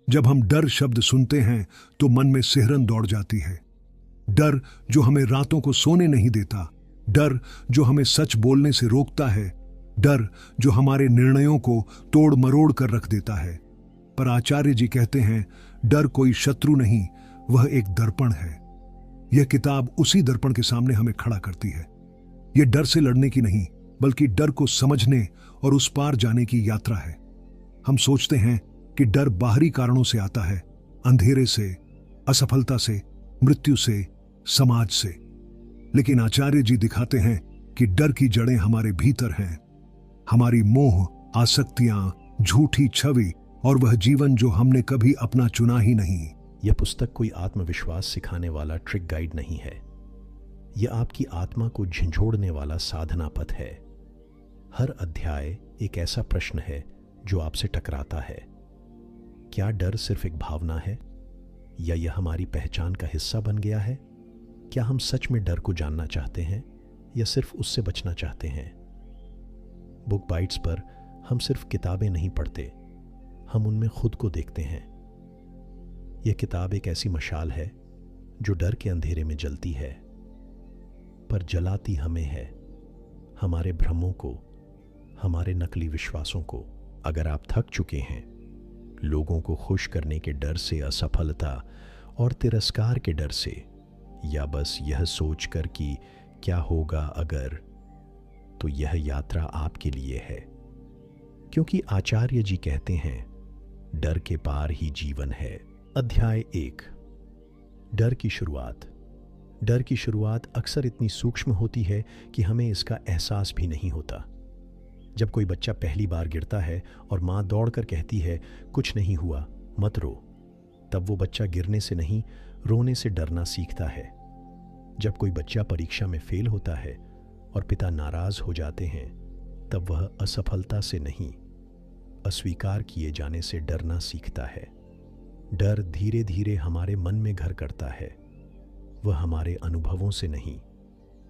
जब हम डर शब्द सुनते हैं तो मन में सिहरन दौड़ जाती है। डर जो हमें रातों को सोने नहीं देता, डर जो हमें सच बोलने से रोकता है, डर जो हमारे निर्णयों को तोड़ मरोड़ कर रख देता है। पर आचार्य जी कहते हैं, डर कोई शत्रु नहीं, वह एक दर्पण है। यह किताब उसी दर्पण के सामने हमें खड़ा करती है। यह डर से लड़ने की नहीं, बल्कि डर को समझने और उस पार जाने की यात्रा है। हम सोचते हैं कि डर बाहरी कारणों से आता है, अंधेरे से, असफलता से, मृत्यु से, समाज से। लेकिन आचार्य जी दिखाते हैं कि डर की जड़ें हमारे भीतर हैं। हमारी मोह, आसक्तियां, झूठी छवि और वह जीवन जो हमने कभी अपना चुना ही नहीं। यह पुस्तक कोई आत्मविश्वास सिखाने वाला ट्रिक गाइड नहीं है। यह आपकी आत्मा को झंझोड़ने वाला साधना पथ है। हर अध्याय एक ऐसा प्रश्न है जो आपसे टकराता है। क्या डर सिर्फ एक भावना है, या यह हमारी पहचान का हिस्सा बन गया है? क्या हम सच में डर को जानना चाहते हैं या सिर्फ उससे बचना चाहते हैं? बुक बाइट्स पर हम सिर्फ किताबें नहीं पढ़ते, हम उनमें खुद को देखते हैं। यह किताब एक ऐसी मशाल है जो डर के अंधेरे में जलती है, पर जलाती हमें है, हमारे भ्रमों को, हमारे नकली विश्वासों को। अगर आप थक चुके हैं लोगों को खुश करने के डर से, असफलता और तिरस्कार के डर से, या बस यह सोचकर कि क्या होगा अगर, तो यह यात्रा आपके लिए है। क्योंकि आचार्य जी कहते हैं, डर के पार ही जीवन है। अध्याय 1, डर की शुरुआत। डर की शुरुआत अक्सर इतनी सूक्ष्म होती है कि हमें इसका एहसास भी नहीं होता। जब कोई बच्चा पहली बार गिरता है और माँ दौड़कर कहती है, कुछ नहीं हुआ, मत रो, तब वो बच्चा गिरने से नहीं, रोने से डरना सीखता है। जब कोई बच्चा परीक्षा में फेल होता है और पिता नाराज हो जाते हैं, तब वह असफलता से नहीं, अस्वीकार किए जाने से डरना सीखता है। डर धीरे धीरे हमारे मन में घर करता है। वह हमारे अनुभवों से नहीं,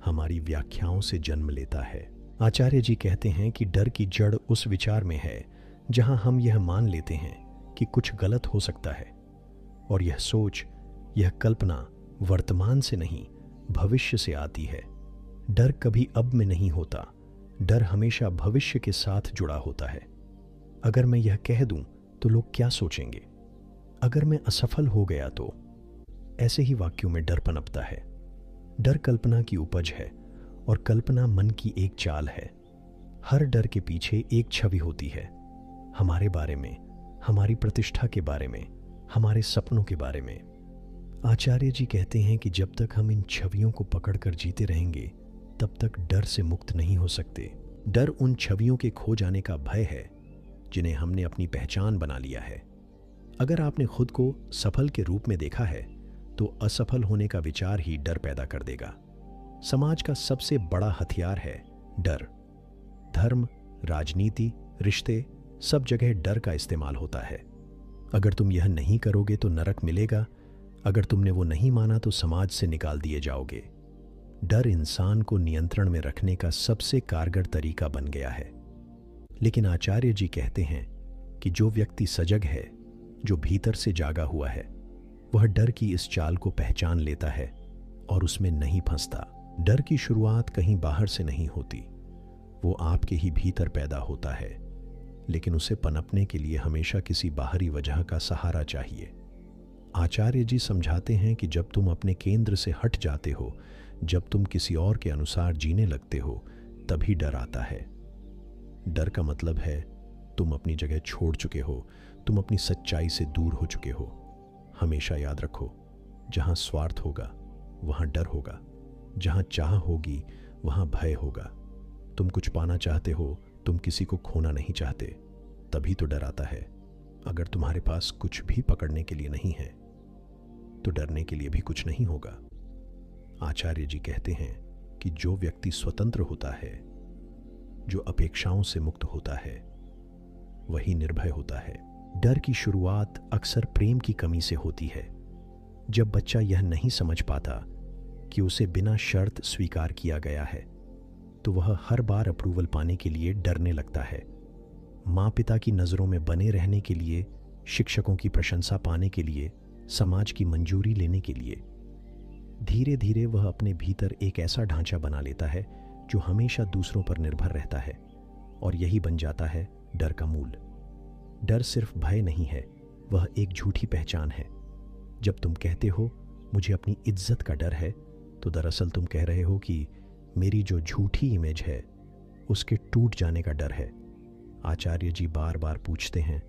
हमारी व्याख्याओं से जन्म लेता है। आचार्य जी कहते हैं कि डर की जड़ उस विचार में है जहां हम यह मान लेते हैं कि कुछ गलत हो सकता है, और यह सोच, यह कल्पना वर्तमान से नहीं, भविष्य से आती है। डर कभी अब में नहीं होता, डर हमेशा भविष्य के साथ जुड़ा होता है। अगर मैं यह कह दूं तो लोग क्या सोचेंगे? अगर मैं असफल हो गया तो? ऐसे ही वाक्यों में डर पनपता है। डर कल्पना की उपज है, और कल्पना मन की एक चाल है। हर डर के पीछे एक छवि होती है, हमारे बारे में, हमारी प्रतिष्ठा के बारे में, हमारे सपनों के बारे में। आचार्य जी कहते हैं कि जब तक हम इन छवियों को पकड़कर जीते रहेंगे, तब तक डर से मुक्त नहीं हो सकते। डर उन छवियों के खो जाने का भय है जिन्हें हमने अपनी पहचान बना लिया है। अगर आपने खुद को सफल के रूप में देखा है, तो असफल होने का विचार ही डर पैदा कर देगा। समाज का सबसे बड़ा हथियार है डर। धर्म, राजनीति, रिश्ते, सब जगह डर का इस्तेमाल होता है। अगर तुम यह नहीं करोगे तो नरक मिलेगा, अगर तुमने वो नहीं माना तो समाज से निकाल दिए जाओगे। डर इंसान को नियंत्रण में रखने का सबसे कारगर तरीका बन गया है। लेकिन आचार्य जी कहते हैं कि जो व्यक्ति सजग है, जो भीतर से जागा हुआ है, वह डर की इस चाल को पहचान लेता है और उसमें नहीं फंसता। डर की शुरुआत कहीं बाहर से नहीं होती, वो आपके ही भीतर पैदा होता है। लेकिन उसे पनपने के लिए हमेशा किसी बाहरी वजह का सहारा चाहिए। आचार्य जी समझाते हैं कि जब तुम अपने केंद्र से हट जाते हो, जब तुम किसी और के अनुसार जीने लगते हो, तभी डर आता है। डर का मतलब है तुम अपनी जगह छोड़ चुके हो, तुम अपनी सच्चाई से दूर हो चुके हो। हमेशा याद रखो, जहां स्वार्थ होगा वहां डर होगा, जहां चाह होगी वहां भय होगा। तुम कुछ पाना चाहते हो, तुम किसी को खोना नहीं चाहते, तभी तो डर आता है। अगर तुम्हारे पास कुछ भी पकड़ने के लिए नहीं है, तो डरने के लिए भी कुछ नहीं होगा। आचार्य जी कहते हैं कि जो व्यक्ति स्वतंत्र होता है, जो अपेक्षाओं से मुक्त होता है, वही निर्भय होता है। डर की शुरुआत अक्सर प्रेम की कमी से होती है। जब बच्चा यह नहीं समझ पाता कि उसे बिना शर्त स्वीकार किया गया है, तो वह हर बार अप्रूवल पाने के लिए डरने लगता है। माँ पिता की नज़रों में बने रहने के लिए शिक्षकों की प्रशंसा पाने के लिए, समाज की मंजूरी लेने के लिए। धीरे धीरे वह अपने भीतर एक ऐसा ढांचा बना लेता है जो हमेशा दूसरों पर निर्भर रहता है, और यही बन जाता है डर का मूल। डर सिर्फ भय नहीं है, वह एक झूठी पहचान है। जब तुम कहते हो मुझे अपनी इज्जत का डर है, तो दरअसल तुम कह रहे हो कि मेरी जो झूठी इमेज है उसके टूट जाने का डर है। आचार्य जी बार बार पूछते हैं,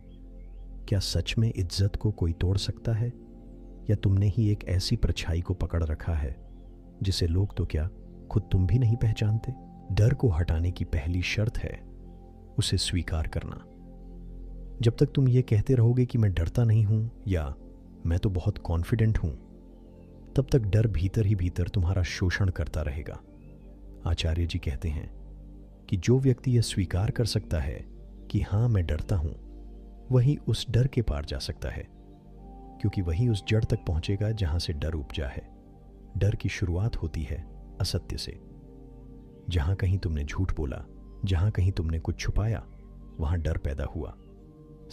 क्या सच में इज्जत को कोई तोड़ सकता है, या तुमने ही एक ऐसी परछाई को पकड़ रखा है जिसे लोग तो क्या खुद तुम भी नहीं पहचानते? डर को हटाने की पहली शर्त है उसे स्वीकार करना। जब तक तुम ये कहते रहोगे कि मैं डरता नहीं हूं या मैं तो बहुत कॉन्फिडेंट हूं, तब तक डर भीतर ही भीतर तुम्हारा शोषण करता रहेगा। आचार्य जी कहते हैं कि जो व्यक्ति यह स्वीकार कर सकता है कि हाँ मैं डरता हूं, वही उस डर के पार जा सकता है, क्योंकि वही उस जड़ तक पहुंचेगा जहां से डर उपजा है। डर की शुरुआत होती है असत्य से। जहां कहीं तुमने झूठ बोला, जहां कहीं तुमने कुछ छुपाया, वहां डर पैदा हुआ।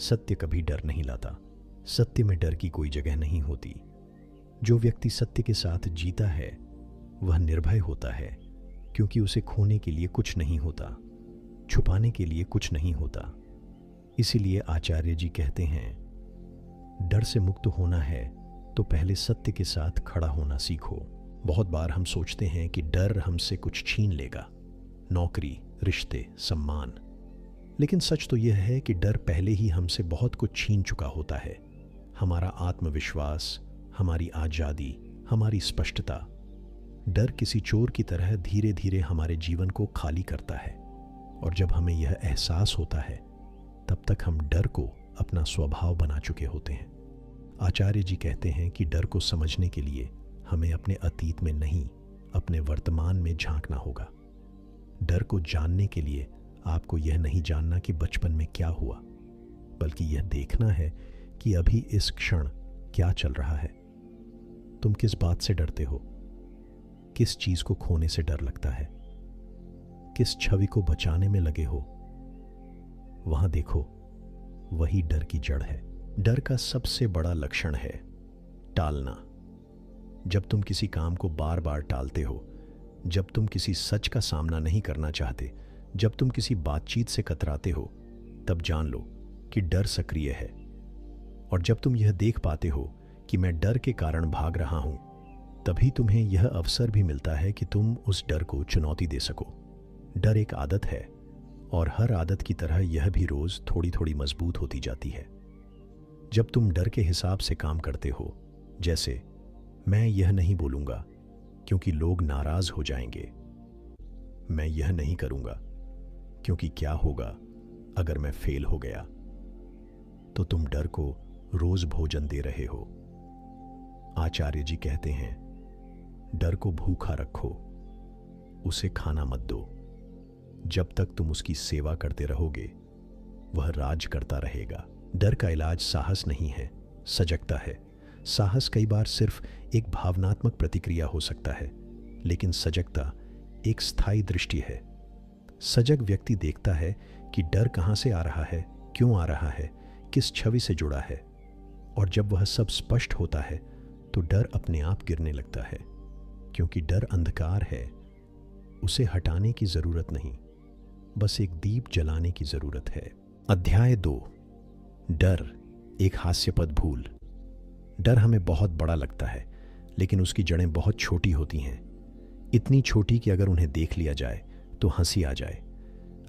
सत्य कभी डर नहीं लाता। सत्य में डर की कोई जगह नहीं होती। जो व्यक्ति सत्य के साथ जीता है वह निर्भय होता है, क्योंकि उसे खोने के लिए कुछ नहीं होता, छुपाने के लिए कुछ नहीं होता। इसीलिए आचार्य जी कहते हैं, डर से मुक्त होना है तो पहले सत्य के साथ खड़ा होना सीखो। बहुत बार हम सोचते हैं कि डर हमसे कुछ छीन लेगा, नौकरी, रिश्ते, सम्मान। लेकिन सच तो यह है कि डर पहले ही हमसे बहुत कुछ छीन चुका होता है। हमारा आत्मविश्वास, हमारी आज़ादी, हमारी स्पष्टता। डर किसी चोर की तरह धीरे धीरे हमारे जीवन को खाली करता है, और जब हमें यह एहसास होता है तब तक हम डर को अपना स्वभाव बना चुके होते हैं। आचार्य जी कहते हैं कि डर को समझने के लिए हमें अपने अतीत में नहीं, अपने वर्तमान में झांकना होगा। डर को जानने के लिए आपको यह नहीं जानना कि बचपन में क्या हुआ, बल्कि यह देखना है कि अभी इस क्षण क्या चल रहा है। तुम किस बात से डरते हो? किस चीज को खोने से डर लगता है? किस छवि को बचाने में लगे हो? वहां देखो, वही डर की जड़ है। डर का सबसे बड़ा लक्षण है टालना। जब तुम किसी काम को बार बार टालते हो, जब तुम किसी सच का सामना नहीं करना चाहते, जब तुम किसी बातचीत से कतराते हो, तब जान लो कि डर सक्रिय है। और जब तुम यह देख पाते हो कि मैं डर के कारण भाग रहा हूं, तभी तुम्हें यह अवसर भी मिलता है कि तुम उस डर को चुनौती दे सको। डर एक आदत है, और हर आदत की तरह यह भी रोज थोड़ी थोड़ी मजबूत होती जाती है। जब तुम डर के हिसाब से काम करते हो, जैसे मैं यह नहीं बोलूंगा क्योंकि लोग नाराज हो जाएंगे, मैं यह नहीं करूंगा क्योंकि क्या होगा अगर मैं फेल हो गया, तो तुम डर को रोज भोजन दे रहे हो। आचार्य जी कहते हैं, डर को भूखा रखो, उसे खाना मत दो। जब तक तुम उसकी सेवा करते रहोगे, वह राज करता रहेगा। डर का इलाज साहस नहीं है, सजगता है। साहस कई बार सिर्फ एक भावनात्मक प्रतिक्रिया हो सकता है, लेकिन सजगता एक स्थायी दृष्टि है। सजग व्यक्ति देखता है कि डर कहां से आ रहा है, क्यों आ रहा है, किस छवि से जुड़ा है, और जब वह सब स्पष्ट होता है तो डर अपने आप गिरने लगता है। क्योंकि डर अंधकार है, उसे हटाने की जरूरत नहीं, बस एक दीप जलाने की जरूरत है। अध्याय 2, डर एक हास्यपद भूल। डर हमें बहुत बड़ा लगता है, लेकिन उसकी जड़ें बहुत छोटी होती हैं, इतनी छोटी कि अगर उन्हें देख लिया जाए तो हंसी आ जाए।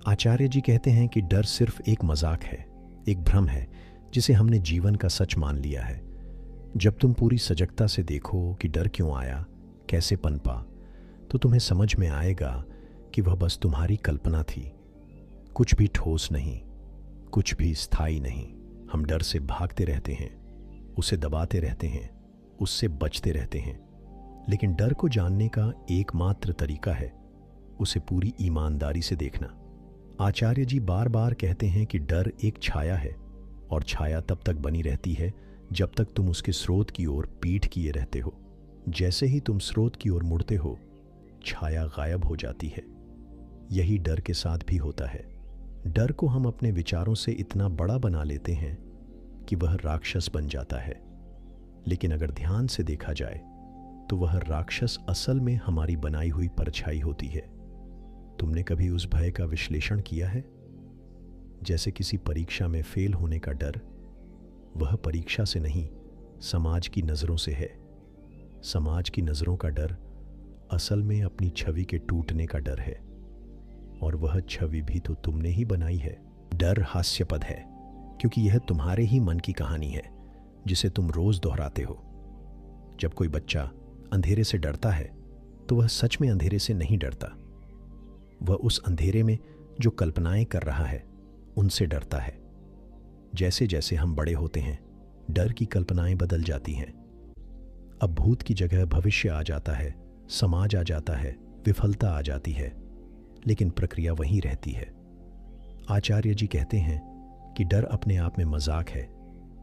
आचार्य जी कहते हैं कि डर सिर्फ एक मजाक है, एक भ्रम है जिसे हमने जीवन का सच मान लिया है। जब तुम पूरी सजगता से देखो कि डर क्यों आया, कैसे पनपा, तो तुम्हें समझ में आएगा कि वह बस तुम्हारी कल्पना थी, कुछ भी ठोस नहीं, कुछ भी स्थायी नहीं। हम डर से भागते रहते हैं, उसे दबाते रहते हैं, उससे बचते रहते हैं, लेकिन डर को जानने का एकमात्र तरीका है उसे पूरी ईमानदारी से देखना। आचार्य जी बार बार कहते हैं कि डर एक छाया है, और छाया तब तक बनी रहती है जब तक तुम उसके स्रोत की ओर पीठ किए रहते हो। जैसे ही तुम स्रोत की ओर मुड़ते हो, छाया गायब हो जाती है। यही डर के साथ भी होता है। डर को हम अपने विचारों से इतना बड़ा बना लेते हैं कि वह राक्षस बन जाता है, लेकिन अगर ध्यान से देखा जाए तो वह राक्षस असल में हमारी बनाई हुई परछाई होती है। तुमने कभी उस भय का विश्लेषण किया है? जैसे किसी परीक्षा में फेल होने का डर, वह परीक्षा से नहीं, समाज की नज़रों से है। समाज की नज़रों का डर असल में अपनी छवि के टूटने का डर है, और वह छवि भी तो तुमने ही बनाई है। डर हास्यपद है क्योंकि यह तुम्हारे ही मन की कहानी है जिसे तुम रोज दोहराते हो। जब कोई बच्चा अंधेरे से डरता है तो वह सच में अंधेरे से नहीं डरता, वह उस अंधेरे में जो कल्पनाएं कर रहा है उनसे डरता है। जैसे जैसे हम बड़े होते हैं, डर की कल्पनाएं बदल जाती हैं। अब भूत की जगह भविष्य आ जाता है, समाज आ जाता है, विफलता आ जाती है, लेकिन प्रक्रिया वहीं रहती है। आचार्य जी कहते हैं कि डर अपने आप में मजाक है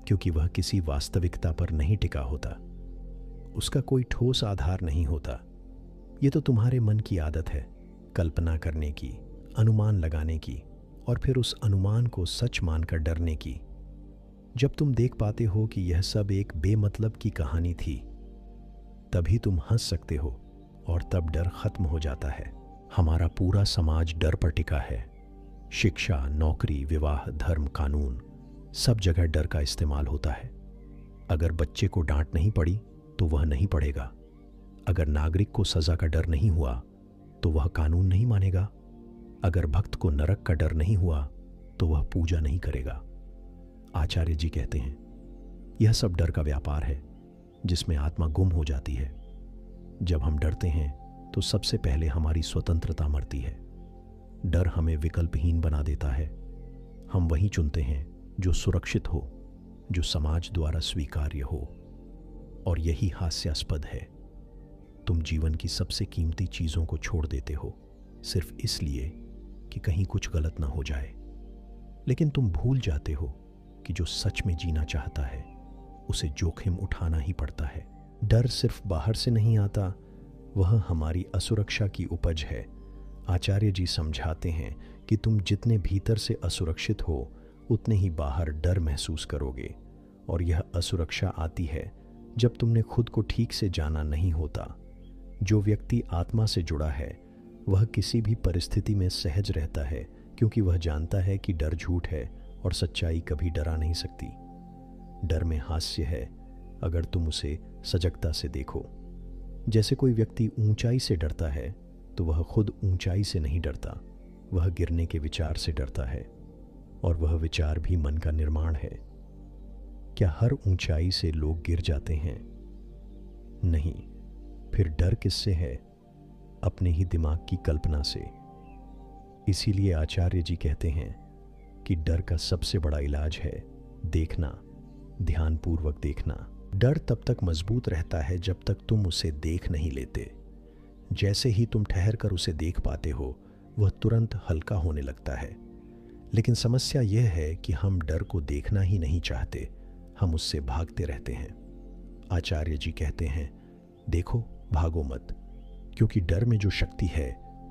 क्योंकि वह किसी वास्तविकता पर नहीं टिका होता, उसका कोई ठोस आधार नहीं होता। ये तो तुम्हारे मन की आदत है कल्पना करने की, अनुमान लगाने की, और फिर उस अनुमान को सच मानकर डरने की। जब तुम देख पाते हो कि यह सब एक बेमतलब की कहानी थी, तभी तुम हंस सकते हो और तब डर खत्म हो जाता है। हमारा पूरा समाज डर पर टिका है। शिक्षा, नौकरी, विवाह, धर्म, कानून, सब जगह डर का इस्तेमाल होता है। अगर बच्चे को डांट नहीं पड़ी तो वह नहीं पढ़ेगा। अगर नागरिक को सजा का डर नहीं हुआ तो वह कानून नहीं मानेगा। अगर भक्त को नरक का डर नहीं हुआ तो वह पूजा नहीं करेगा। आचार्य जी कहते हैं यह सब डर का व्यापार है जिसमें आत्मा गुम हो जाती है। जब हम डरते हैं तो सबसे पहले हमारी स्वतंत्रता मरती है। डर हमें विकल्पहीन बना देता है। हम वही चुनते हैं जो सुरक्षित हो, जो समाज द्वारा स्वीकार्य हो, और यही हास्यास्पद है। तुम जीवन की सबसे कीमती चीजों को छोड़ देते हो सिर्फ इसलिए कि कहीं कुछ गलत ना हो जाए, लेकिन तुम भूल जाते हो कि जो सच में जीना चाहता है उसे जोखिम उठाना ही पड़ता है। डर सिर्फ बाहर से नहीं आता, वह हमारी असुरक्षा की उपज है। आचार्य जी समझाते हैं कि तुम जितने भीतर से असुरक्षित हो उतने ही बाहर डर महसूस करोगे, और यह असुरक्षा आती है जब तुमने खुद को ठीक से जाना नहीं होता। जो व्यक्ति आत्मा से जुड़ा है वह किसी भी परिस्थिति में सहज रहता है क्योंकि वह जानता है कि डर झूठ है और सच्चाई कभी डरा नहीं सकती। डर में हास्य है अगर तुम उसे सजगता से देखो। जैसे कोई व्यक्ति ऊंचाई से डरता है तो वह खुद ऊंचाई से नहीं डरता, वह गिरने के विचार से डरता है, और वह विचार भी मन का निर्माण है। क्या हर ऊंचाई से लोग गिर जाते हैं? नहीं। फिर डर किससे है? अपने ही दिमाग की कल्पना से। इसीलिए आचार्य जी कहते हैं कि डर का सबसे बड़ा इलाज है देखना, ध्यानपूर्वक देखना। डर तब तक मजबूत रहता है जब तक तुम उसे देख नहीं लेते। जैसे ही तुम ठहर कर उसे देख पाते हो वह तुरंत हल्का होने लगता है। लेकिन समस्या यह है कि हम डर को देखना ही नहीं चाहते, हम उससे भागते रहते हैं। आचार्य जी कहते हैं देखो, भागो मत, क्योंकि डर में जो शक्ति है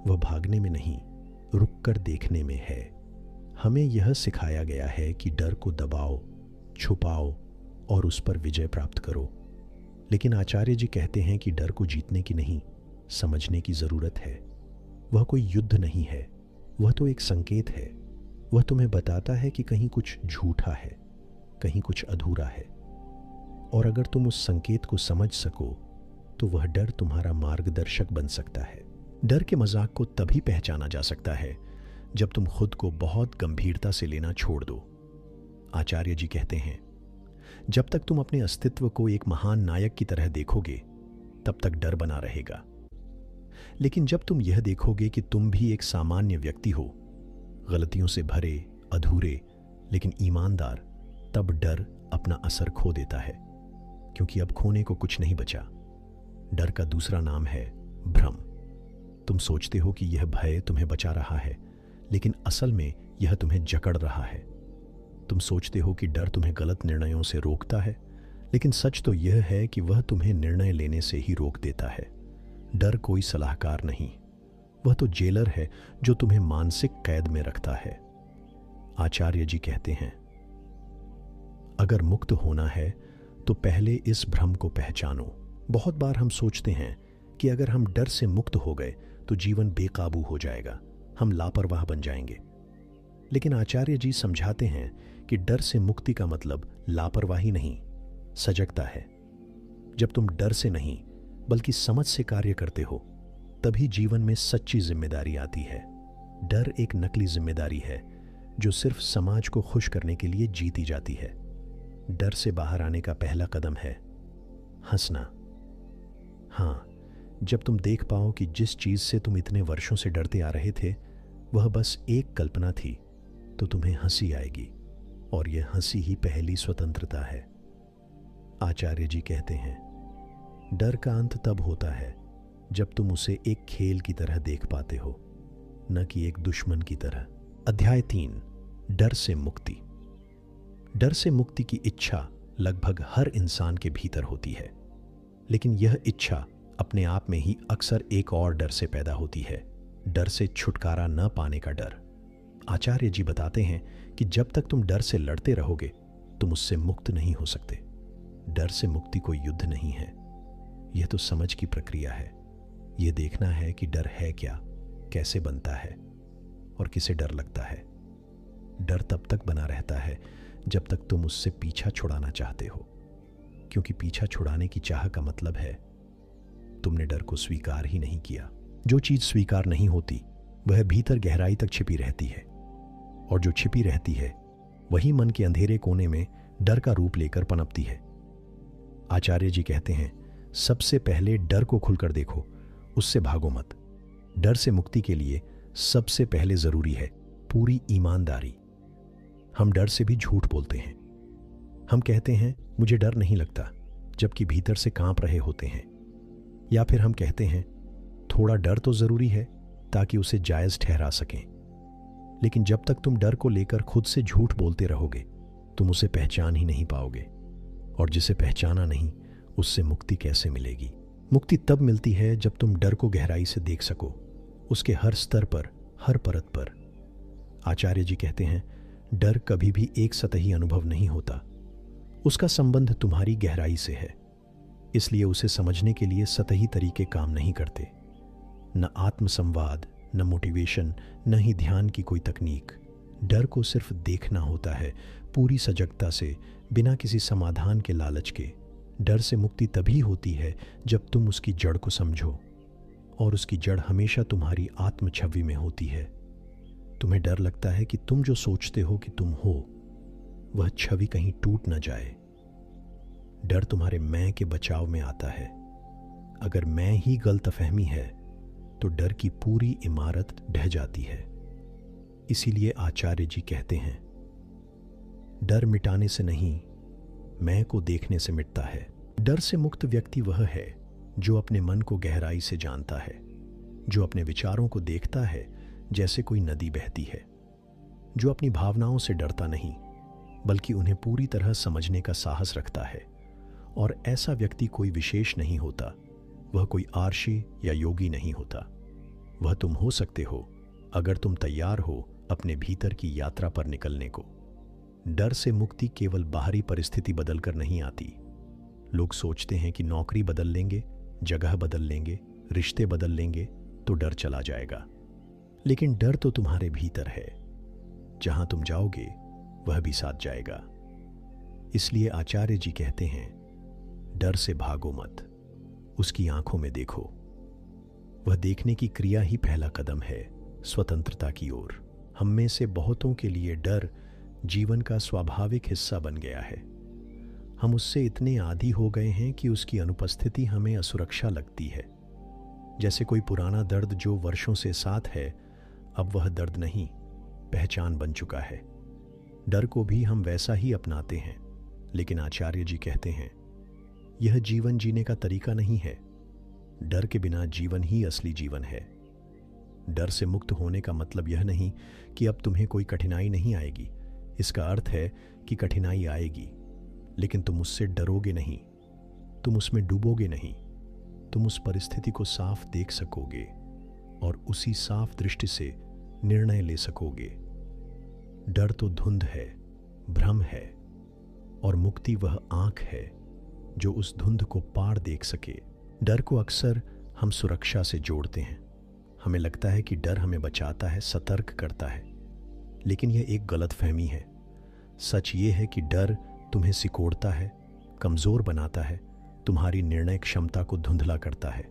वह भागने में नहीं, रुककर देखने में है। हमें यह सिखाया गया है कि डर को दबाओ, छुपाओ और उस पर विजय प्राप्त करो। लेकिन आचार्य जी कहते हैं कि डर को जीतने की नहीं, समझने की जरूरत है। वह कोई युद्ध नहीं है, वह तो एक संकेत है। वह तुम्हें बताता है कि कहीं कुछ झूठा है, कहीं कुछ अधूरा है, और अगर तुम उस संकेत को समझ सको तो वह डर तुम्हारा मार्गदर्शक बन सकता है। डर के मजाक को तभी पहचाना जा सकता है जब तुम खुद को बहुत गंभीरता से लेना छोड़ दो। आचार्य जी कहते हैं जब तक तुम अपने अस्तित्व को एक महान नायक की तरह देखोगे तब तक डर बना रहेगा, लेकिन जब तुम यह देखोगे कि तुम भी एक सामान्य व्यक्ति हो, गलतियों से भरे, अधूरे लेकिन ईमानदार, तब डर अपना असर खो देता है, क्योंकि अब खोने को कुछ नहीं बचा। डर का दूसरा नाम है भ्रम। तुम सोचते हो कि यह भय तुम्हें बचा रहा है, लेकिन असल में यह तुम्हें जकड़ रहा है। तुम सोचते हो कि डर तुम्हें गलत निर्णयों से रोकता है, लेकिन सच तो यह है कि वह तुम्हें निर्णय लेने से ही रोक देता है। डर कोई सलाहकार नहीं, वह तो जेलर है जो तुम्हें मानसिक कैद में रखता है। आचार्य जी कहते हैं अगर मुक्त होना है तो पहले इस भ्रम को पहचानो। बहुत बार हम सोचते हैं कि अगर हम डर से मुक्त हो गए तो जीवन बेकाबू हो जाएगा, हम लापरवाह बन जाएंगे। लेकिन आचार्य जी समझाते हैं कि डर से मुक्ति का मतलब लापरवाही नहीं, सजगता है। जब तुम डर से नहीं बल्कि समझ से कार्य करते हो, तभी जीवन में सच्ची जिम्मेदारी आती है। डर एक नकली जिम्मेदारी है जो सिर्फ समाज को खुश करने के लिए जीती जाती है। डर से बाहर आने का पहला कदम है हंसना। हाँ, जब तुम देख पाओ कि जिस चीज से तुम इतने वर्षों से डरते आ रहे थे वह बस एक कल्पना थी, तो तुम्हें हंसी आएगी, और यह हंसी ही पहली स्वतंत्रता है। आचार्य जी कहते हैं, डर का अंत तब होता है जब तुम उसे एक खेल की तरह देख पाते हो, न कि एक दुश्मन की तरह। अध्याय 3, डर से मुक्ति। डर से मुक्ति की इच्छा लगभग हर इंसान के भीतर होती है, लेकिन यह इच्छा अपने आप में ही अक्सर एक और डर से पैदा होती है, डर से छुटकारा न पाने का डर। आचार्य जी बताते हैं कि जब तक तुम डर से लड़ते रहोगे तुम उससे मुक्त नहीं हो सकते। डर से मुक्ति कोई युद्ध नहीं है, यह तो समझ की प्रक्रिया है। यह देखना है कि डर है क्या, कैसे बनता है और किसे डर लगता है। डर तब तक बना रहता है जब तक तुम उससे पीछा छुड़ाना चाहते हो, क्योंकि पीछा छुड़ाने की चाह का मतलब है तुमने डर को स्वीकार ही नहीं किया। जो चीज स्वीकार नहीं होती वह भीतर गहराई तक छिपी रहती है, और जो छिपी रहती है वही मन के अंधेरे कोने में डर का रूप लेकर पनपती है। आचार्य जी कहते हैं, सबसे पहले डर को खुलकर देखो, उससे भागो मत। डर से मुक्ति के लिए सबसे पहले जरूरी है पूरी ईमानदारी। हम डर से भी झूठ बोलते हैं। हम कहते हैं मुझे डर नहीं लगता, जबकि भीतर से कांप रहे होते हैं। या फिर हम कहते हैं थोड़ा डर तो जरूरी है ताकि उसे जायज ठहरा सकें। लेकिन जब तक तुम डर को लेकर खुद से झूठ बोलते रहोगे तुम उसे पहचान ही नहीं पाओगे, और जिसे पहचाना नहीं उससे मुक्ति कैसे मिलेगी। मुक्ति तब मिलती है जब तुम डर को गहराई से देख सको, उसके हर स्तर पर, हर परत पर। आचार्य जी कहते हैं, डर कभी भी एक सतही अनुभव नहीं होता, उसका संबंध तुम्हारी गहराई से है। इसलिए उसे समझने के लिए सतही तरीके काम नहीं करते। न आत्मसंवाद, न मोटिवेशन, न ही ध्यान की कोई तकनीक। डर को सिर्फ देखना होता है, पूरी सजगता से, बिना किसी समाधान के लालच के। डर से मुक्ति तभी होती है जब तुम उसकी जड़ को समझो, और उसकी जड़ हमेशा तुम्हारी आत्म छवि में होती है। तुम्हें डर लगता है कि तुम जो सोचते हो कि तुम हो वह छवि कहीं टूट न जाए। डर तुम्हारे मैं के बचाव में आता है। अगर मैं ही गलतफहमी है तो डर की पूरी इमारत ढह जाती है। इसीलिए आचार्य जी कहते हैं, डर मिटाने से नहीं, मैं को देखने से मिटता है। डर से मुक्त व्यक्ति वह है जो अपने मन को गहराई से जानता है, जो अपने विचारों को देखता है जैसे कोई नदी बहती है, जो अपनी भावनाओं से डरता नहीं बल्कि उन्हें पूरी तरह समझने का साहस रखता है। और ऐसा व्यक्ति कोई विशेष नहीं होता, वह कोई आर्षी या योगी नहीं होता। वह तुम हो सकते हो अगर तुम तैयार हो अपने भीतर की यात्रा पर निकलने को। डर से मुक्ति केवल बाहरी परिस्थिति बदलकर नहीं आती। लोग सोचते हैं कि नौकरी बदल लेंगे, जगह बदल लेंगे, रिश्ते बदल लेंगे तो डर चला जाएगा। लेकिन डर तो तुम्हारे भीतर है, जहां तुम जाओगे वह भी साथ जाएगा। इसलिए आचार्य जी कहते हैं, डर से भागो मत, उसकी आंखों में देखो। वह देखने की क्रिया ही पहला कदम है स्वतंत्रता की ओर। हम में से बहुतों के लिए डर जीवन का स्वाभाविक हिस्सा बन गया है। हम उससे इतने आदी हो गए हैं कि उसकी अनुपस्थिति हमें असुरक्षा लगती है। जैसे कोई पुराना दर्द जो वर्षों से साथ है, अब वह दर्द नहीं, पहचान बन चुका है। डर को भी हम वैसा ही अपनाते हैं, लेकिन आचार्य जी कहते हैं, यह जीवन जीने का तरीका नहीं है। डर के बिना जीवन ही असली जीवन है। डर से मुक्त होने का मतलब यह नहीं कि अब तुम्हें कोई कठिनाई नहीं आएगी। इसका अर्थ है कि कठिनाई आएगी, लेकिन तुम उससे डरोगे नहीं, तुम उसमें डूबोगे नहीं। तुम उस परिस्थिति को साफ देख सकोगे और उसी साफ दृष्टि से निर्णय ले सकोगे। डर तो धुंध है, भ्रम है, और मुक्ति वह आंख है जो उस धुंध को पार देख सके। डर को अक्सर हम सुरक्षा से जोड़ते हैं। हमें लगता है कि डर हमें बचाता है, सतर्क करता है, लेकिन यह एक गलतफहमी है। सच ये है कि डर तुम्हें सिकोड़ता है, कमजोर बनाता है, तुम्हारी निर्णय क्षमता को धुंधला करता है।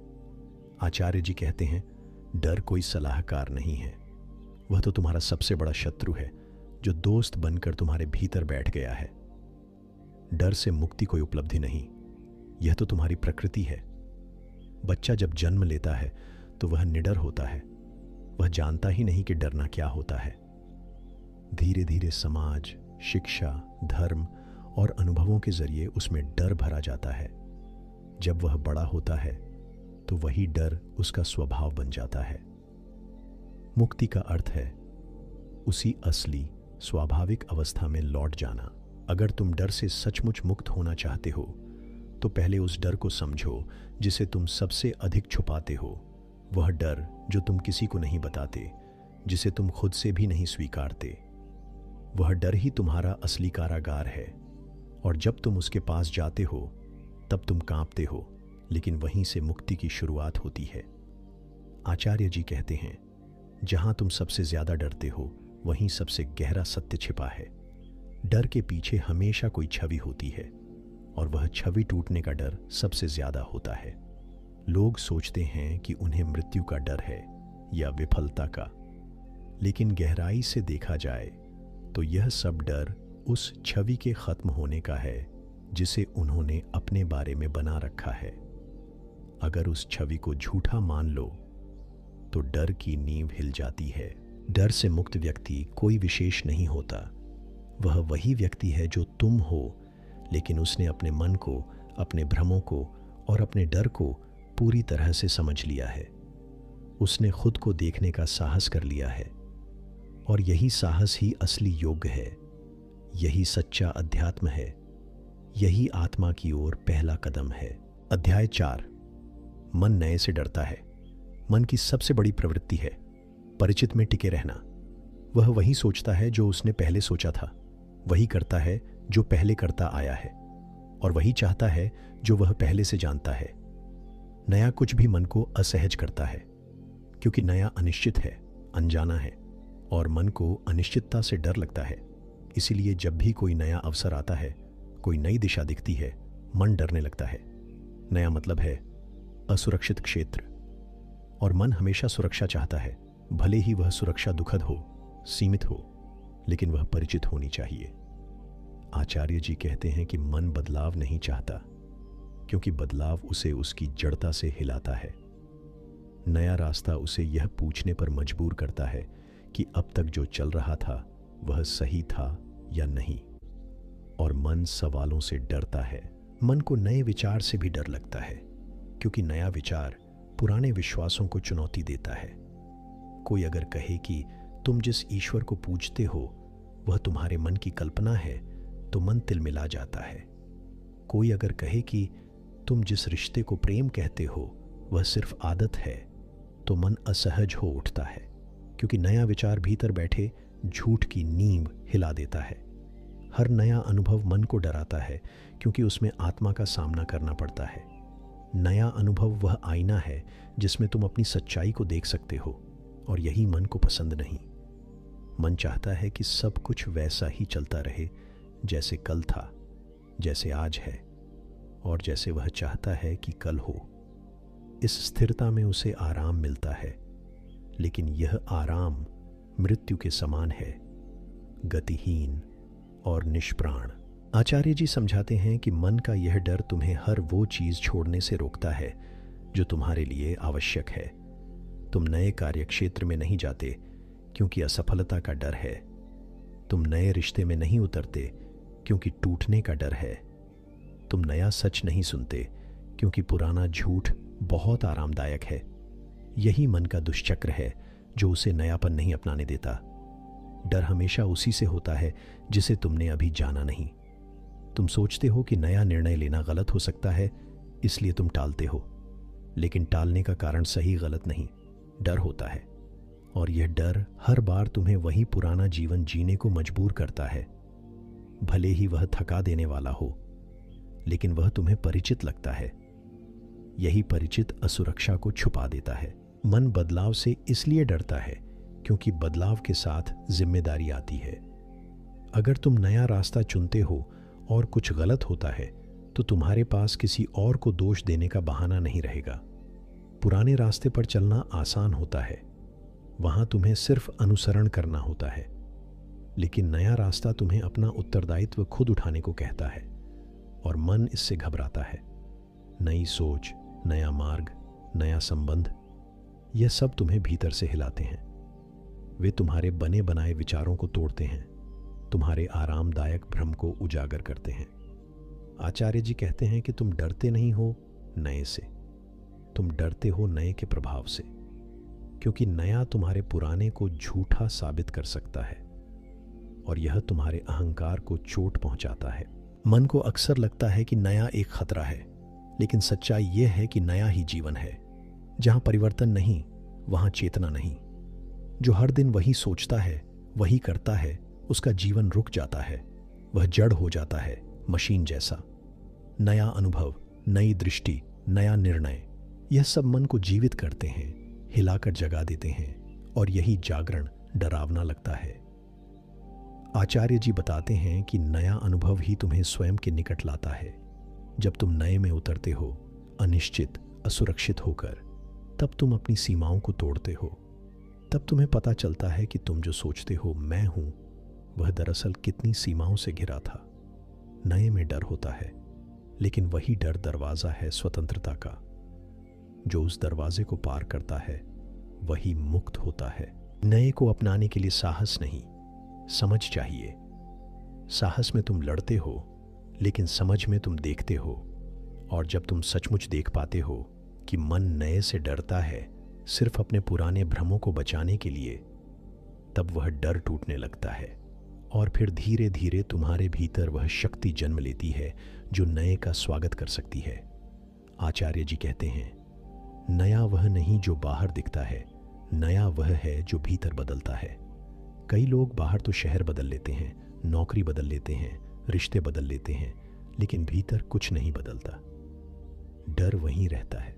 आचार्य जी कहते हैं, डर कोई सलाहकार नहीं है, वह तो तुम्हारा सबसे बड़ा शत्रु है जो दोस्त बनकर तुम्हारे भीतर बैठ गया है। डर से मुक्ति कोई उपलब्धि नहीं, यह तो तुम्हारी प्रकृति है। बच्चा जब जन्म लेता है तो वह निडर होता है, वह जानता ही नहीं कि डरना क्या होता है। धीरे धीरे समाज, शिक्षा, धर्म और अनुभवों के जरिए उसमें डर भरा जाता है। जब वह बड़ा होता है तो वही डर उसका स्वभाव बन जाता है। मुक्ति का अर्थ है उसी असली स्वाभाविक अवस्था में लौट जाना। अगर तुम डर से सचमुच मुक्त होना चाहते हो तो पहले उस डर को समझो जिसे तुम सबसे अधिक छुपाते हो। वह डर जो तुम किसी को नहीं बताते, जिसे तुम खुद से भी नहीं स्वीकारते। वह डर ही तुम्हारा असली कारागार है, और जब तुम उसके पास जाते हो तब तुम कांपते हो, लेकिन वहीं से मुक्ति की शुरुआत होती है। आचार्य जी कहते हैं, जहां तुम सबसे ज्यादा डरते हो वहीं सबसे गहरा सत्य छिपा है। डर के पीछे हमेशा कोई छवि होती है, और वह छवि टूटने का डर सबसे ज्यादा होता है। लोग सोचते हैं कि उन्हें मृत्यु का डर है या विफलता का, लेकिन गहराई से देखा जाए तो यह सब डर उस छवि के खत्म होने का है जिसे उन्होंने अपने बारे में बना रखा है। अगर उस छवि को झूठा मान लो तो डर की नींव हिल जाती है। डर से मुक्त व्यक्ति कोई विशेष नहीं होता, वह वही व्यक्ति है जो तुम हो, लेकिन उसने अपने मन को, अपने भ्रमों को और अपने डर को पूरी तरह से समझ लिया है। उसने खुद को देखने का साहस कर लिया है, और यही साहस ही असली योग है। यही सच्चा अध्यात्म है, यही आत्मा की ओर पहला कदम है। अध्याय 4। मन नए से डरता है। मन की सबसे बड़ी प्रवृत्ति है परिचित में टिके रहना। वह वही सोचता है जो उसने पहले सोचा था, वही करता है जो पहले करता आया है, और वही चाहता है जो वह पहले से जानता है। नया कुछ भी मन को असहज करता है, क्योंकि नया अनिश्चित है, अनजाना है, और मन को अनिश्चितता से डर लगता है। इसीलिए जब भी कोई नया अवसर आता है, कोई नई दिशा दिखती है, मन डरने लगता है। नया मतलब है असुरक्षित क्षेत्र, और मन हमेशा सुरक्षा चाहता है, भले ही वह सुरक्षा दुखद हो, सीमित हो, लेकिन वह परिचित होनी चाहिए। आचार्य जी कहते हैं कि मन बदलाव नहीं चाहता, क्योंकि बदलाव उसे उसकी जड़ता से हिलाता है। नया रास्ता उसे यह पूछने पर मजबूर करता है कि अब तक जो चल रहा था वह सही था या नहीं, और मन सवालों से डरता है। मन को नए विचार से भी डर लगता है, क्योंकि नया विचार पुराने विश्वासों को चुनौती देता है। कोई अगर कहे कि तुम जिस ईश्वर को पूजते हो वह तुम्हारे मन की कल्पना है, तो मन तिलमिला जाता है। कोई अगर कहे कि तुम जिस रिश्ते को प्रेम कहते हो वह सिर्फ आदत है, तो मन असहज हो उठता है, क्योंकि नया विचार भीतर बैठे झूठ की नींव हिला देता है। हर नया अनुभव मन को डराता है, क्योंकि उसमें आत्मा का सामना करना पड़ता है। नया अनुभव वह आईना है जिसमें तुम अपनी सच्चाई को देख सकते हो, और यही मन को पसंद नहीं। मन चाहता है कि सब कुछ वैसा ही चलता रहे जैसे कल था, जैसे आज है, और जैसे वह चाहता है कि कल हो। इस स्थिरता में उसे आराम मिलता है, लेकिन यह आराम मृत्यु के समान है, गतिहीन और निष्प्राण। आचार्य जी समझाते हैं कि मन का यह डर तुम्हें हर वो चीज छोड़ने से रोकता है जो तुम्हारे लिए आवश्यक है। तुम नए कार्यक्षेत्र में नहीं जाते क्योंकि असफलता का डर है। तुम नए रिश्ते में नहीं उतरते क्योंकि टूटने का डर है। तुम नया सच नहीं सुनते क्योंकि पुराना झूठ बहुत आरामदायक है। यही मन का दुष्चक्र है जो उसे नयापन नहीं अपनाने देता। डर हमेशा उसी से होता है जिसे तुमने अभी जाना नहीं। तुम सोचते हो कि नया निर्णय लेना गलत हो सकता है, इसलिए तुम टालते हो, लेकिन टालने का कारण सही गलत नहीं, डर होता है, और यह डर हर बार तुम्हें वही पुराना जीवन जीने को मजबूर करता है। भले ही वह थका देने वाला हो, लेकिन वह तुम्हें परिचित लगता है। यही परिचित असुरक्षा को छुपा देता है। मन बदलाव से इसलिए डरता है क्योंकि बदलाव के साथ जिम्मेदारी आती है। अगर तुम नया रास्ता चुनते हो और कुछ गलत होता है तो तुम्हारे पास किसी और को दोष देने का बहाना नहीं रहेगा। पुराने रास्ते पर चलना आसान होता है, वहां तुम्हें सिर्फ अनुसरण करना होता है। लेकिन नया रास्ता तुम्हें अपना उत्तरदायित्व खुद उठाने को कहता है और मन इससे घबराता है। नई सोच, नया मार्ग, नया संबंध, यह सब तुम्हें भीतर से हिलाते हैं। वे तुम्हारे बने बनाए विचारों को तोड़ते हैं, तुम्हारे आरामदायक भ्रम को उजागर करते हैं। आचार्य जी कहते हैं कि तुम डरते नहीं हो नए से, तुम डरते हो नए के प्रभाव से, क्योंकि नया तुम्हारे पुराने को झूठा साबित कर सकता है और यह तुम्हारे अहंकार को चोट पहुंचाता है। मन को अक्सर लगता है कि नया एक खतरा है, लेकिन सच्चाई यह है कि नया ही जीवन है। जहां परिवर्तन नहीं, वहां चेतना नहीं। जो हर दिन वही सोचता है, वही करता है, उसका जीवन रुक जाता है, वह जड़ हो जाता है, मशीन जैसा। नया अनुभव, नई दृष्टि, नया निर्णय, यह सब मन को जीवित करते हैं, हिलाकर जगा देते हैं, और यही जागरण डरावना लगता है। आचार्य जी बताते हैं कि नया अनुभव ही तुम्हें स्वयं के निकट लाता है। जब तुम नए में उतरते हो, अनिश्चित, असुरक्षित होकर, तब तुम अपनी सीमाओं को तोड़ते हो। तब तुम्हें पता चलता है कि तुम जो सोचते हो मैं हूं, वह दरअसल कितनी सीमाओं से घिरा था। नए में डर होता है, लेकिन वही डर दरवाजा है स्वतंत्रता का। जो उस दरवाजे को पार करता है, वही मुक्त होता है। नए को अपनाने के लिए साहस नहीं, समझ चाहिए। साहस में तुम लड़ते हो, लेकिन समझ में तुम देखते हो। और जब तुम सचमुच देख पाते हो कि मन नए से डरता है सिर्फ अपने पुराने भ्रमों को बचाने के लिए, तब वह डर टूटने लगता है और फिर धीरे धीरे तुम्हारे भीतर वह शक्ति जन्म लेती है जो नए का स्वागत कर सकती है। आचार्य जी कहते हैं, नया वह नहीं जो बाहर दिखता है, नया वह है जो भीतर बदलता है। कई लोग बाहर तो शहर बदल लेते हैं, नौकरी बदल लेते हैं, रिश्ते बदल लेते हैं, लेकिन भीतर कुछ नहीं बदलता। डर वहीं रहता है।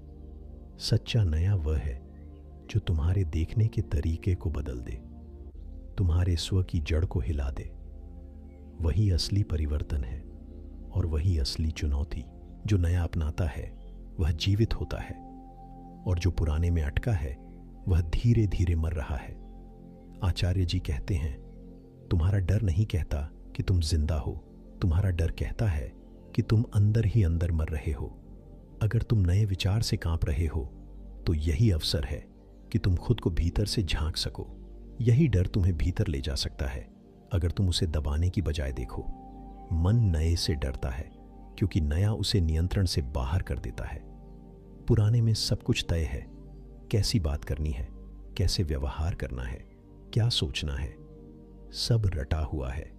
सच्चा नया वह है जो तुम्हारे देखने के तरीके को बदल दे, तुम्हारे स्व की जड़ को हिला दे। वही असली परिवर्तन है और वही असली चुनौती। जो नया अपनाता है वह जीवित होता है, और जो पुराने में अटका है वह धीरे धीरे मर रहा है। आचार्य जी कहते हैं, तुम्हारा डर नहीं कहता कि तुम जिंदा हो, तुम्हारा डर कहता है कि तुम अंदर ही अंदर मर रहे हो। अगर तुम नए विचार से कांप रहे हो, तो यही अवसर है कि तुम खुद को भीतर से झांक सको। यही डर तुम्हें भीतर ले जा सकता है, अगर तुम उसे दबाने की बजाय देखो। मन नए से डरता है क्योंकि नया उसे नियंत्रण से बाहर कर देता है। पुराने में सब कुछ तय है, कैसी बात करनी है, कैसे व्यवहार करना है, क्या सोचना है, सब रटा हुआ है।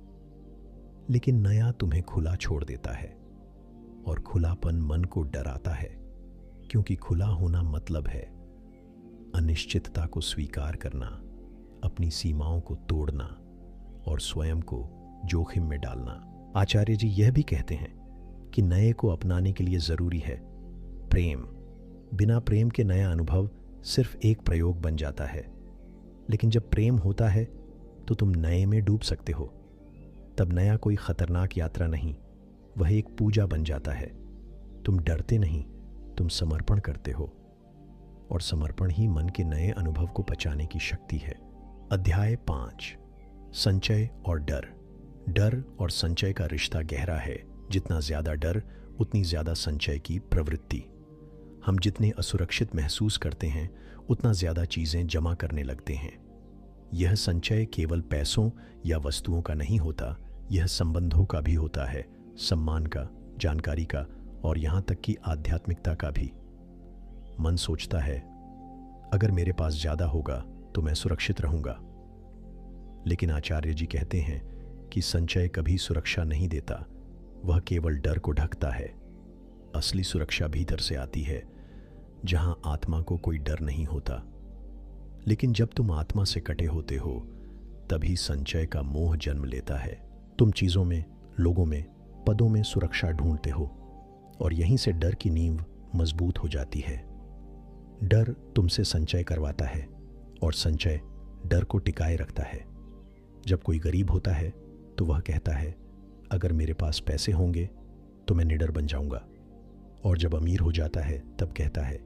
लेकिन नया तुम्हें खुला छोड़ देता है, और खुलापन मन को डराता है, क्योंकि खुला होना मतलब है अनिश्चितता को स्वीकार करना, अपनी सीमाओं को तोड़ना और स्वयं को जोखिम में डालना। आचार्य जी यह भी कहते हैं कि नए को अपनाने के लिए जरूरी है प्रेम। बिना प्रेम के नया अनुभव सिर्फ एक प्रयोग बन जाता है। लेकिन जब प्रेम होता है तो तुम नए में डूब सकते हो। तब नया कोई खतरनाक यात्रा नहीं, वह एक पूजा बन जाता है। तुम डरते नहीं, तुम समर्पण करते हो, और समर्पण ही मन के नए अनुभव को बचाने की शक्ति है। अध्याय 5, संचय और डर। डर और संचय का रिश्ता गहरा है। जितना ज्यादा डर, उतनी ज्यादा संचय की प्रवृत्ति। हम जितने असुरक्षित महसूस करते हैं, उतना ज्यादा चीजें जमा करने लगते हैं। यह संचय केवल पैसों या वस्तुओं का नहीं होता, यह संबंधों का भी होता है, सम्मान का, जानकारी का, और यहां तक कि आध्यात्मिकता का भी। मन सोचता है, अगर मेरे पास ज्यादा होगा तो मैं सुरक्षित रहूंगा। लेकिन आचार्य जी कहते हैं कि संचय कभी सुरक्षा नहीं देता, वह केवल डर को ढकता है। असली सुरक्षा भीतर से आती है, जहां आत्मा को कोई डर नहीं होता। लेकिन जब तुम आत्मा से कटे होते हो, तभी संचय का मोह जन्म लेता है। तुम चीजों में, लोगों में, पदों में सुरक्षा ढूंढते हो और यहीं से डर की नींव मजबूत हो जाती है। डर तुमसे संचय करवाता है और संचय डर को टिकाए रखता है। जब कोई गरीब होता है तो वह कहता है, अगर मेरे पास पैसे होंगे तो मैं निडर बन जाऊंगा, और जब अमीर हो जाता है तब कहता है,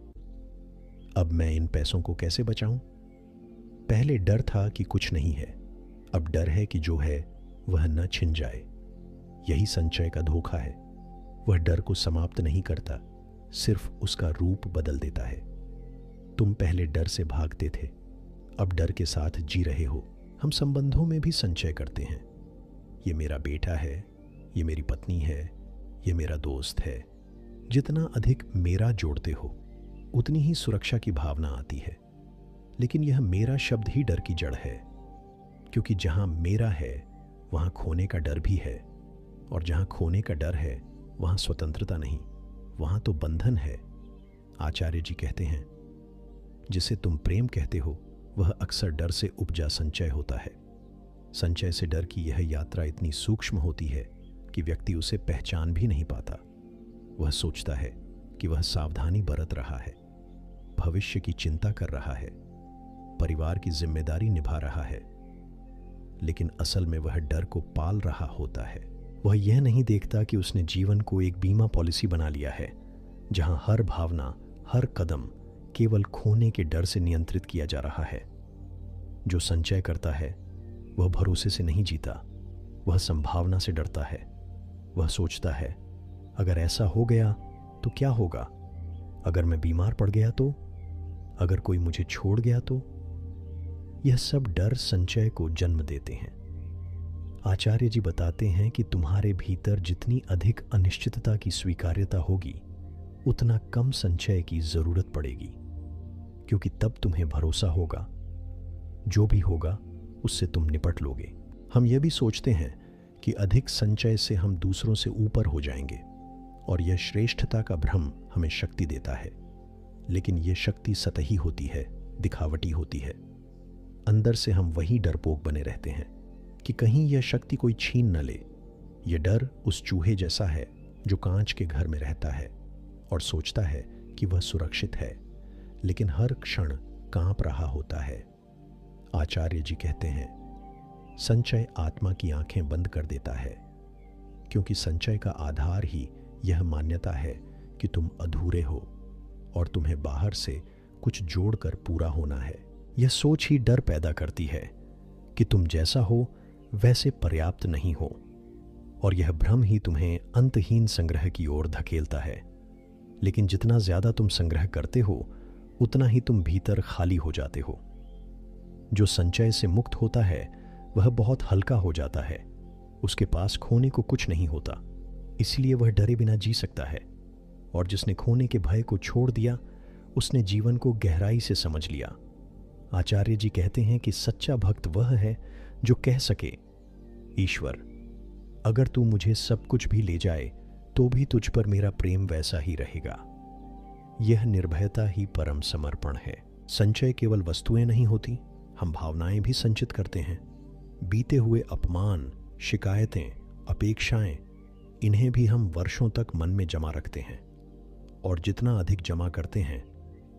अब मैं इन पैसों को कैसे बचाऊं? पहले डर था कि कुछ नहीं है, अब डर है कि जो है वह न छिन जाए। यही संचय का धोखा है। वह डर को समाप्त नहीं करता, सिर्फ उसका रूप बदल देता है। तुम पहले डर से भागते थे, अब डर के साथ जी रहे हो। हम संबंधों में भी संचय करते हैं। ये मेरा बेटा है, ये मेरी पत्नी है, ये मेरा दोस्त है। जितना अधिक मेरा जोड़ते हो उतनी ही सुरक्षा की भावना आती है। लेकिन यह मेरा शब्द ही डर की जड़ है, क्योंकि जहां मेरा है वहां खोने का डर भी है, और जहां खोने का डर है वहां स्वतंत्रता नहीं, वहां तो बंधन है। आचार्य जी कहते हैं, जिसे तुम प्रेम कहते हो वह अक्सर डर से उपजा संचय होता है। संचय से डर की यह यात्रा इतनी सूक्ष्म होती है कि व्यक्ति उसे पहचान भी नहीं पाता। वह सोचता है कि वह सावधानी बरत रहा है, भविष्य की चिंता कर रहा है, परिवार की जिम्मेदारी निभा रहा है, लेकिन असल में वह डर को पाल रहा होता है। वह यह नहीं देखता कि उसने जीवन को एक बीमा पॉलिसी बना लिया है, जहां हर भावना, हर कदम केवल खोने के डर से नियंत्रित किया जा रहा है। जो संचय करता है वह भरोसे से नहीं जीता, वह संभावना से डरता है। वह सोचता है, अगर ऐसा हो गया तो क्या होगा? अगर मैं बीमार पड़ गया तो? अगर कोई मुझे छोड़ गया तो? यह सब डर संचय को जन्म देते हैं। आचार्य जी बताते हैं कि तुम्हारे भीतर जितनी अधिक अनिश्चितता की स्वीकार्यता होगी, उतना कम संचय की जरूरत पड़ेगी, क्योंकि तब तुम्हें भरोसा होगा, जो भी होगा उससे तुम निपट लोगे। हम यह भी सोचते हैं कि अधिक संचय से हम दूसरों से ऊपर हो जाएंगे, और यह श्रेष्ठता का भ्रम हमें शक्ति देता है। लेकिन यह शक्ति सतही होती है, दिखावटी होती है। अंदर से हम वही डरपोक बने रहते हैं कि कहीं यह शक्ति कोई छीन न ले। यह डर उस चूहे जैसा है जो कांच के घर में रहता है और सोचता है कि वह सुरक्षित है, लेकिन हर क्षण कांप रहा होता है। आचार्य जी कहते हैं, संचय आत्मा की आंखें बंद कर देता है, क्योंकि संचय का आधार ही यह मान्यता है कि तुम अधूरे हो और तुम्हें बाहर से कुछ जोड़कर पूरा होना है। यह सोच ही डर पैदा करती है कि तुम जैसा हो वैसे पर्याप्त नहीं हो, और यह भ्रम ही तुम्हें अंतहीन संग्रह की ओर धकेलता है। लेकिन जितना ज्यादा तुम संग्रह करते हो उतना ही तुम भीतर खाली हो जाते हो। जो संचय से मुक्त होता है वह बहुत हल्का हो जाता है, उसके पास खोने को कुछ नहीं होता, इसलिए वह डरे बिना जी सकता है। और जिसने खोने के भय को छोड़ दिया उसने जीवन को गहराई से समझ लिया। आचार्य जी कहते हैं कि सच्चा भक्त वह है जो कह सके, ईश्वर, अगर तू मुझे सब कुछ भी ले जाए तो भी तुझ पर मेरा प्रेम वैसा ही रहेगा। यह निर्भयता ही परम समर्पण है। संचय केवल वस्तुएं नहीं होती, हम भावनाएं भी संचित करते हैं। बीते हुए अपमान, शिकायतें, अपेक्षाएं, इन्हें भी हम वर्षों तक मन में जमा रखते हैं, और जितना अधिक जमा करते हैं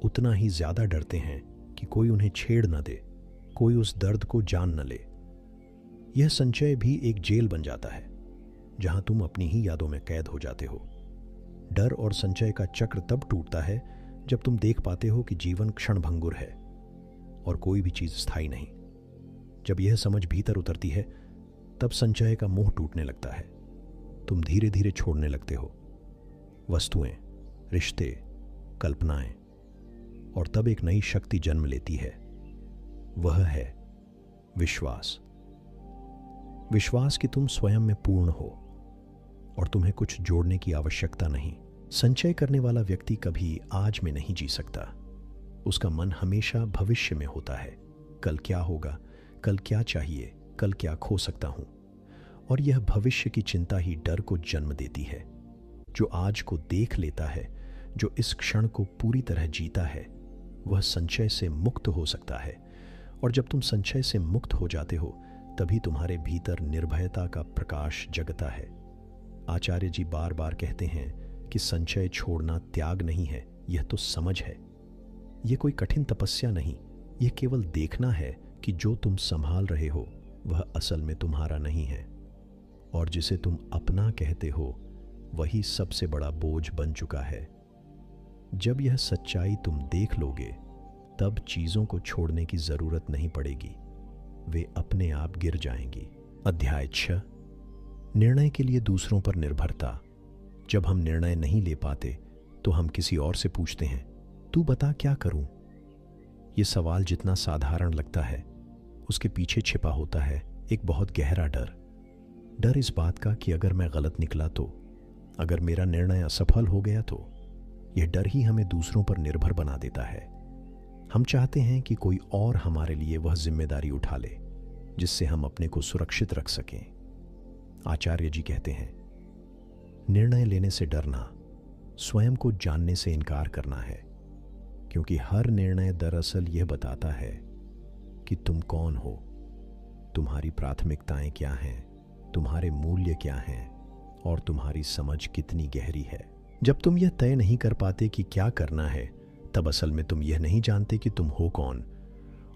उतना ही ज्यादा डरते हैं कि कोई उन्हें छेड़ न दे, कोई उस दर्द को जान न ले। यह संचय भी एक जेल बन जाता है जहां तुम अपनी ही यादों में कैद हो जाते हो। डर और संचय का चक्र तब टूटता है जब तुम देख पाते हो कि जीवन क्षणभंगुर है और कोई भी चीज स्थायी नहीं। जब यह समझ भीतर उतरती है तब संचय का मोह टूटने लगता है। तुम धीरे धीरे छोड़ने लगते हो वस्तुएं, रिश्ते, कल्पनाएं, और तब एक नई शक्ति जन्म लेती है। वह है विश्वास। विश्वास कि तुम स्वयं में पूर्ण हो और तुम्हें कुछ जोड़ने की आवश्यकता नहीं। संचय करने वाला व्यक्ति कभी आज में नहीं जी सकता। उसका मन हमेशा भविष्य में होता है। कल क्या होगा, कल क्या चाहिए, कल क्या खो सकता हूं। और यह भविष्य की चिंता ही डर को जन्म देती है। जो आज को देख लेता है, जो इस क्षण को पूरी तरह जीता है, वह संचय से मुक्त हो सकता है। और जब तुम संचय से मुक्त हो जाते हो तभी तुम्हारे भीतर निर्भयता का प्रकाश जगता है। आचार्य जी बार बार कहते हैं कि संचय छोड़ना त्याग नहीं है, यह तो समझ है। यह कोई कठिन तपस्या नहीं, यह केवल देखना है कि जो तुम संभाल रहे हो वह असल में तुम्हारा नहीं है, और जिसे तुम अपना कहते हो वही सबसे बड़ा बोझ बन चुका है। जब यह सच्चाई तुम देख लोगे तब चीजों को छोड़ने की जरूरत नहीं पड़ेगी, वे अपने आप गिर जाएंगी। अध्याय 6, निर्णय के लिए दूसरों पर निर्भरता। जब हम निर्णय नहीं ले पाते तो हम किसी और से पूछते हैं, तू बता क्या करूं। यह सवाल जितना साधारण लगता है उसके पीछे छिपा होता है एक बहुत गहरा डर इस बात का कि अगर मैं गलत निकला तो, अगर मेरा निर्णय असफल हो गया तो। यह डर ही हमें दूसरों पर निर्भर बना देता है। हम चाहते हैं कि कोई और हमारे लिए वह जिम्मेदारी उठा ले जिससे हम अपने को सुरक्षित रख सकें। आचार्य जी कहते हैं, निर्णय लेने से डरना स्वयं को जानने से इनकार करना है, क्योंकि हर निर्णय दरअसल यह बताता है कि तुम कौन हो, तुम्हारी प्राथमिकताएं क्या हैं, तुम्हारे मूल्य क्या हैं और तुम्हारी समझ कितनी गहरी है। जब तुम यह तय नहीं कर पाते कि क्या करना है, तब असल में तुम यह नहीं जानते कि तुम हो कौन।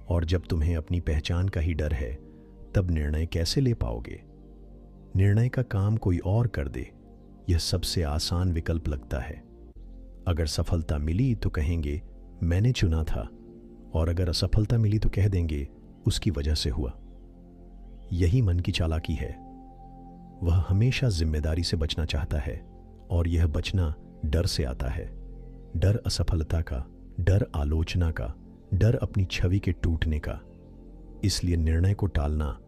और जब तुम्हें अपनी पहचान का ही डर है, तब निर्णय कैसे ले पाओगे। निर्णय का काम कोई और कर दे, यह सबसे आसान विकल्प लगता है। अगर सफलता मिली तो कहेंगे मैंने चुना था, और अगर असफलता मिली तो कह देंगे उसकी वजह से हुआ। यही मन की चालाकी है। वह हमेशा जिम्मेदारी से बचना चाहता है, और यह बचना डर से आता है। डर असफलता का, डर आलोचना का, डर अपनी छवि के टूटने का। इसलिए निर्णय को टालना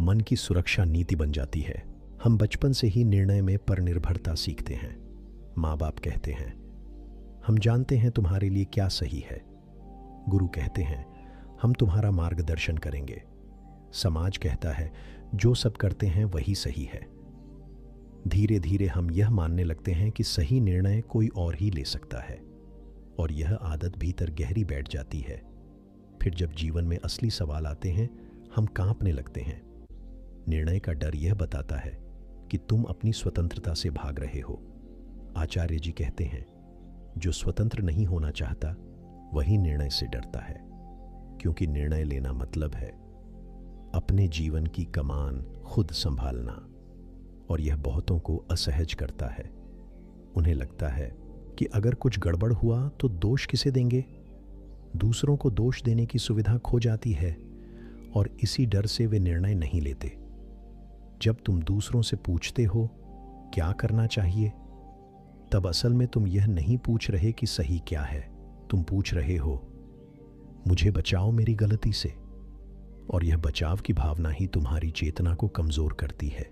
मन की सुरक्षा नीति बन जाती है। हम बचपन से ही निर्णय में परनिर्भरता सीखते हैं। माँ बाप कहते हैं, हम जानते हैं तुम्हारे लिए क्या सही है। गुरु कहते हैं, हम तुम्हारा मार्गदर्शन करेंगे। समाज कहता है, जो सब करते हैं वही सही है। धीरे धीरे हम यह मानने लगते हैं कि सही निर्णय कोई और ही ले सकता है, और यह आदत भीतर गहरी बैठ जाती है। फिर जब जीवन में असली सवाल आते हैं, हम कांपने लगते हैं। निर्णय का डर यह बताता है कि तुम अपनी स्वतंत्रता से भाग रहे हो। आचार्य जी कहते हैं, जो स्वतंत्र नहीं होना चाहता वही निर्णय से डरता है, क्योंकि निर्णय लेना मतलब है अपने जीवन की कमान खुद संभालना। और यह बहुतों को असहज करता है। उन्हें लगता है कि अगर कुछ गड़बड़ हुआ तो दोष किसे देंगे। दूसरों को दोष देने की सुविधा खो जाती है, और इसी डर से वे निर्णय नहीं लेते। जब तुम दूसरों से पूछते हो क्या करना चाहिए, तब असल में तुम यह नहीं पूछ रहे कि सही क्या है, तुम पूछ रहे हो मुझे बचाओ मेरी गलती से। और यह बचाव की भावना ही तुम्हारी चेतना को कमजोर करती है।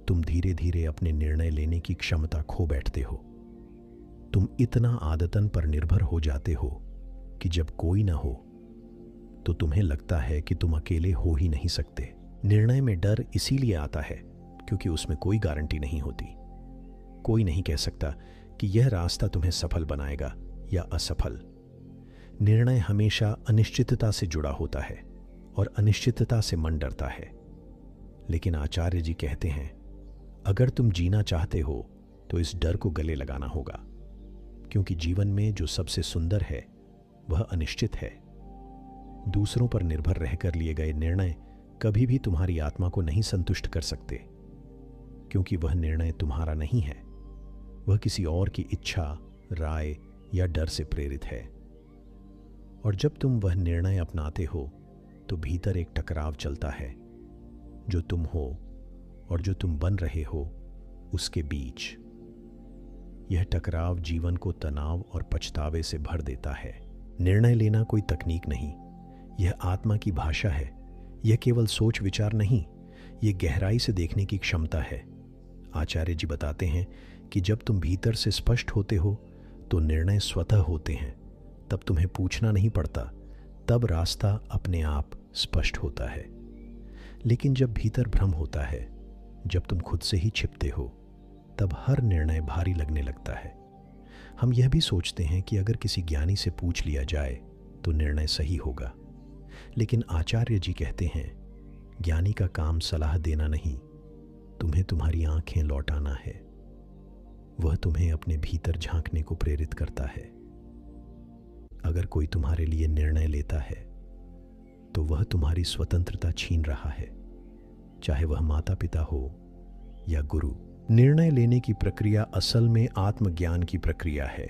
तुम धीरे धीरे अपने निर्णय लेने की क्षमता खो बैठते हो। तुम इतना आदतन पर निर्भर हो जाते हो कि जब कोई ना हो तो तुम्हें लगता है कि तुम अकेले हो ही नहीं सकते। निर्णय में डर इसीलिए आता है क्योंकि उसमें कोई गारंटी नहीं होती। कोई नहीं कह सकता कि यह रास्ता तुम्हें सफल बनाएगा या असफल। निर्णय हमेशा अनिश्चितता से जुड़ा होता है, और अनिश्चितता से मन डरता है। लेकिन आचार्य जी कहते हैं, अगर तुम जीना चाहते हो तो इस डर को गले लगाना होगा, क्योंकि जीवन में जो सबसे सुंदर है वह अनिश्चित है। दूसरों पर निर्भर रहकर लिए गए निर्णय कभी भी तुम्हारी आत्मा को नहीं संतुष्ट कर सकते, क्योंकि वह निर्णय तुम्हारा नहीं है। वह किसी और की इच्छा, राय या डर से प्रेरित है। और जब तुम वह निर्णय अपनाते हो तो भीतर एक टकराव चलता है, जो तुम हो और जो तुम बन रहे हो उसके बीच। यह टकराव जीवन को तनाव और पछतावे से भर देता है। निर्णय लेना कोई तकनीक नहीं, यह आत्मा की भाषा है। यह केवल सोच विचार नहीं, यह गहराई से देखने की क्षमता है। आचार्य जी बताते हैं कि जब तुम भीतर से स्पष्ट होते हो तो निर्णय स्वतः होते हैं। तब तुम्हें पूछना नहीं पड़ता, तब रास्ता अपने आप स्पष्ट होता है। लेकिन जब भीतर भ्रम होता है, जब तुम खुद से ही छिपते हो, तब हर निर्णय भारी लगने लगता है। हम यह भी सोचते हैं कि अगर किसी ज्ञानी से पूछ लिया जाए तो निर्णय सही होगा। लेकिन आचार्य जी कहते हैं, ज्ञानी का काम सलाह देना नहीं, तुम्हें तुम्हारी आंखें लौटाना है। वह तुम्हें अपने भीतर झांकने को प्रेरित करता है। अगर कोई तुम्हारे लिए निर्णय लेता है तो वह तुम्हारी स्वतंत्रता छीन रहा है, चाहे वह माता पिता हो या गुरु। निर्णय लेने की प्रक्रिया असल में आत्मज्ञान की प्रक्रिया है।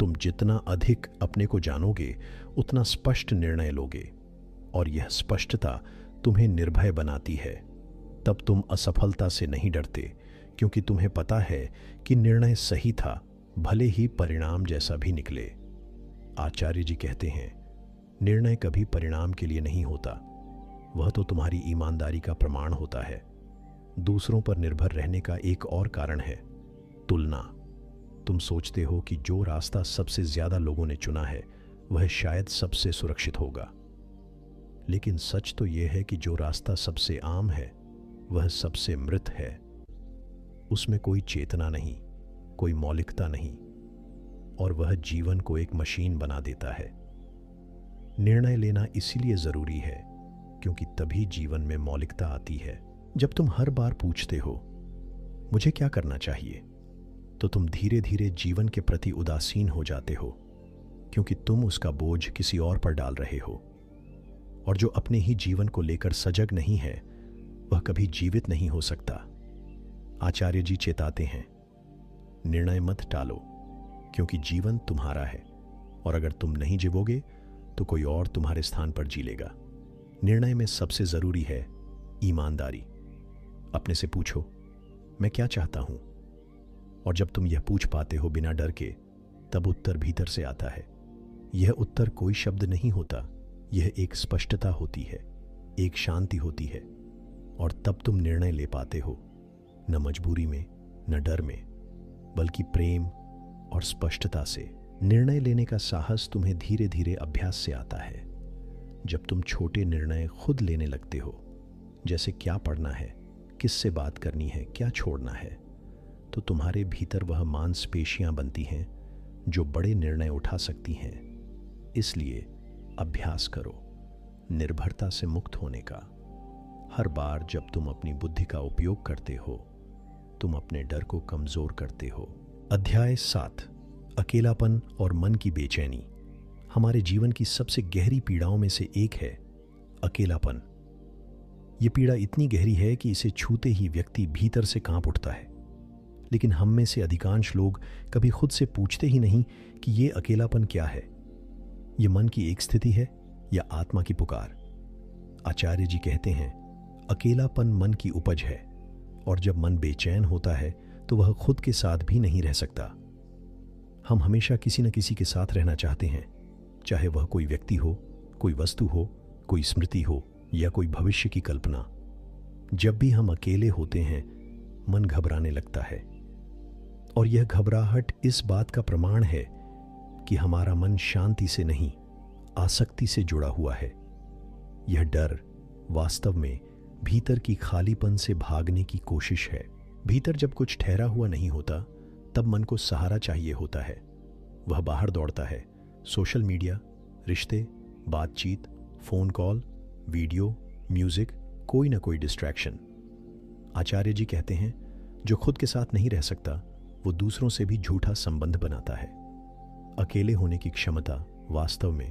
तुम जितना अधिक अपने को जानोगे उतना स्पष्ट निर्णय लोगे, और यह स्पष्टता तुम्हें निर्भय बनाती है। तब तुम असफलता से नहीं डरते, क्योंकि तुम्हें पता है कि निर्णय सही था, भले ही परिणाम जैसा भी निकले। आचार्य जी कहते हैं, निर्णय कभी परिणाम के लिए नहीं होता, वह तो तुम्हारी ईमानदारी का प्रमाण होता है। दूसरों पर निर्भर रहने का एक और कारण है तुलना। तुम सोचते हो कि जो रास्ता सबसे ज्यादा लोगों ने चुना है वह शायद सबसे सुरक्षित होगा, लेकिन सच तो यह है कि जो रास्ता सबसे आम है वह सबसे मृत है। उसमें कोई चेतना नहीं, कोई मौलिकता नहीं, और वह जीवन को एक मशीन बना देता है। निर्णय लेना इसीलिए जरूरी है क्योंकि तभी जीवन में मौलिकता आती है। जब तुम हर बार पूछते हो मुझे क्या करना चाहिए, तो तुम धीरे धीरे जीवन के प्रति उदासीन हो जाते हो, क्योंकि तुम उसका बोझ किसी और पर डाल रहे हो। और जो अपने ही जीवन को लेकर सजग नहीं है वह कभी जीवित नहीं हो सकता। आचार्य जी चेताते हैं, निर्णय मत टालो, क्योंकि जीवन तुम्हारा है, और अगर तुम नहीं जीवोगे तो कोई और तुम्हारे स्थान पर जी लेगा। निर्णय में सबसे जरूरी है ईमानदारी। अपने से पूछो, मैं क्या चाहता हूं? और जब तुम यह पूछ पाते हो बिना डर के, तब उत्तर भीतर से आता है। यह उत्तर कोई शब्द नहीं होता, यह एक स्पष्टता होती है, एक शांति होती है, और तब तुम निर्णय ले पाते हो, न मजबूरी में, न डर में, बल्कि प्रेम और स्पष्टता से। निर्णय लेने का साहस तुम्हें धीरे धीरे अभ्यास से आता है। जब तुम छोटे निर्णय खुद लेने लगते हो, जैसे क्या पढ़ना है, किससे बात करनी है, क्या छोड़ना है, तो तुम्हारे भीतर वह मांसपेशियां बनती हैं जो बड़े निर्णय उठा सकती हैं। इसलिए अभ्यास करो निर्भरता से मुक्त होने का। हर बार जब तुम अपनी बुद्धि का उपयोग करते हो, तुम अपने डर को कमजोर करते हो। अध्याय 7, अकेलापन और मन की बेचैनी। हमारे जीवन की सबसे गहरी पीड़ाओं में से एक है अकेलापन। यह पीड़ा इतनी गहरी है कि इसे छूते ही व्यक्ति भीतर से कांप उठता है। लेकिन हम में से अधिकांश लोग कभी खुद से पूछते ही नहीं कि यह अकेलापन क्या है। यह मन की एक स्थिति है या आत्मा की पुकार। आचार्य जी कहते हैं, अकेलापन मन की उपज है, और जब मन बेचैन होता है तो वह खुद के साथ भी नहीं रह सकता। हम हमेशा किसी न किसी के साथ रहना चाहते हैं, चाहे वह कोई व्यक्ति हो, कोई वस्तु हो, कोई स्मृति हो या कोई भविष्य की कल्पना। जब भी हम अकेले होते हैं, मन घबराने लगता है, और यह घबराहट इस बात का प्रमाण है कि हमारा मन शांति से नहीं, आसक्ति से जुड़ा हुआ है। यह डर वास्तव में भीतर की खालीपन से भागने की कोशिश है। भीतर जब कुछ ठहरा हुआ नहीं होता, तब मन को सहारा चाहिए होता है। वह बाहर दौड़ता है, सोशल मीडिया, रिश्ते, बातचीत, फोन कॉल, वीडियो, म्यूजिक, कोई ना कोई डिस्ट्रैक्शन। आचार्य जी कहते हैं, जो खुद के साथ नहीं रह सकता वो दूसरों से भी झूठा संबंध बनाता है। अकेले होने की क्षमता वास्तव में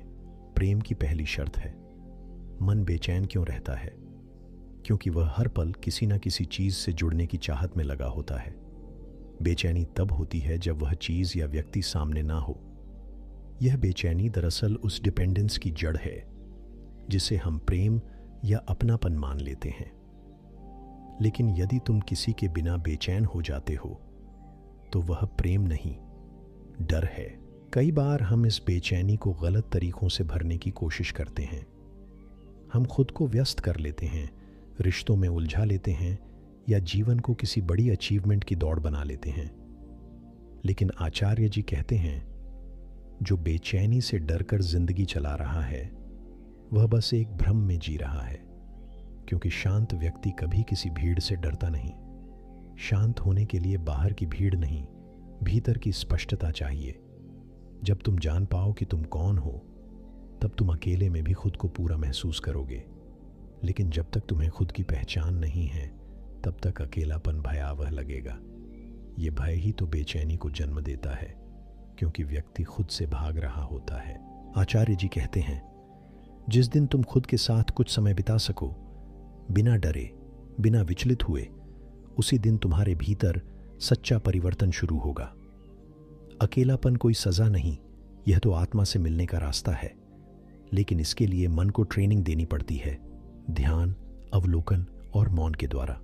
प्रेम की पहली शर्त है। मन बेचैन क्यों रहता है? क्योंकि वह हर पल किसी न किसी चीज से जुड़ने की चाहत में लगा होता है। बेचैनी तब होती है जब वह चीज या व्यक्ति सामने ना हो। यह बेचैनी दरअसल उस डिपेंडेंस की जड़ है जिसे हम प्रेम या अपनापन मान लेते हैं। लेकिन यदि तुम किसी के बिना बेचैन हो जाते हो तो वह प्रेम नहीं, डर है। कई बार हम इस बेचैनी को गलत तरीकों से भरने की कोशिश करते हैं। हम खुद को व्यस्त कर लेते हैं, रिश्तों में उलझा लेते हैं, या जीवन को किसी बड़ी अचीवमेंट की दौड़ बना लेते हैं। लेकिन आचार्य जी कहते हैं, जो बेचैनी से डरकर जिंदगी चला रहा है वह बस एक भ्रम में जी रहा है, क्योंकि शांत व्यक्ति कभी किसी भीड़ से डरता नहीं। शांत होने के लिए बाहर की भीड़ नहीं, भीतर की स्पष्टता चाहिए। जब तुम जान पाओ कि तुम कौन हो, तब तुम अकेले में भी खुद को पूरा महसूस करोगे। लेकिन जब तक तुम्हें खुद की पहचान नहीं है, तब तक अकेलापन भयावह लगेगा। ये भय ही तो बेचैनी को जन्म देता है, क्योंकि व्यक्ति खुद से भाग रहा होता है। आचार्य जी कहते हैं, जिस दिन तुम खुद के साथ कुछ समय बिता सको, बिना डरे, बिना विचलित हुए, उसी दिन तुम्हारे भीतर सच्चा परिवर्तन शुरू होगा। अकेलापन कोई सजा नहीं, यह तो आत्मा से मिलने का रास्ता है। लेकिन इसके लिए मन को ट्रेनिंग देनी पड़ती है, ध्यान, अवलोकन और मौन के द्वारा।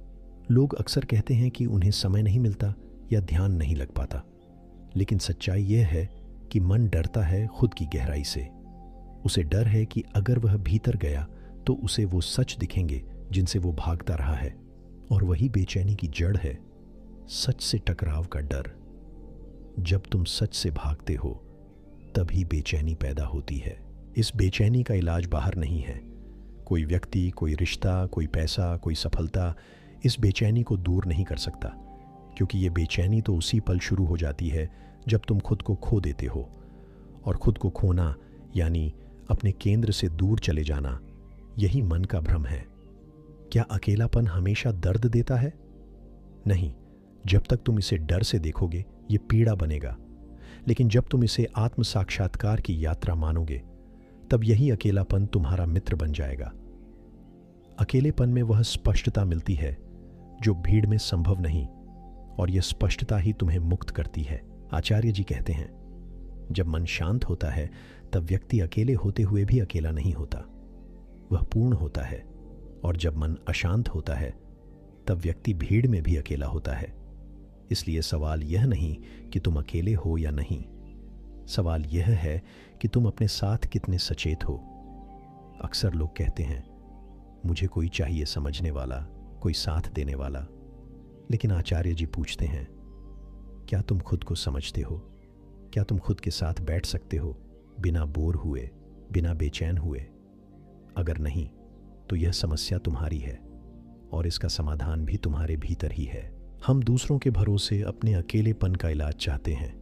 लोग अक्सर कहते हैं कि उन्हें समय नहीं मिलता या ध्यान नहीं लग पाता, लेकिन सच्चाई यह है कि मन डरता है खुद की गहराई से। उसे डर है कि अगर वह भीतर गया तो उसे वो सच दिखेंगे जिनसे वो भागता रहा है, और वही बेचैनी की जड़ है, सच से टकराव का डर। जब तुम सच से भागते हो तभी बेचैनी पैदा होती है। इस बेचैनी का इलाज बाहर नहीं है। कोई व्यक्ति, कोई रिश्ता, कोई पैसा, कोई सफलता इस बेचैनी को दूर नहीं कर सकता, क्योंकि ये बेचैनी तो उसी पल शुरू हो जाती है जब तुम खुद को खो देते हो। और खुद को खोना यानी अपने केंद्र से दूर चले जाना, यही मन का भ्रम है। क्या अकेलापन हमेशा दर्द देता है? नहीं, जब तक तुम इसे डर से देखोगे ये पीड़ा बनेगा। लेकिन जब तुम इसे आत्म साक्षात्कार की यात्रा मानोगे, तब यही अकेलापन तुम्हारा मित्र बन जाएगा। अकेलेपन में वह स्पष्टता मिलती है जो भीड़ में संभव नहीं, और यह स्पष्टता ही तुम्हें मुक्त करती है। आचार्य जी कहते हैं, जब मन शांत होता है तब व्यक्ति अकेले होते हुए भी अकेला नहीं होता, वह पूर्ण होता है। और जब मन अशांत होता है तब व्यक्ति भीड़ में भी अकेला होता है। इसलिए सवाल यह नहीं कि तुम अकेले हो या नहीं, सवाल यह है कि तुम अपने साथ कितने सचेत हो। अक्सर लोग कहते हैं, मुझे कोई चाहिए समझने वाला, कोई साथ देने वाला। लेकिन आचार्य जी पूछते हैं, क्या तुम खुद को समझते हो? क्या तुम खुद के साथ बैठ सकते हो बिना बोर हुए, बिना बेचैन हुए? अगर नहीं, तो यह समस्या तुम्हारी है और इसका समाधान भी तुम्हारे भीतर ही है। हम दूसरों के भरोसे अपने अकेलेपन का इलाज चाहते हैं,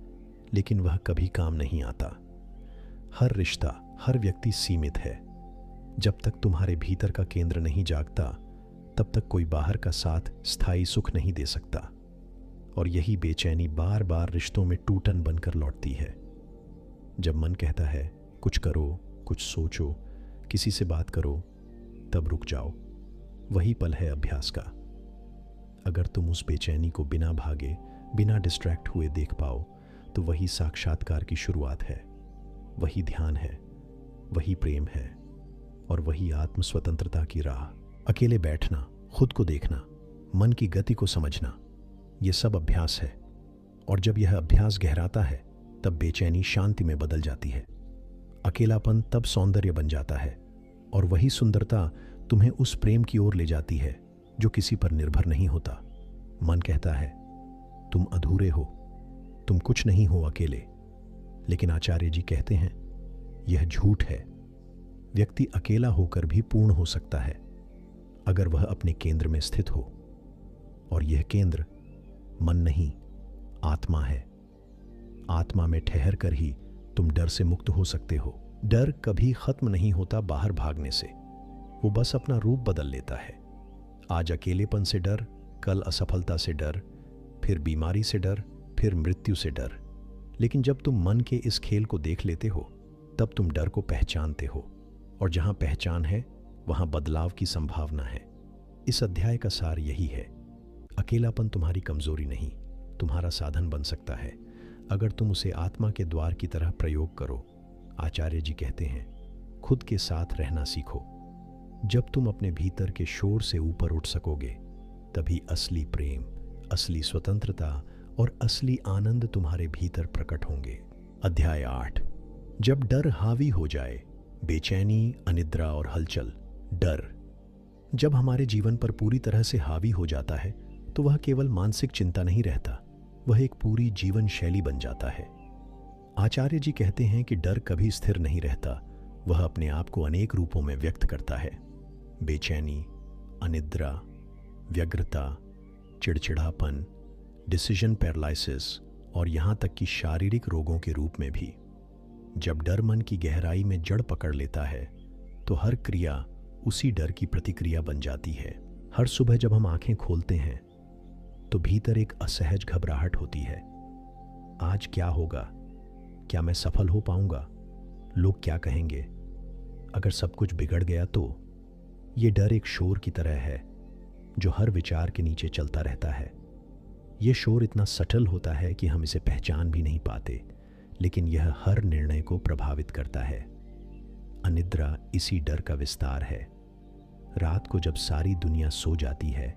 लेकिन वह कभी काम नहीं आता। हर रिश्ता, हर व्यक्ति सीमित है। जब तक तुम्हारे भीतर का केंद्र नहीं जागता, तब तक कोई बाहर का साथ स्थायी सुख नहीं दे सकता। और यही बेचैनी बार बार रिश्तों में टूटन बनकर लौटती है। जब मन कहता है कुछ करो, कुछ सोचो, किसी से बात करो, तब रुक जाओ। वही पल है अभ्यास का। अगर तुम उस बेचैनी को बिना भागे, बिना डिस्ट्रैक्ट हुए देख पाओ, तो वही साक्षात्कार की शुरुआत है। वही ध्यान है, वही प्रेम है, और वही आत्म स्वतंत्रता की राह। अकेले बैठना, खुद को देखना, मन की गति को समझना, ये सब अभ्यास है। और जब यह अभ्यास गहराता है, तब बेचैनी शांति में बदल जाती है। अकेलापन तब सौंदर्य बन जाता है, और वही सुंदरता तुम्हें उस प्रेम की ओर ले जाती है जो किसी पर निर्भर नहीं होता। मन कहता है, तुम अधूरे हो, तुम कुछ नहीं हो अकेले। लेकिन आचार्य जी कहते हैं, यह झूठ है। व्यक्ति अकेला होकर भी पूर्ण हो सकता है, अगर वह अपने केंद्र में स्थित हो। और यह केंद्र मन नहीं, आत्मा है। आत्मा में ठहर कर ही तुम डर से मुक्त हो सकते हो। डर कभी खत्म नहीं होता बाहर भागने से, वो बस अपना रूप बदल लेता है। आज अकेलेपन से डर, कल असफलता से डर, फिर बीमारी से डर, फिर मृत्यु से डर। लेकिन जब तुम मन के इस खेल को देख लेते हो, तब तुम डर को पहचानते हो, और जहां पहचान है वहां बदलाव की संभावना है। इस अध्याय का सार यही है, अकेलापन तुम्हारी कमजोरी नहीं, तुम्हारा साधन बन सकता है, अगर तुम उसे आत्मा के द्वार की तरह प्रयोग करो। आचार्य जी कहते हैं, खुद के साथ रहना सीखो। जब तुम अपने भीतर के शोर से ऊपर उठ सकोगे, तभी असली प्रेम, असली स्वतंत्रता और असली आनंद तुम्हारे भीतर प्रकट होंगे। अध्याय 8। जब डर हावी हो जाए, बेचैनी, अनिद्रा और हलचल। डर जब हमारे जीवन पर पूरी तरह से हावी हो जाता है, तो वह केवल मानसिक चिंता नहीं रहता, वह एक पूरी जीवन शैली बन जाता है। आचार्य जी कहते हैं कि डर कभी स्थिर नहीं रहता, वह अपने आप को अनेक रूपों में व्यक्त करता है। बेचैनी, अनिद्रा, व्यग्रता, चिड़चिड़ापन, डिसीजन पैरालिसिस और यहाँ तक कि शारीरिक रोगों के रूप में भी। जब डर मन की गहराई में जड़ पकड़ लेता है, तो हर क्रिया उसी डर की प्रतिक्रिया बन जाती है। हर सुबह जब हम आंखें खोलते हैं तो भीतर एक असहज घबराहट होती है। आज क्या होगा? क्या मैं सफल हो पाऊंगा? लोग क्या कहेंगे? अगर सब कुछ बिगड़ गया तो? ये डर एक शोर की तरह है जो हर विचार के नीचे चलता रहता है। ये शोर इतना सटल होता है कि हम इसे पहचान भी नहीं पाते, लेकिन यह हर निर्णय को प्रभावित करता है। अनिद्रा इसी डर का विस्तार है। रात को जब सारी दुनिया सो जाती है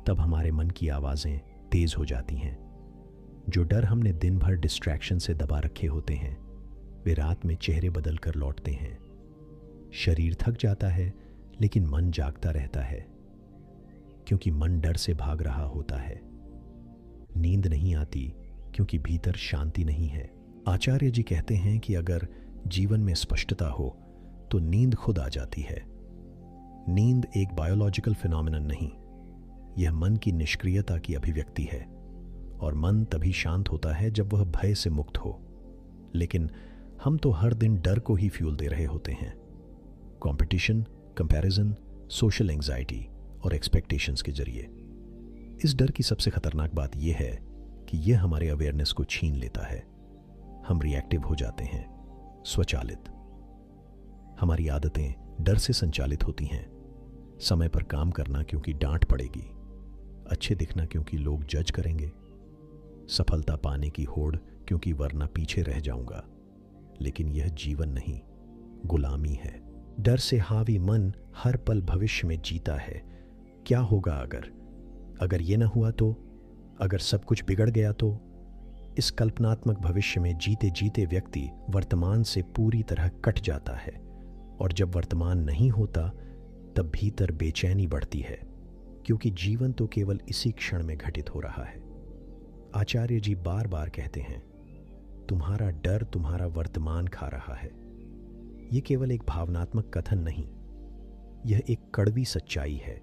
तब हमारे मन की आवाज़ें तेज हो जाती हैं। जो डर हमने दिन भर डिस्ट्रैक्शन से दबा रखे होते हैं वे रात में चेहरे बदल कर लौटते हैं। शरीर थक जाता है लेकिन मन जागता रहता है, क्योंकि मन डर से भाग रहा होता है। नींद नहीं आती क्योंकि भीतर शांति नहीं है। आचार्य जी कहते हैं कि अगर जीवन में स्पष्टता हो तो नींद खुद आ जाती है। नींद एक बायोलॉजिकल फिनोमिनन नहीं, यह मन की निष्क्रियता की अभिव्यक्ति है। और मन तभी शांत होता है जब वह भय से मुक्त हो। लेकिन हम तो हर दिन डर को ही फ्यूल दे रहे होते हैं। कंपटीशन, कंपैरिजन, सोशल एंजाइटी और एक्सपेक्टेशंस के जरिए। इस डर की सबसे खतरनाक बात यह है कि यह हमारे अवेयरनेस को छीन लेता है। हम रिएक्टिव हो जाते हैं, स्वचालित। हमारी आदतें डर से संचालित होती हैं। समय पर काम करना क्योंकि डांट पड़ेगी, अच्छे दिखना क्योंकि लोग जज करेंगे, सफलता पाने की होड़ क्योंकि वरना पीछे रह जाऊंगा। लेकिन यह जीवन नहीं, गुलामी है। डर से हावी मन हर पल भविष्य में जीता है। क्या होगा अगर ये न हुआ तो? अगर सब कुछ बिगड़ गया तो? इस कल्पनात्मक भविष्य में जीते जीते व्यक्ति वर्तमान से पूरी तरह कट जाता है। और जब वर्तमान नहीं होता तब भीतर बेचैनी बढ़ती है, क्योंकि जीवन तो केवल इसी क्षण में घटित हो रहा है। आचार्य जी बार बार कहते हैं, तुम्हारा डर तुम्हारा वर्तमान खा रहा है। यह केवल एक भावनात्मक कथन नहीं, यह एक कड़वी सच्चाई है।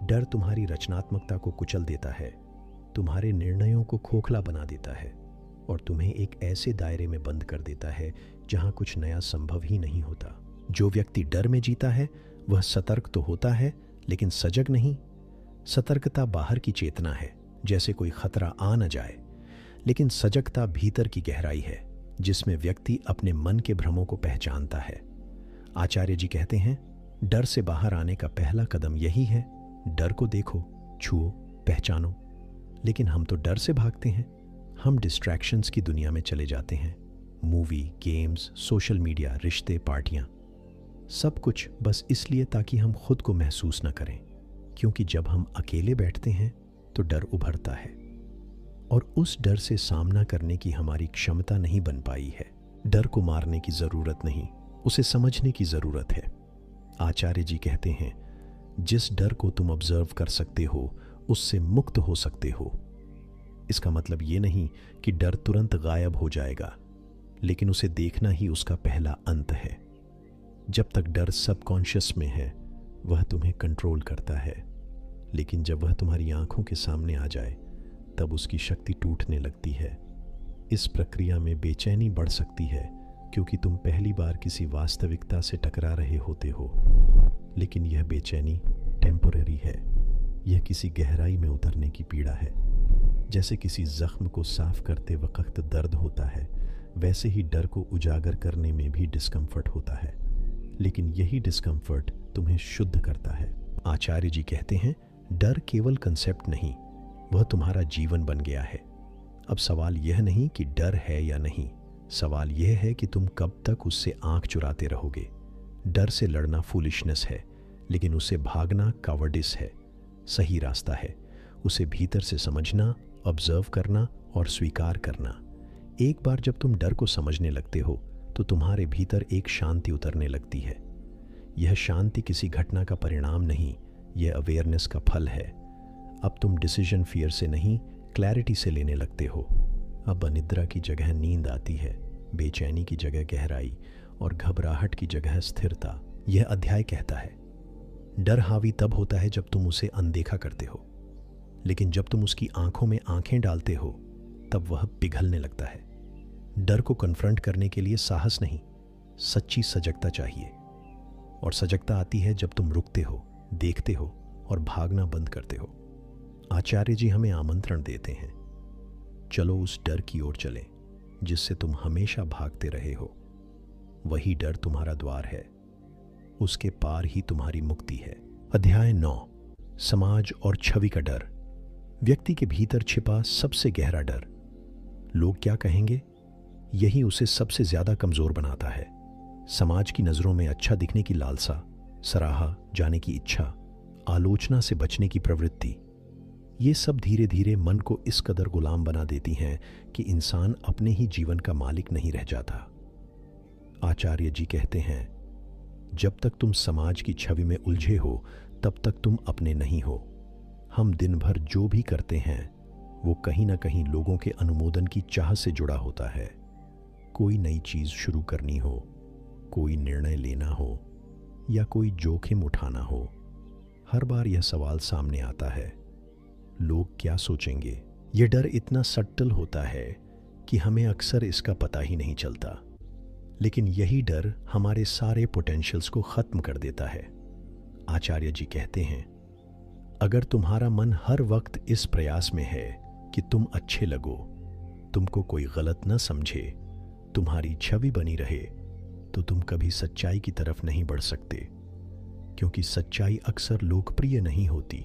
डर तुम्हारी रचनात्मकता को कुचल देता है, तुम्हारे निर्णयों को खोखला बना देता है और तुम्हें एक ऐसे दायरे में बंद कर देता है जहां कुछ नया संभव ही नहीं होता। जो व्यक्ति डर में जीता है वह सतर्क तो होता है लेकिन सजग नहीं। सतर्कता बाहर की चेतना है, जैसे कोई खतरा आ न जाए, लेकिन सजगता भीतर की गहराई है जिसमें व्यक्ति अपने मन के भ्रमों को पहचानता है। आचार्य जी कहते हैं, डर से बाहर आने का पहला कदम यही है, डर को देखो, छुओ, पहचानो। लेकिन हम तो डर से भागते हैं। हम डिस्ट्रैक्शंस की दुनिया में चले जाते हैं। मूवी, गेम्स, सोशल मीडिया, रिश्ते, पार्टियां, सब कुछ बस इसलिए ताकि हम खुद को महसूस न करें। क्योंकि जब हम अकेले बैठते हैं तो डर उभरता है और उस डर से सामना करने की हमारी क्षमता नहीं बन पाई है। डर को मारने की जरूरत नहीं, उसे समझने की जरूरत है। आचार्य जी कहते हैं, जिस डर को तुम ऑब्जर्व कर सकते हो उससे मुक्त हो सकते हो। इसका मतलब ये नहीं कि डर तुरंत गायब हो जाएगा, लेकिन उसे देखना ही उसका पहला अंत है। जब तक डर सबकॉन्शियस में है वह तुम्हें कंट्रोल करता है, लेकिन जब वह तुम्हारी आंखों के सामने आ जाए तब उसकी शक्ति टूटने लगती है। इस प्रक्रिया में बेचैनी बढ़ सकती है क्योंकि तुम पहली बार किसी वास्तविकता से टकरा रहे होते हो। लेकिन यह बेचैनी टेम्पोररी है। यह किसी गहराई में उतरने की पीड़ा है। जैसे किसी जख्म को साफ करते वक्त दर्द होता है, वैसे ही डर को उजागर करने में भी डिस्कम्फर्ट होता है। लेकिन यही डिस्कम्फर्ट तुम्हें शुद्ध करता है। आचार्य जी कहते हैं, डर केवल कंसेप्ट नहीं, वह तुम्हारा जीवन बन गया है। अब सवाल यह नहीं कि डर है या नहीं, सवाल यह है कि तुम कब तक उससे आंख चुराते रहोगे। डर से लड़ना फूलिशनेस है, लेकिन उसे भागना कावर्डिस है। सही रास्ता है उसे भीतर से समझना, ऑब्जर्व करना और स्वीकार करना। एक बार जब तुम डर को समझने लगते हो तो तुम्हारे भीतर एक शांति उतरने लगती है। यह शांति किसी घटना का परिणाम नहीं, यह अवेयरनेस का फल है। अब तुम डिसीजन फियर से नहीं, क्लैरिटी से लेने लगते हो। अब अनिद्रा की जगह नींद आती है, बेचैनी की जगह गहराई और घबराहट की जगह स्थिरता। यह अध्याय कहता है, डर हावी तब होता है जब तुम उसे अनदेखा करते हो, लेकिन जब तुम उसकी आंखों में आंखें डालते हो तब वह पिघलने लगता है। डर को कन्फ्रंट करने के लिए साहस नहीं, सच्ची सजगता चाहिए। और सजगता आती है जब तुम रुकते हो, देखते हो और भागना बंद करते हो। आचार्य जी हमें आमंत्रण देते हैं, चलो उस डर की ओर चलें जिससे तुम हमेशा भागते रहे हो। वही डर तुम्हारा द्वार है, उसके पार ही तुम्हारी मुक्ति है। अध्याय 9, समाज और छवि का डर। व्यक्ति के भीतर छिपा सबसे गहरा डर, लोग क्या कहेंगे, यही उसे सबसे ज्यादा कमजोर बनाता है। समाज की नजरों में अच्छा दिखने की लालसा, सराहा जाने की इच्छा, आलोचना से बचने की प्रवृत्ति, ये सब धीरे धीरे मन को इस कदर गुलाम बना देती हैं कि इंसान अपने ही जीवन का मालिक नहीं रह जाता। आचार्य जी कहते हैं, जब तक तुम समाज की छवि में उलझे हो तब तक तुम अपने नहीं हो। हम दिन भर जो भी करते हैं वो कहीं ना कहीं लोगों के अनुमोदन की चाह से जुड़ा होता है। कोई नई चीज शुरू करनी हो, कोई निर्णय लेना हो या कोई जोखिम उठाना हो, हर बार यह सवाल सामने आता है, लोग क्या सोचेंगे। यह डर इतना सट्टल होता है कि हमें अक्सर इसका पता ही नहीं चलता, लेकिन यही डर हमारे सारे पोटेंशियल्स को खत्म कर देता है। आचार्य जी कहते हैं, अगर तुम्हारा मन हर वक्त इस प्रयास में है कि तुम अच्छे लगो, तुमको कोई गलत न समझे, तुम्हारी छवि बनी रहे, तो तुम कभी सच्चाई की तरफ नहीं बढ़ सकते, क्योंकि सच्चाई अक्सर लोकप्रिय नहीं होती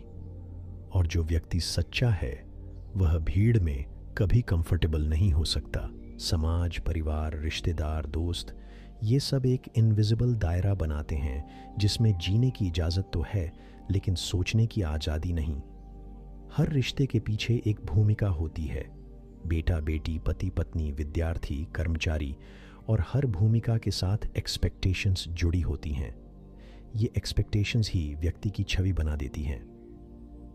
और जो व्यक्ति सच्चा है वह भीड़ में कभी कंफर्टेबल नहीं हो सकता। समाज, परिवार, रिश्तेदार, दोस्त, ये सब एक इनविजिबल दायरा बनाते हैं जिसमें जीने की इजाजत तो है लेकिन सोचने की आज़ादी नहीं। हर रिश्ते के पीछे एक भूमिका होती है, बेटा बेटी, पति पत्नी, विद्यार्थी, कर्मचारी, और हर भूमिका के साथ एक्सपेक्टेशंस जुड़ी होती हैं। ये एक्सपेक्टेशंस ही व्यक्ति की छवि बना देती हैं।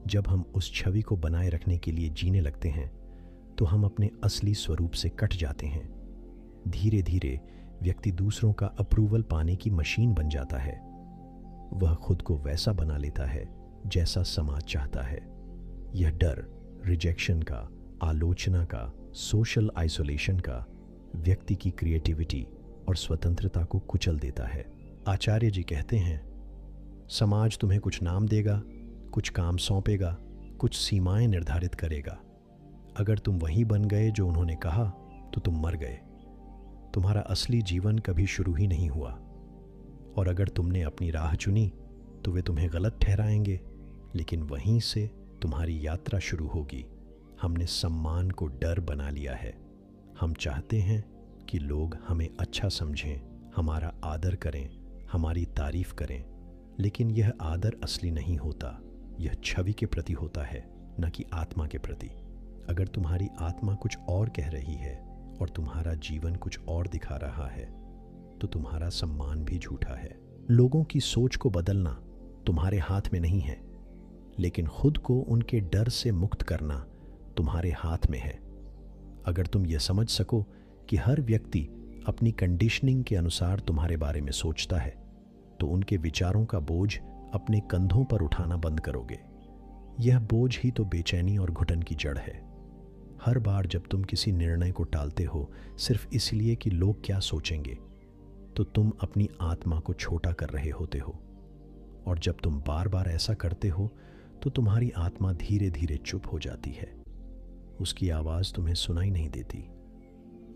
जब हम उस छवि को बनाए रखने के लिए जीने लगते हैं तो हम अपने असली स्वरूप से कट जाते हैं। धीरे धीरे व्यक्ति दूसरों का अप्रूवल पाने की मशीन बन जाता है। वह खुद को वैसा बना लेता है जैसा समाज चाहता है। यह डर रिजेक्शन का, आलोचना का, सोशल आइसोलेशन का व्यक्ति की क्रिएटिविटी और स्वतंत्रता को कुचल देता है। आचार्य जी कहते हैं, समाज तुम्हें कुछ नाम देगा, कुछ काम सौंपेगा, कुछ सीमाएं निर्धारित करेगा। अगर तुम वही बन गए जो उन्होंने कहा तो तुम मर गए। तुम्हारा असली जीवन कभी शुरू ही नहीं हुआ। और अगर तुमने अपनी राह चुनी तो वे तुम्हें गलत ठहराएंगे, लेकिन वहीं से तुम्हारी यात्रा शुरू होगी। हमने सम्मान को डर बना लिया है। हम चाहते हैं कि लोग हमें अच्छा समझें, हमारा आदर करें, हमारी तारीफ करें, लेकिन यह आदर असली नहीं होता। यह छवि के प्रति होता है, न कि आत्मा के प्रति। अगर तुम्हारी आत्मा कुछ और कह रही है और तुम्हारा जीवन कुछ और दिखा रहा है तो तुम्हारा सम्मान भी झूठा है। लोगों की सोच को बदलना तुम्हारे हाथ में नहीं है, लेकिन खुद को उनके डर से मुक्त करना तुम्हारे हाथ में है। अगर तुम यह समझ सको कि हर व्यक्ति अपनी कंडीशनिंग के अनुसार तुम्हारे बारे में सोचता है, तो उनके विचारों का बोझ अपने कंधों पर उठाना बंद करोगे। यह बोझ ही तो बेचैनी और घुटन की जड़ है। हर बार जब तुम किसी निर्णय को टालते हो सिर्फ इसलिए कि लोग क्या सोचेंगे, तो तुम अपनी आत्मा को छोटा कर रहे होते हो। और जब तुम बार बार ऐसा करते हो तो तुम्हारी आत्मा धीरे धीरे चुप हो जाती है। उसकी आवाज़ तुम्हें सुनाई नहीं देती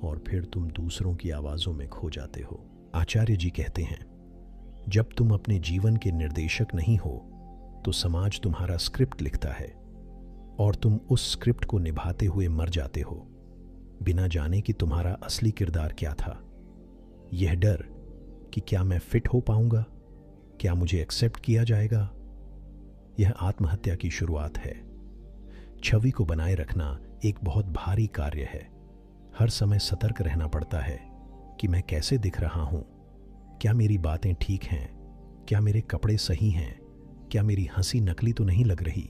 और फिर तुम दूसरों की आवाज़ों में खो जाते हो। आचार्य जी कहते हैं, जब तुम अपने जीवन के निर्देशक नहीं हो तो समाज तुम्हारा स्क्रिप्ट लिखता है और तुम उस स्क्रिप्ट को निभाते हुए मर जाते हो, बिना जाने कि तुम्हारा असली किरदार क्या था। यह डर कि क्या मैं फिट हो पाऊंगा, क्या मुझे एक्सेप्ट किया जाएगा, यह आत्महत्या की शुरुआत है। छवि को बनाए रखना एक बहुत भारी कार्य है। हर समय सतर्क रहना पड़ता है कि मैं कैसे दिख रहा हूं, क्या मेरी बातें ठीक हैं, क्या मेरे कपड़े सही हैं, क्या मेरी हंसी नकली तो नहीं लग रही।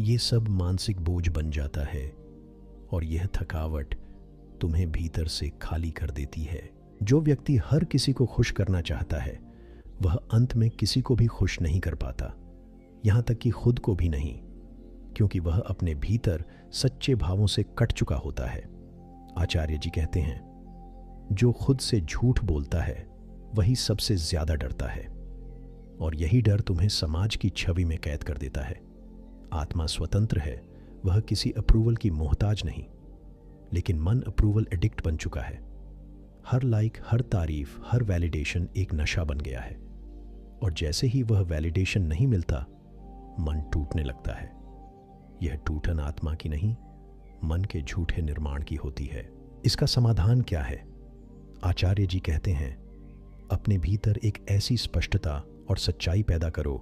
ये सब मानसिक बोझ बन जाता है और यह थकावट तुम्हें भीतर से खाली कर देती है। जो व्यक्ति हर किसी को खुश करना चाहता है वह अंत में किसी को भी खुश नहीं कर पाता, यहां तक कि खुद को भी नहीं, क्योंकि वह अपने भीतर सच्चे भावों से कट चुका होता है। आचार्य जी कहते हैं, जो खुद से झूठ बोलता है वही सबसे ज्यादा डरता है और यही डर तुम्हें समाज की छवि में कैद कर देता है। आत्मा स्वतंत्र है, वह किसी अप्रूवल की मोहताज नहीं, लेकिन मन अप्रूवल एडिक्ट बन चुका है। हर लाइक, हर तारीफ, हर वैलिडेशन एक नशा बन गया है, और जैसे ही वह वैलिडेशन नहीं मिलता, मन टूटने लगता है। यह टूटन आत्मा की नहीं, मन के झूठे निर्माण की होती है। इसका समाधान क्या है? आचार्य जी कहते हैं, अपने भीतर एक ऐसी स्पष्टता और सच्चाई पैदा करो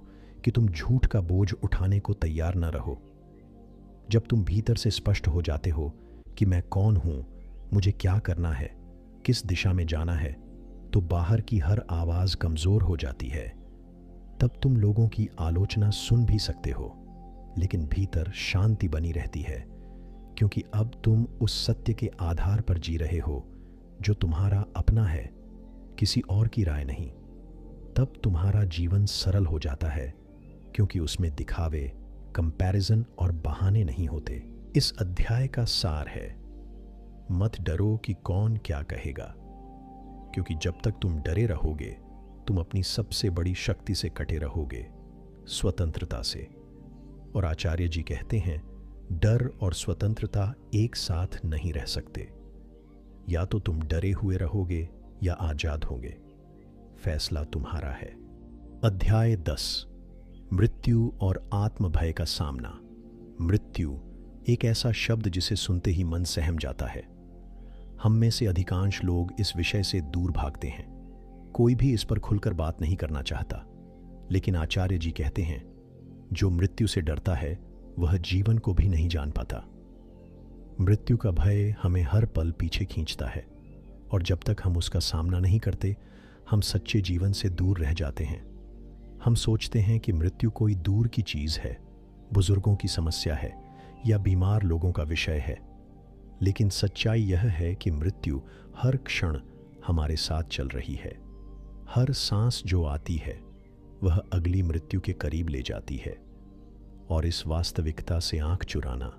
कि तुम झूठ का बोझ उठाने को तैयार न रहो। जब तुम भीतर से स्पष्ट हो जाते हो कि मैं कौन हूं, मुझे क्या करना है, किस दिशा में जाना है, तो बाहर की हर आवाज कमजोर हो जाती है। तब तुम लोगों की आलोचना सुन भी सकते हो, लेकिन भीतर शांति बनी रहती है, क्योंकि अब तुम उस सत्य के आधार पर जी रहे हो जो तुम्हारा अपना है, किसी और की राय नहीं। तब तुम्हारा जीवन सरल हो जाता है, क्योंकि उसमें दिखावे, कंपैरिजन और बहाने नहीं होते। इस अध्याय का सार है, मत डरो कि कौन क्या कहेगा, क्योंकि जब तक तुम डरे रहोगे, तुम अपनी सबसे बड़ी शक्ति से कटे रहोगे, स्वतंत्रता से। और आचार्य जी कहते हैं, डर और स्वतंत्रता एक साथ नहीं रह सकते। या तो तुम डरे हुए रहोगे या आजाद होगे, फैसला तुम्हारा है। अध्याय 10, मृत्यु और आत्म भय का सामना। मृत्यु एक ऐसा शब्द जिसे सुनते ही मन सहम जाता है। हम में से अधिकांश लोग इस विषय से दूर भागते हैं। कोई भी इस पर खुलकर बात नहीं करना चाहता, लेकिन आचार्य जी कहते हैं, जो मृत्यु से डरता है वह जीवन को भी नहीं जान पाता। मृत्यु का भय हमें हर पल पीछे खींचता है, और जब तक हम उसका सामना नहीं करते, हम सच्चे जीवन से दूर रह जाते हैं। हम सोचते हैं कि मृत्यु कोई दूर की चीज है, बुजुर्गों की समस्या है या बीमार लोगों का विषय है, लेकिन सच्चाई यह है कि मृत्यु हर क्षण हमारे साथ चल रही है। हर सांस जो आती है वह अगली मृत्यु के करीब ले जाती है, और इस वास्तविकता से आंख चुराना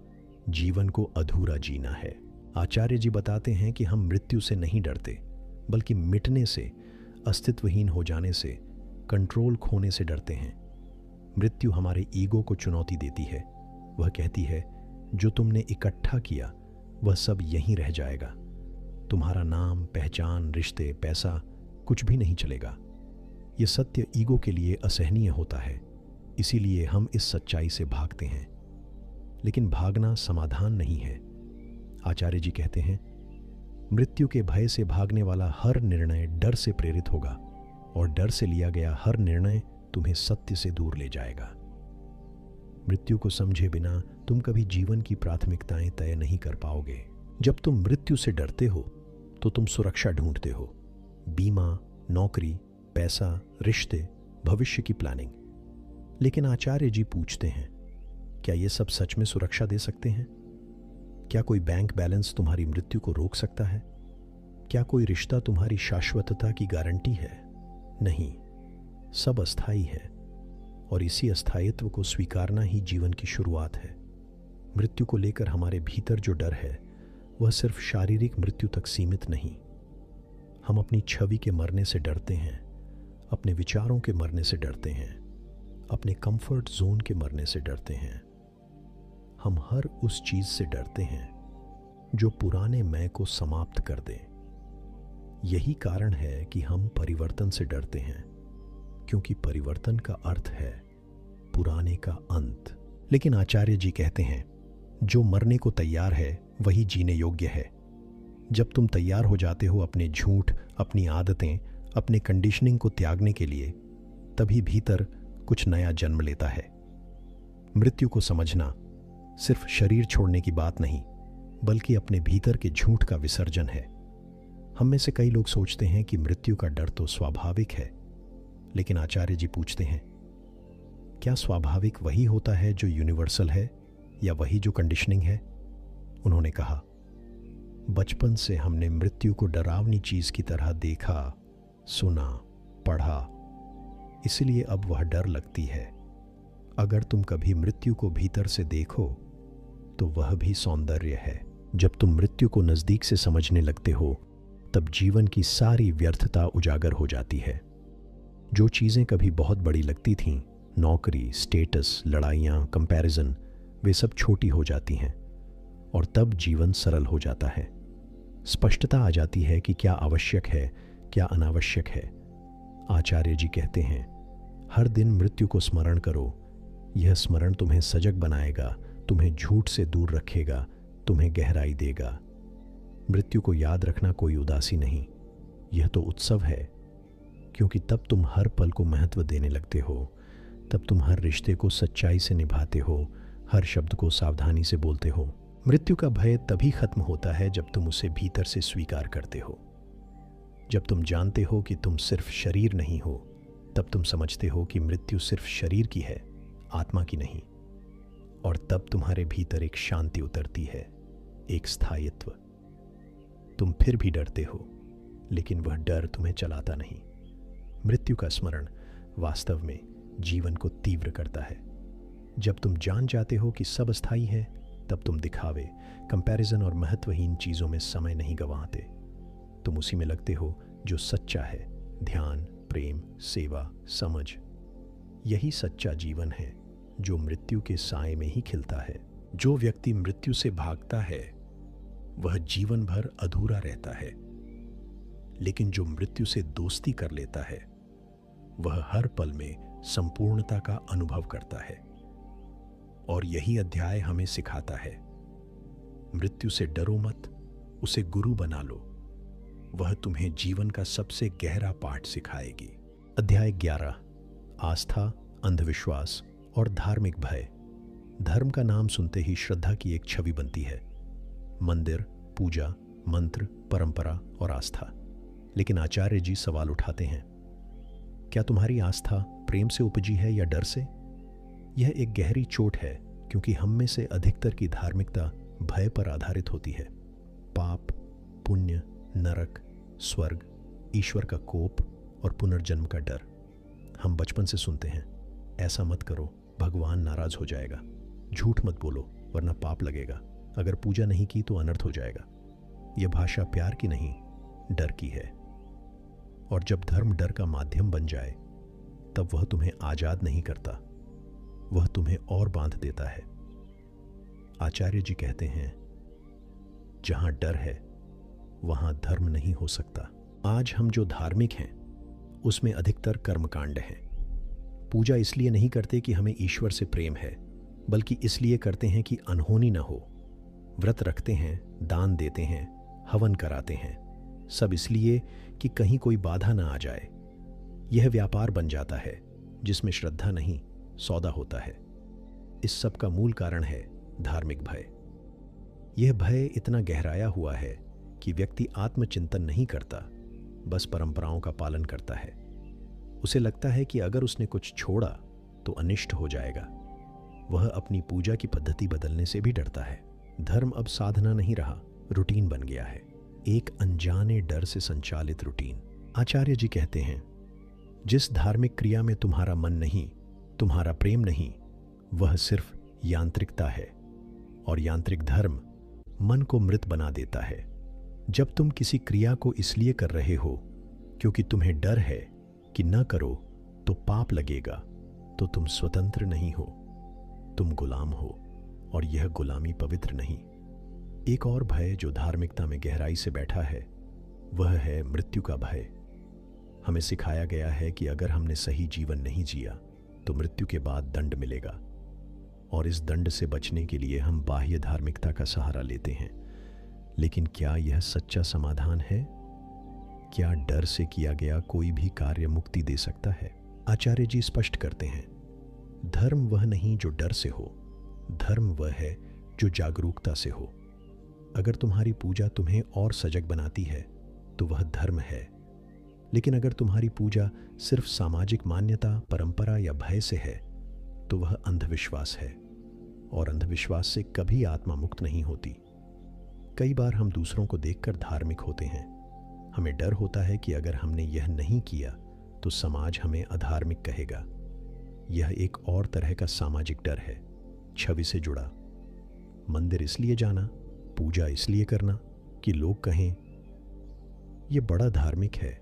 जीवन को अधूरा जीना है। आचार्य जी बताते हैं कि हम मृत्यु से नहीं डरते, बल्कि मिटने से, अस्तित्वहीन हो जाने से, कंट्रोल खोने से डरते हैं। मृत्यु हमारे ईगो को चुनौती देती है। वह कहती है, जो तुमने इकट्ठा किया वह सब यहीं रह जाएगा। तुम्हारा नाम, पहचान, रिश्ते, पैसा कुछ भी नहीं चलेगा। यह सत्य ईगो के लिए असहनीय होता है, इसीलिए हम इस सच्चाई से भागते हैं। लेकिन भागना समाधान नहीं है। आचार्य जी कहते हैं, मृत्यु के भय से भागने वाला हर निर्णय डर से प्रेरित होगा, और डर से लिया गया हर निर्णय तुम्हें सत्य से दूर ले जाएगा। मृत्यु को समझे बिना तुम कभी जीवन की प्राथमिकताएं तय नहीं कर पाओगे। जब तुम मृत्यु से डरते हो तो तुम सुरक्षा ढूंढते हो, बीमा, नौकरी, पैसा, रिश्ते, भविष्य की प्लानिंग। लेकिन आचार्य जी पूछते हैं, क्या ये सब सच में सुरक्षा दे सकते हैं? क्या कोई बैंक बैलेंस तुम्हारी मृत्यु को रोक सकता है? क्या कोई रिश्ता तुम्हारी शाश्वतता की गारंटी है? नहीं, सब अस्थायी है, और इसी अस्थायित्व को स्वीकारना ही जीवन की शुरुआत है। मृत्यु को लेकर हमारे भीतर जो डर है वह सिर्फ शारीरिक मृत्यु तक सीमित नहीं। हम अपनी छवि के मरने से डरते हैं, अपने विचारों के मरने से डरते हैं, अपने कंफर्ट जोन के मरने से डरते हैं। हम हर उस चीज से डरते हैं जो पुराने मैं को समाप्त कर दे। यही कारण है कि हम परिवर्तन से डरते हैं, क्योंकि परिवर्तन का अर्थ है पुराने का अंत। लेकिन आचार्य जी कहते हैं, जो मरने को तैयार है वही जीने योग्य है। जब तुम तैयार हो जाते हो अपने झूठ, अपनी आदतें, अपने कंडीशनिंग को त्यागने के लिए, तभी भीतर कुछ नया जन्म लेता है। मृत्यु को समझना सिर्फ शरीर छोड़ने की बात नहीं, बल्कि अपने भीतर के झूठ का विसर्जन है। हम में से कई लोग सोचते हैं कि मृत्यु का डर तो स्वाभाविक है, लेकिन आचार्य जी पूछते हैं, क्या स्वाभाविक वही होता है जो यूनिवर्सल है, या वही जो कंडीशनिंग है? उन्होंने कहा, बचपन से हमने मृत्यु को डरावनी चीज की तरह देखा, सुना, पढ़ा, इसलिए अब वह डर लगती है। अगर तुम कभी मृत्यु को भीतर से देखो तो वह भी सौंदर्य है। जब तुम मृत्यु को नजदीक से समझने लगते हो, तब जीवन की सारी व्यर्थता उजागर हो जाती है। जो चीज़ें कभी बहुत बड़ी लगती थीं, नौकरी, स्टेटस, लड़ाइयाँ, कंपैरिजन, वे सब छोटी हो जाती हैं और तब जीवन सरल हो जाता है। स्पष्टता आ जाती है कि क्या आवश्यक है, क्या अनावश्यक है। आचार्य जी कहते हैं, हर दिन मृत्यु को स्मरण करो। यह स्मरण तुम्हें सजग बनाएगा, तुम्हें झूठ से दूर रखेगा, तुम्हें गहराई देगा। मृत्यु को याद रखना कोई उदासी नहीं, यह तो उत्सव है, क्योंकि तब तुम हर पल को महत्व देने लगते हो, तब तुम हर रिश्ते को सच्चाई से निभाते हो, हर शब्द को सावधानी से बोलते हो। मृत्यु का भय तभी खत्म होता है जब तुम उसे भीतर से स्वीकार करते हो। जब तुम जानते हो कि तुम सिर्फ शरीर नहीं हो, तब तुम समझते हो कि मृत्यु सिर्फ शरीर की है, आत्मा की नहीं। और तब तुम्हारे भीतर एक शांति उतरती है, एक स्थायित्व। तुम फिर भी डरते हो, लेकिन वह डर तुम्हें चलाता नहीं। मृत्यु का स्मरण वास्तव में जीवन को तीव्र करता है। जब तुम जान जाते हो कि सब अस्थायी है, तब तुम दिखावे, कंपैरिजन और महत्वहीन चीजों में समय नहीं गंवाते। तुम उसी में लगते हो जो सच्चा है, ध्यान, प्रेम, सेवा, समझ। यही सच्चा जीवन है जो मृत्यु के साए में ही खिलता है। जो व्यक्ति मृत्यु से भागता है वह जीवन भर अधूरा रहता है, लेकिन जो मृत्यु से दोस्ती कर लेता है वह हर पल में संपूर्णता का अनुभव करता है। और यही अध्याय हमें सिखाता है, मृत्यु से डरो मत, उसे गुरु बना लो। वह तुम्हें जीवन का सबसे गहरा पाठ सिखाएगी। अध्याय 11, आस्था, अंधविश्वास और धार्मिक भय। धर्म का नाम सुनते ही श्रद्धा की एक छवि बनती है, मंदिर, पूजा, मंत्र, परंपरा और आस्था। लेकिन आचार्य जी सवाल उठाते हैं, क्या तुम्हारी आस्था प्रेम से उपजी है या डर से? यह एक गहरी चोट है, क्योंकि हम में से अधिकतर की धार्मिकता भय पर आधारित होती है। पाप, पुण्य, नरक, स्वर्ग, ईश्वर का कोप और पुनर्जन्म का डर। हम बचपन से सुनते हैं, ऐसा मत करो, भगवान नाराज हो जाएगा। झूठ मत बोलो वरना पाप लगेगा। अगर पूजा नहीं की तो अनर्थ हो जाएगा। यह भाषा प्यार की नहीं, डर की है। और जब धर्म डर का माध्यम बन जाए, तब वह तुम्हें आजाद नहीं करता, वह तुम्हें और बांध देता है। आचार्य जी कहते हैं, जहां डर है वहां धर्म नहीं हो सकता। आज हम जो धार्मिक हैं उसमें अधिकतर कर्मकांड हैं। पूजा इसलिए नहीं करते कि हमें ईश्वर से प्रेम है, बल्कि इसलिए करते हैं कि अनहोनी न हो। व्रत रखते हैं, दान देते हैं, हवन कराते हैं, सब इसलिए कि कहीं कोई बाधा ना आ जाए। यह व्यापार बन जाता है जिसमें श्रद्धा नहीं, सौदा होता है। इस सब का मूल कारण है धार्मिक भय। यह भय इतना गहराया हुआ है कि व्यक्ति आत्मचिंतन नहीं करता, बस परंपराओं का पालन करता है। उसे लगता है कि अगर उसने कुछ छोड़ा तो अनिष्ट हो जाएगा। वह अपनी पूजा की पद्धति बदलने से भी डरता है। धर्म अब साधना नहीं रहा, रूटीन बन गया है, एक अनजाने डर से संचालित रूटीन। आचार्य जी कहते हैं, जिस धार्मिक क्रिया में तुम्हारा मन नहीं, तुम्हारा प्रेम नहीं, वह सिर्फ यांत्रिकता है। और यांत्रिक धर्म मन को मृत बना देता है। जब तुम किसी क्रिया को इसलिए कर रहे हो क्योंकि तुम्हें डर है कि न करो तो पाप लगेगा, तो तुम स्वतंत्र नहीं हो, तुम गुलाम हो, और यह गुलामी पवित्र नहीं। एक और भय जो धार्मिकता में गहराई से बैठा है, वह है मृत्यु का भय। हमें सिखाया गया है कि अगर हमने सही जीवन नहीं जिया तो मृत्यु के बाद दंड मिलेगा, और इस दंड से बचने के लिए हम बाह्य धार्मिकता का सहारा लेते हैं। लेकिन क्या यह सच्चा समाधान है? क्या डर से किया गया कोई भी कार्य मुक्ति दे सकता है? आचार्य जी स्पष्ट करते हैं, धर्म वह नहीं जो डर से हो, धर्म वह है जो जागरूकता से हो। अगर तुम्हारी पूजा तुम्हें और सजग बनाती है तो वह धर्म है, लेकिन अगर तुम्हारी पूजा सिर्फ सामाजिक मान्यता, परंपरा या भय से है तो वह अंधविश्वास है, और अंधविश्वास से कभी आत्मा मुक्त नहीं होती। कई बार हम दूसरों को देखकर धार्मिक होते हैं। हमें डर होता है कि अगर हमने यह नहीं किया तो समाज हमें अधार्मिक कहेगा। यह एक और तरह का सामाजिक डर है, छवि से जुड़ा। मंदिर इसलिए जाना, पूजा इसलिए करना कि लोग कहें। यह बड़ा धार्मिक है।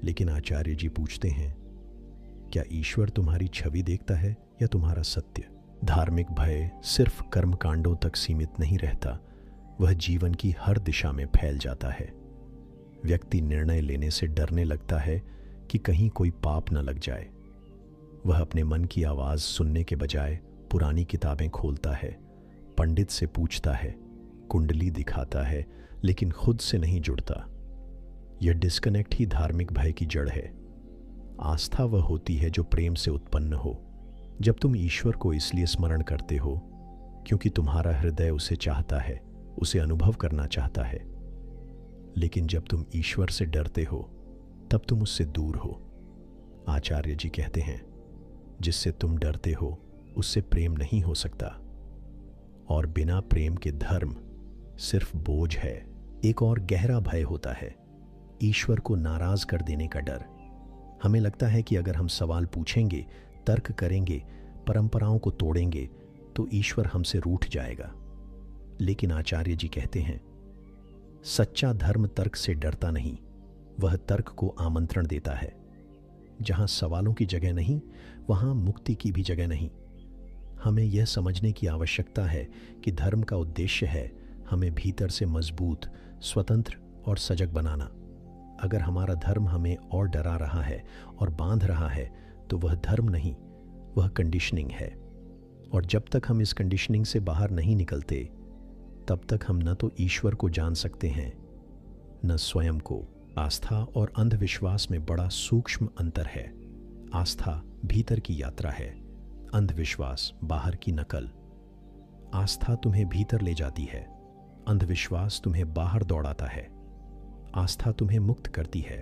लेकिन आचार्य जी पूछते हैं, क्या ईश्वर तुम्हारी छवि देखता है या तुम्हारा सत्य? धार्मिक भय सिर्फ कर्मकांडों तक सीमित नहीं रहता, वह जीवन की हर दिशा में फैल जाता है। व्यक्ति निर्णय लेने से डरने लगता है कि कहीं कोई पाप न लग जाए। वह अपने मन की आवाज सुनने के बजाय पुरानी किताबें खोलता है, पंडित से पूछता है, कुंडली दिखाता है, लेकिन खुद से नहीं जुड़ता। यह डिस्कनेक्ट ही धार्मिक भय की जड़ है। आस्था वह होती है जो प्रेम से उत्पन्न हो। जब तुम ईश्वर को इसलिए स्मरण करते हो क्योंकि तुम्हारा हृदय उसे चाहता है, उसे अनुभव करना चाहता है। लेकिन जब तुम ईश्वर से डरते हो तब तुम उससे दूर हो। आचार्य जी कहते हैं, जिससे तुम डरते हो उससे प्रेम नहीं हो सकता, और बिना प्रेम के धर्म सिर्फ बोझ है। एक और गहरा भय होता है, ईश्वर को नाराज कर देने का डर। हमें लगता है कि अगर हम सवाल पूछेंगे, तर्क करेंगे, परंपराओं को तोड़ेंगे तो ईश्वर हमसे रूठ जाएगा। लेकिन आचार्य जी कहते हैं, सच्चा धर्म तर्क से डरता नहीं, वह तर्क को आमंत्रण देता है। जहां सवालों की जगह नहीं, वहां मुक्ति की भी जगह नहीं। हमें यह समझने की आवश्यकता है कि धर्म का उद्देश्य है हमें भीतर से मजबूत, स्वतंत्र और सजग बनाना। अगर हमारा धर्म हमें और डरा रहा है और बांध रहा है तो वह धर्म नहीं, वह कंडीशनिंग है। और जब तक हम इस कंडीशनिंग से बाहर नहीं निकलते तब तक हम न तो ईश्वर को जान सकते हैं न स्वयं को। आस्था और अंधविश्वास में बड़ा सूक्ष्म अंतर है। आस्था भीतर की यात्रा है, अंधविश्वास बाहर की नकल। आस्था तुम्हें भीतर ले जाती है, अंधविश्वास तुम्हें बाहर दौड़ाता है। आस्था तुम्हें मुक्त करती है,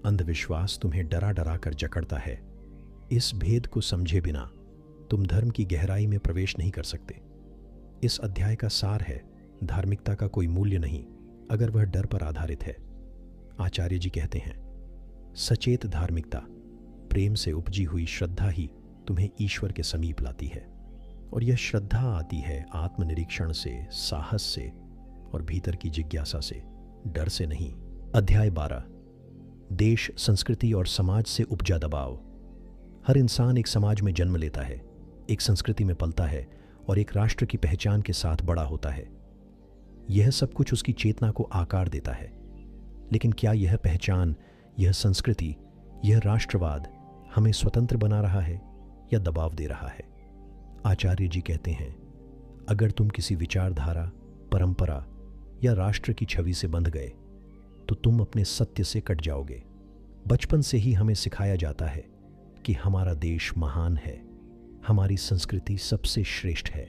अंधविश्वास तुम्हें डरा डरा कर जकड़ता है। इस भेद को समझे बिना तुम धर्म की गहराई में प्रवेश नहीं कर सकते। इस अध्याय का सार है, धार्मिकता का कोई मूल्य नहीं अगर वह डर पर आधारित है। आचार्य जी कहते हैं, सचेत धार्मिकता, प्रेम से उपजी हुई श्रद्धा ही तुम्हें ईश्वर के समीप लाती है। और यह श्रद्धा आती है आत्मनिरीक्षण से, साहस से और भीतर की जिज्ञासा से, डर से नहीं। अध्याय 12, देश, संस्कृति और समाज से उपजा दबाव। हर इंसान एक समाज में जन्म लेता है, एक संस्कृति में पलता है और एक राष्ट्र की पहचान के साथ बड़ा होता है। यह सब कुछ उसकी चेतना को आकार देता है। लेकिन क्या यह पहचान, यह संस्कृति, यह राष्ट्रवाद हमें स्वतंत्र बना रहा है या दबाव दे रहा है? आचार्य जी कहते हैं, अगर तुम किसी विचारधारा, परंपरा या राष्ट्र की छवि से बंध गए तो तुम अपने सत्य से कट जाओगे। बचपन से ही हमें सिखाया जाता है कि हमारा देश महान है, हमारी संस्कृति सबसे श्रेष्ठ है,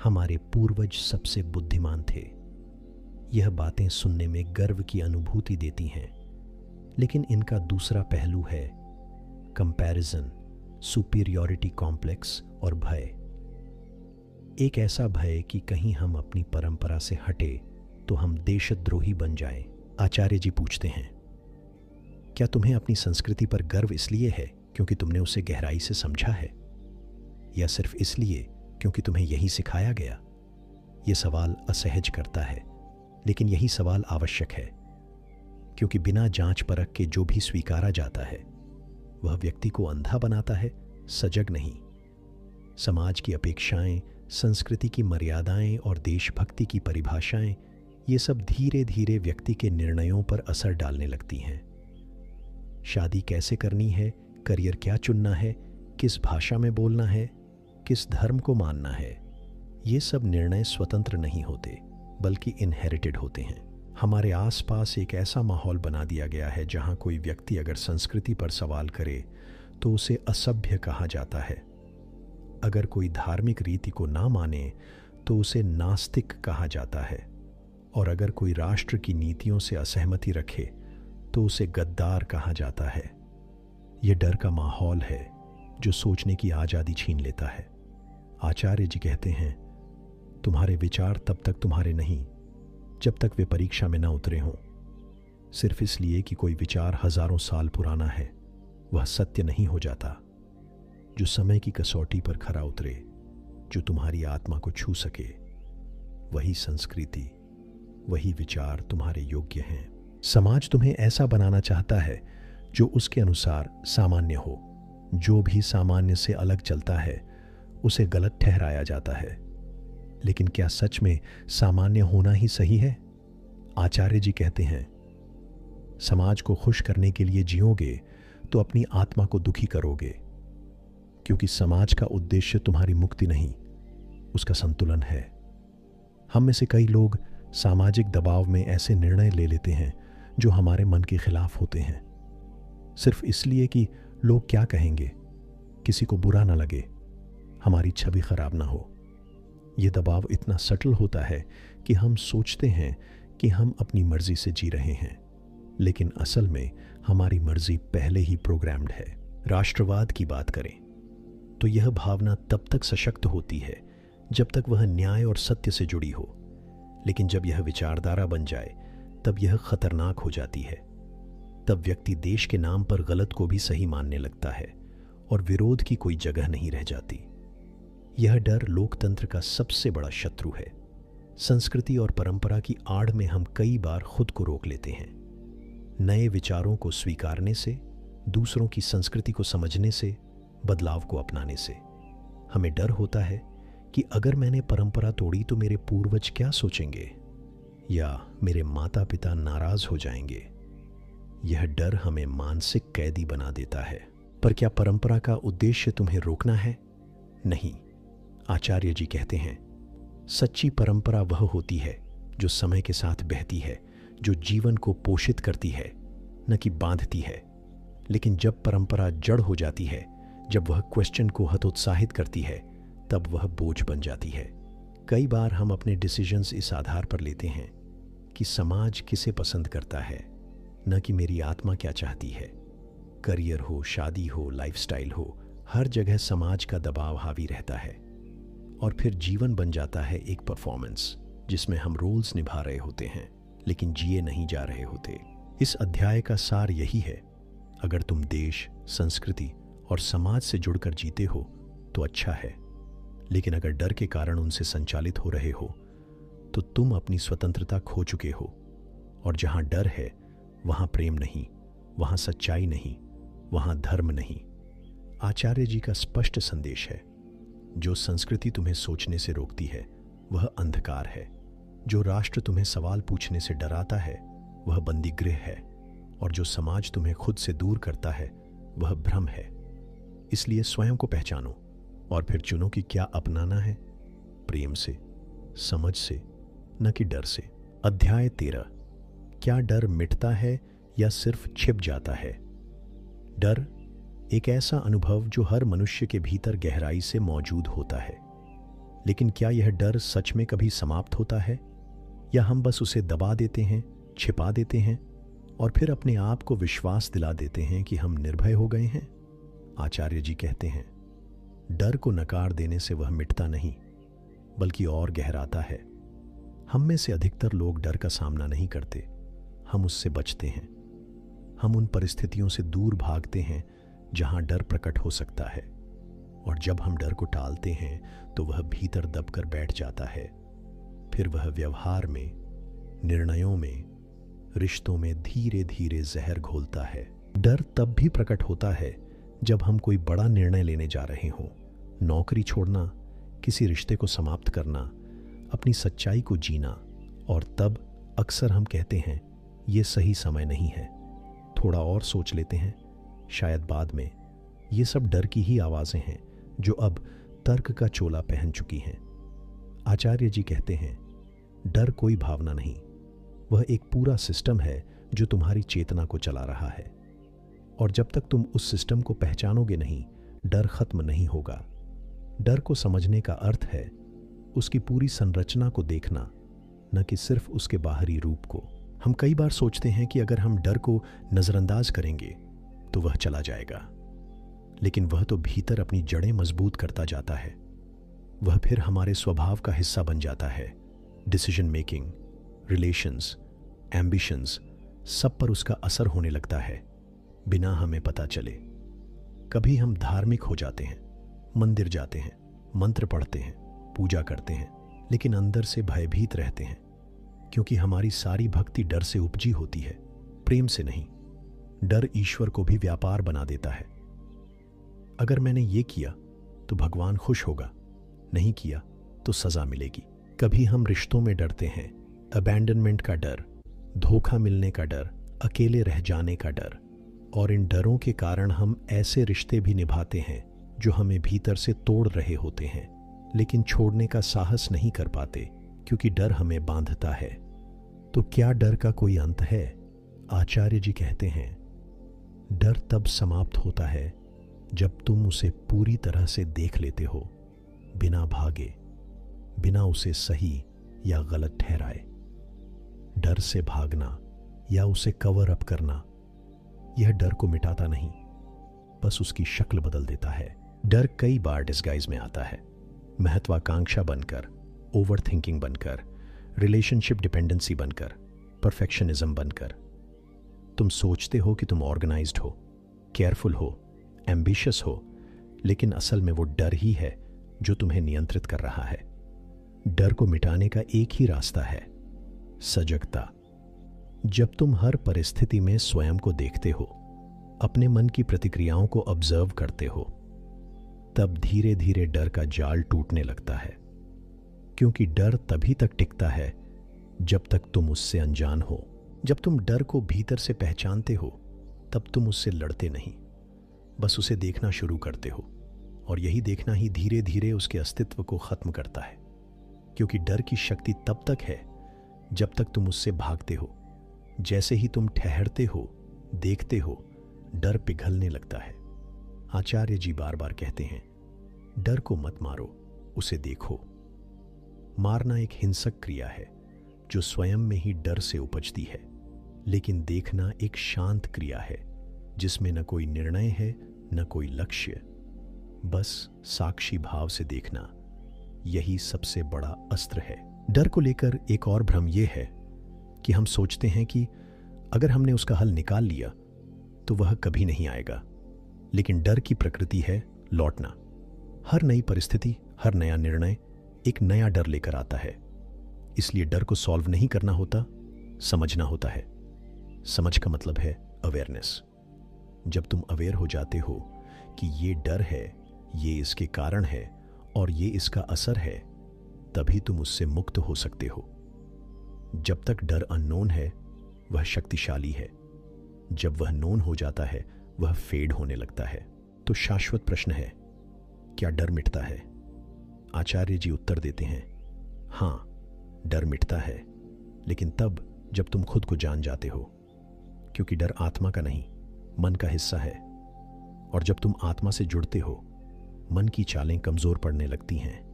हमारे पूर्वज सबसे बुद्धिमान थे। यह बातें सुनने में गर्व की अनुभूति देती हैं, लेकिन इनका दूसरा पहलू है कंपैरिजन, सुपीरियॉरिटी कॉम्प्लेक्स और भय। एक ऐसा भय कि कहीं हम अपनी परंपरा से हटे तो हम देशद्रोही बन जाएं। आचार्य जी पूछते हैं, क्या तुम्हें अपनी संस्कृति पर गर्व इसलिए है क्योंकि तुमने उसे गहराई से समझा है, या सिर्फ इसलिए क्योंकि तुम्हें यही सिखाया गया? यह सवाल असहज करता है, लेकिन यही सवाल आवश्यक है, क्योंकि बिना जांच परख के जो भी स्वीकारा जाता है वह व्यक्ति को अंधा बनाता है, सजग नहीं। समाज की अपेक्षाएं, संस्कृति की मर्यादाएं और देशभक्ति की परिभाषाएं, ये सब धीरे धीरे व्यक्ति के निर्णयों पर असर डालने लगती हैं। शादी कैसे करनी है, करियर क्या चुनना है, किस भाषा में बोलना है, किस धर्म को मानना है, ये सब निर्णय स्वतंत्र नहीं होते बल्कि इनहेरिटेड होते हैं। हमारे आसपास एक ऐसा माहौल बना दिया गया है जहां कोई व्यक्ति अगर संस्कृति पर सवाल करे तो उसे असभ्य कहा जाता है। अगर कोई धार्मिक रीति को ना माने तो उसे नास्तिक कहा जाता है, और अगर कोई राष्ट्र की नीतियों से असहमति रखे तो उसे गद्दार कहा जाता है। यह डर का माहौल है जो सोचने की आज़ादी छीन लेता है। आचार्य जी कहते हैं, तुम्हारे विचार तब तक तुम्हारे नहीं जब तक वे परीक्षा में न उतरे हों। सिर्फ इसलिए कि कोई विचार हजारों साल पुराना है वह सत्य नहीं हो जाता। जो समय की कसौटी पर खरा उतरे, जो तुम्हारी आत्मा को छू सके, वही संस्कृति, वही विचार तुम्हारे योग्य हैं। समाज तुम्हें ऐसा बनाना चाहता है जो उसके अनुसार सामान्य हो, जो भी सामान्य से अलग चलता है उसे गलत ठहराया जाता है। लेकिन क्या सच में सामान्य होना ही सही है? आचार्य जी कहते हैं, समाज को खुश करने के लिए जियोगे तो अपनी आत्मा को दुखी करोगे, क्योंकि समाज का उद्देश्य तुम्हारी मुक्ति नहीं, उसका संतुलन है। हम में से कई लोग सामाजिक दबाव में ऐसे निर्णय ले लेते हैं जो हमारे मन के खिलाफ होते हैं, सिर्फ इसलिए कि लोग क्या कहेंगे, किसी को बुरा ना लगे, हमारी छवि खराब ना हो। यह दबाव इतना सटल होता है कि हम सोचते हैं कि हम अपनी मर्जी से जी रहे हैं, लेकिन असल में हमारी मर्जी पहले ही प्रोग्राम्ड है। राष्ट्रवाद की बात करें तो यह भावना तब तक सशक्त होती है जब तक वह न्याय और सत्य से जुड़ी हो, लेकिन जब यह विचारधारा बन जाए तब यह खतरनाक हो जाती है। तब व्यक्ति देश के नाम पर गलत को भी सही मानने लगता है और विरोध की कोई जगह नहीं रह जाती। यह डर लोकतंत्र का सबसे बड़ा शत्रु है। संस्कृति और परंपरा की आड़ में हम कई बार खुद को रोक लेते हैं। नए विचारों को स्वीकारने से, दूसरों की संस्कृति को समझने से, बदलाव को अपनाने से। हमें डर होता है कि अगर मैंने परंपरा तोड़ी तो मेरे पूर्वज क्या सोचेंगे, या मेरे माता पिता नाराज हो जाएंगे। यह डर हमें मानसिक कैदी बना देता है। पर क्या परंपरा का उद्देश्य तुम्हें रोकना है? नहीं। आचार्य जी कहते हैं, सच्ची परंपरा वह होती है जो समय के साथ बहती है, जो जीवन को पोषित करती है, न कि बांधती है। लेकिन जब परंपरा जड़ हो जाती है, जब वह क्वेश्चन को हतोत्साहित करती है, तब वह बोझ बन जाती है। कई बार हम अपने डिसीजंस इस आधार पर लेते हैं कि समाज किसे पसंद करता है, न कि मेरी आत्मा क्या चाहती है। करियर हो, शादी हो, लाइफस्टाइल हो, हर जगह समाज का दबाव हावी रहता है। और फिर जीवन बन जाता है एक परफॉर्मेंस जिसमें हम रोल्स निभा रहे होते हैं लेकिन जिए नहीं जा रहे होते। इस अध्याय का सार यही है, अगर तुम देश, संस्कृति और समाज से जुड़कर जीते हो तो अच्छा है, लेकिन अगर डर के कारण उनसे संचालित हो रहे हो तो तुम अपनी स्वतंत्रता खो चुके हो। और जहां डर है वहां प्रेम नहीं, वहां सच्चाई नहीं, वहां धर्म नहीं। आचार्य जी का स्पष्ट संदेश है, जो संस्कृति तुम्हें सोचने से रोकती है वह अंधकार है, जो राष्ट्र तुम्हें सवाल पूछने से डराता है वह बंदीगृह है, और जो समाज तुम्हें खुद से दूर करता है वह भ्रम है। इसलिए स्वयं को पहचानो और फिर चुनो कि क्या अपनाना है, प्रेम से, समझ से, न कि डर से। अध्याय 13, क्या डर मिटता है या सिर्फ छिप जाता है? डर एक ऐसा अनुभव जो हर मनुष्य के भीतर गहराई से मौजूद होता है, लेकिन क्या यह डर सच में कभी समाप्त होता है, या हम बस उसे दबा देते हैं, छिपा देते हैं और फिर अपने आप को विश्वास दिला देते हैं कि हम निर्भय हो गए हैं? आचार्य जी कहते हैं, डर को नकार देने से वह मिटता नहीं बल्कि और गहराता है। हम में से अधिकतर लोग डर का सामना नहीं करते, हम उससे बचते हैं। हम उन परिस्थितियों से दूर भागते हैं जहां डर प्रकट हो सकता है, और जब हम डर को टालते हैं तो वह भीतर दबकर बैठ जाता है। फिर वह व्यवहार में, निर्णयों में, रिश्तों में धीरे धीरे जहर घोलता है। डर तब भी प्रकट होता है जब हम कोई बड़ा निर्णय लेने जा रहे हों, नौकरी छोड़ना, किसी रिश्ते को समाप्त करना, अपनी सच्चाई को जीना, और तब अक्सर हम कहते हैं ये सही समय नहीं है, थोड़ा और सोच लेते हैं, शायद बाद में। ये सब डर की ही आवाजें हैं जो अब तर्क का चोला पहन चुकी हैं। आचार्य जी कहते हैं, डर कोई भावना नहीं, वह एक पूरा सिस्टम है जो तुम्हारी चेतना को चला रहा है, और जब तक तुम उस सिस्टम को पहचानोगे नहीं, डर खत्म नहीं होगा। डर को समझने का अर्थ है उसकी पूरी संरचना को देखना, न कि सिर्फ उसके बाहरी रूप को। हम कई बार सोचते हैं कि अगर हम डर को नजरअंदाज करेंगे तो वह चला जाएगा, लेकिन वह तो भीतर अपनी जड़ें मजबूत करता जाता है। वह फिर हमारे स्वभाव का हिस्सा बन जाता है। डिसीजन मेकिंग, रिलेशंस, एम्बिशंस, सब पर उसका असर होने लगता है बिना हमें पता चले। कभी हम धार्मिक हो जाते हैं, मंदिर जाते हैं, मंत्र पढ़ते हैं, पूजा करते हैं, लेकिन अंदर से भयभीत रहते हैं, क्योंकि हमारी सारी भक्ति डर से उपजी होती है, प्रेम से नहीं। डर ईश्वर को भी व्यापार बना देता है। अगर मैंने ये किया तो भगवान खुश होगा, नहीं किया तो सजा मिलेगी। कभी हम रिश्तों में डरते हैं, अबैंडनमेंट का डर, धोखा मिलने का डर, अकेले रह जाने का डर। और इन डरों के कारण हम ऐसे रिश्ते भी निभाते हैं जो हमें भीतर से तोड़ रहे होते हैं, लेकिन छोड़ने का साहस नहीं कर पाते क्योंकि डर हमें बांधता है। तो क्या डर का कोई अंत है? आचार्य जी कहते हैं, डर तब समाप्त होता है जब तुम उसे पूरी तरह से देख लेते हो, बिना भागे, बिना उसे सही या गलत ठहराए। डर से भागना या उसे कवर अप करना यह डर को मिटाता नहीं, बस उसकी शक्ल बदल देता है। डर कई बार डिस्गाइज में आता है, महत्वाकांक्षा बनकर, ओवर थिंकिंग बनकर, रिलेशनशिप डिपेंडेंसी बनकर, परफेक्शनिज्म बनकर। तुम सोचते हो कि तुम ऑर्गेनाइज्ड हो, केयरफुल हो, एम्बिशियस हो, लेकिन असल में वो डर ही है जो तुम्हें नियंत्रित कर रहा है। डर को मिटाने का एक ही रास्ता है, सजगता। जब तुम हर परिस्थिति में स्वयं को देखते हो, अपने मन की प्रतिक्रियाओं को ऑब्जर्व करते हो, तब धीरे धीरे डर का जाल टूटने लगता है। क्योंकि डर तभी तक टिकता है जब तक तुम उससे अनजान हो। जब तुम डर को भीतर से पहचानते हो, तब तुम उससे लड़ते नहीं, बस उसे देखना शुरू करते हो। और यही देखना ही धीरे धीरे उसके अस्तित्व को खत्म करता है। क्योंकि डर की शक्ति तब तक है जब तक तुम उससे भागते हो। जैसे ही तुम ठहरते हो, देखते हो, डर पिघलने लगता है। आचार्य जी बार बार कहते हैं, डर को मत मारो, उसे देखो। मारना एक हिंसक क्रिया है जो स्वयं में ही डर से उपजती है, लेकिन देखना एक शांत क्रिया है जिसमें न कोई निर्णय है, न कोई लक्ष्य, बस साक्षी भाव से देखना। यही सबसे बड़ा अस्त्र है। डर को लेकर एक और भ्रम यह है कि हम सोचते हैं कि अगर हमने उसका हल निकाल लिया तो वह कभी नहीं आएगा। लेकिन डर की प्रकृति है लौटना। हर नई परिस्थिति, हर नया निर्णय एक नया डर लेकर आता है। इसलिए डर को सॉल्व नहीं करना होता, समझना होता है। समझ का मतलब है अवेयरनेस। जब तुम अवेयर हो जाते हो कि ये डर है, ये इसके कारण है और ये इसका असर है, तभी तुम उससे मुक्त हो सकते हो। जब तक डर अननोन है वह शक्तिशाली है, जब वह नोन हो जाता है वह फेड होने लगता है। तो शाश्वत प्रश्न है, क्या डर मिटता है? आचार्य जी उत्तर देते हैं, हाँ, डर मिटता है, लेकिन तब जब तुम खुद को जान जाते हो। क्योंकि डर आत्मा का नहीं, मन का हिस्सा है। और जब तुम आत्मा से जुड़ते हो, मन की चालें कमजोर पड़ने लगती हैं।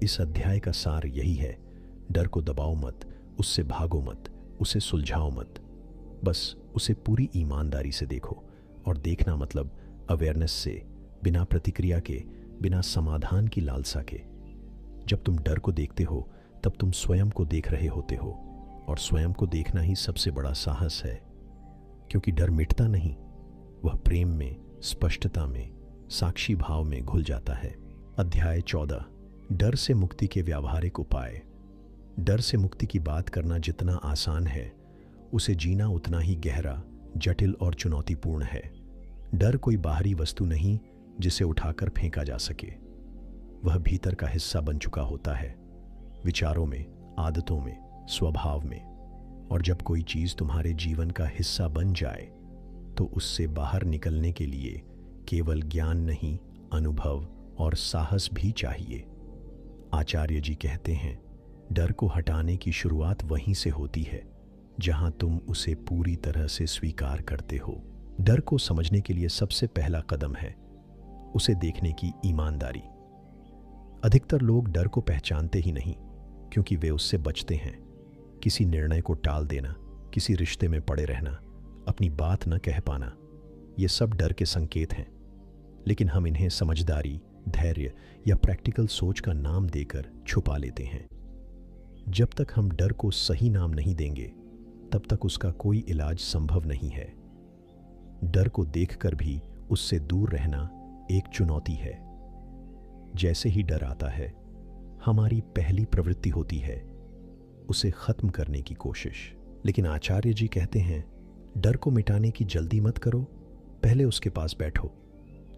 इस अध्याय का सार यही है, डर को दबाओ मत, उससे भागो मत, उसे सुलझाओ मत, बस उसे पूरी ईमानदारी से देखो। और देखना मतलब अवेयरनेस से, बिना प्रतिक्रिया के, बिना समाधान की लालसा के। जब तुम डर को देखते हो तब तुम स्वयं को देख रहे होते हो, और स्वयं को देखना ही सबसे बड़ा साहस है। क्योंकि डर मिटता नहीं, वह प्रेम में, स्पष्टता में, साक्षी भाव में घुल जाता है। अध्याय 14, डर से मुक्ति के व्यावहारिक उपाय। डर से मुक्ति की बात करना जितना आसान है, उसे जीना उतना ही गहरा, जटिल और चुनौतीपूर्ण है। डर कोई बाहरी वस्तु नहीं जिसे उठाकर फेंका जा सके। वह भीतर का हिस्सा बन चुका होता है, विचारों में, आदतों में, स्वभाव में। और जब कोई चीज तुम्हारे जीवन का हिस्सा बन जाए तो उससे बाहर निकलने के लिए केवल ज्ञान नहीं, अनुभव और साहस भी चाहिए। आचार्य जी कहते हैं, डर को हटाने की शुरुआत वहीं से होती है जहां तुम उसे पूरी तरह से स्वीकार करते हो। डर को समझने के लिए सबसे पहला कदम है उसे देखने की ईमानदारी। अधिकतर लोग डर को पहचानते ही नहीं क्योंकि वे उससे बचते हैं। किसी निर्णय को टाल देना, किसी रिश्ते में पड़े रहना, अपनी बात न कह पाना, ये सब डर के संकेत हैं। लेकिन हम इन्हें समझदारी, धैर्य या प्रैक्टिकल सोच का नाम देकर छुपा लेते हैं। जब तक हम डर को सही नाम नहीं देंगे तब तक उसका कोई इलाज संभव नहीं है। डर को देखकर भी उससे दूर रहना एक चुनौती है। जैसे ही डर आता है, हमारी पहली प्रवृत्ति होती है उसे खत्म करने की कोशिश। लेकिन आचार्य जी कहते हैं, डर को मिटाने की जल्दी मत करो, पहले उसके पास बैठो,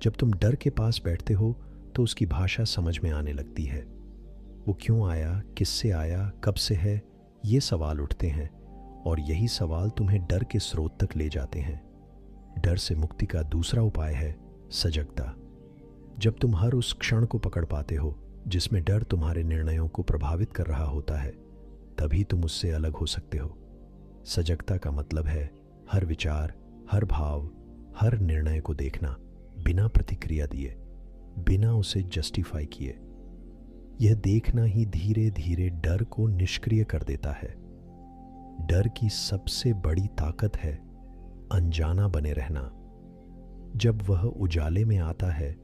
जब तुम डर के पास बैठते हो तो उसकी भाषा समझ में आने लगती है। वो क्यों आया, किससे आया, कब से है, ये सवाल उठते हैं और यही सवाल तुम्हें डर के स्रोत तक ले जाते हैं। डर से मुक्ति का दूसरा उपाय है सजगता। जब तुम हर उस क्षण को पकड़ पाते हो जिसमें डर तुम्हारे निर्णयों को प्रभावित कर रहा होता है, तभी तुम उससे अलग हो सकते हो। सजगता का मतलब है हर विचार, हर भाव, हर निर्णय को देखना बिना प्रतिक्रिया दिए, बिना उसे जस्टिफाई किए। यह देखना ही धीरे धीरे डर को निष्क्रिय कर देता है। डर की सबसे बड़ी ताकत है अनजाना बने रहना। जब वह उजाले में आता है,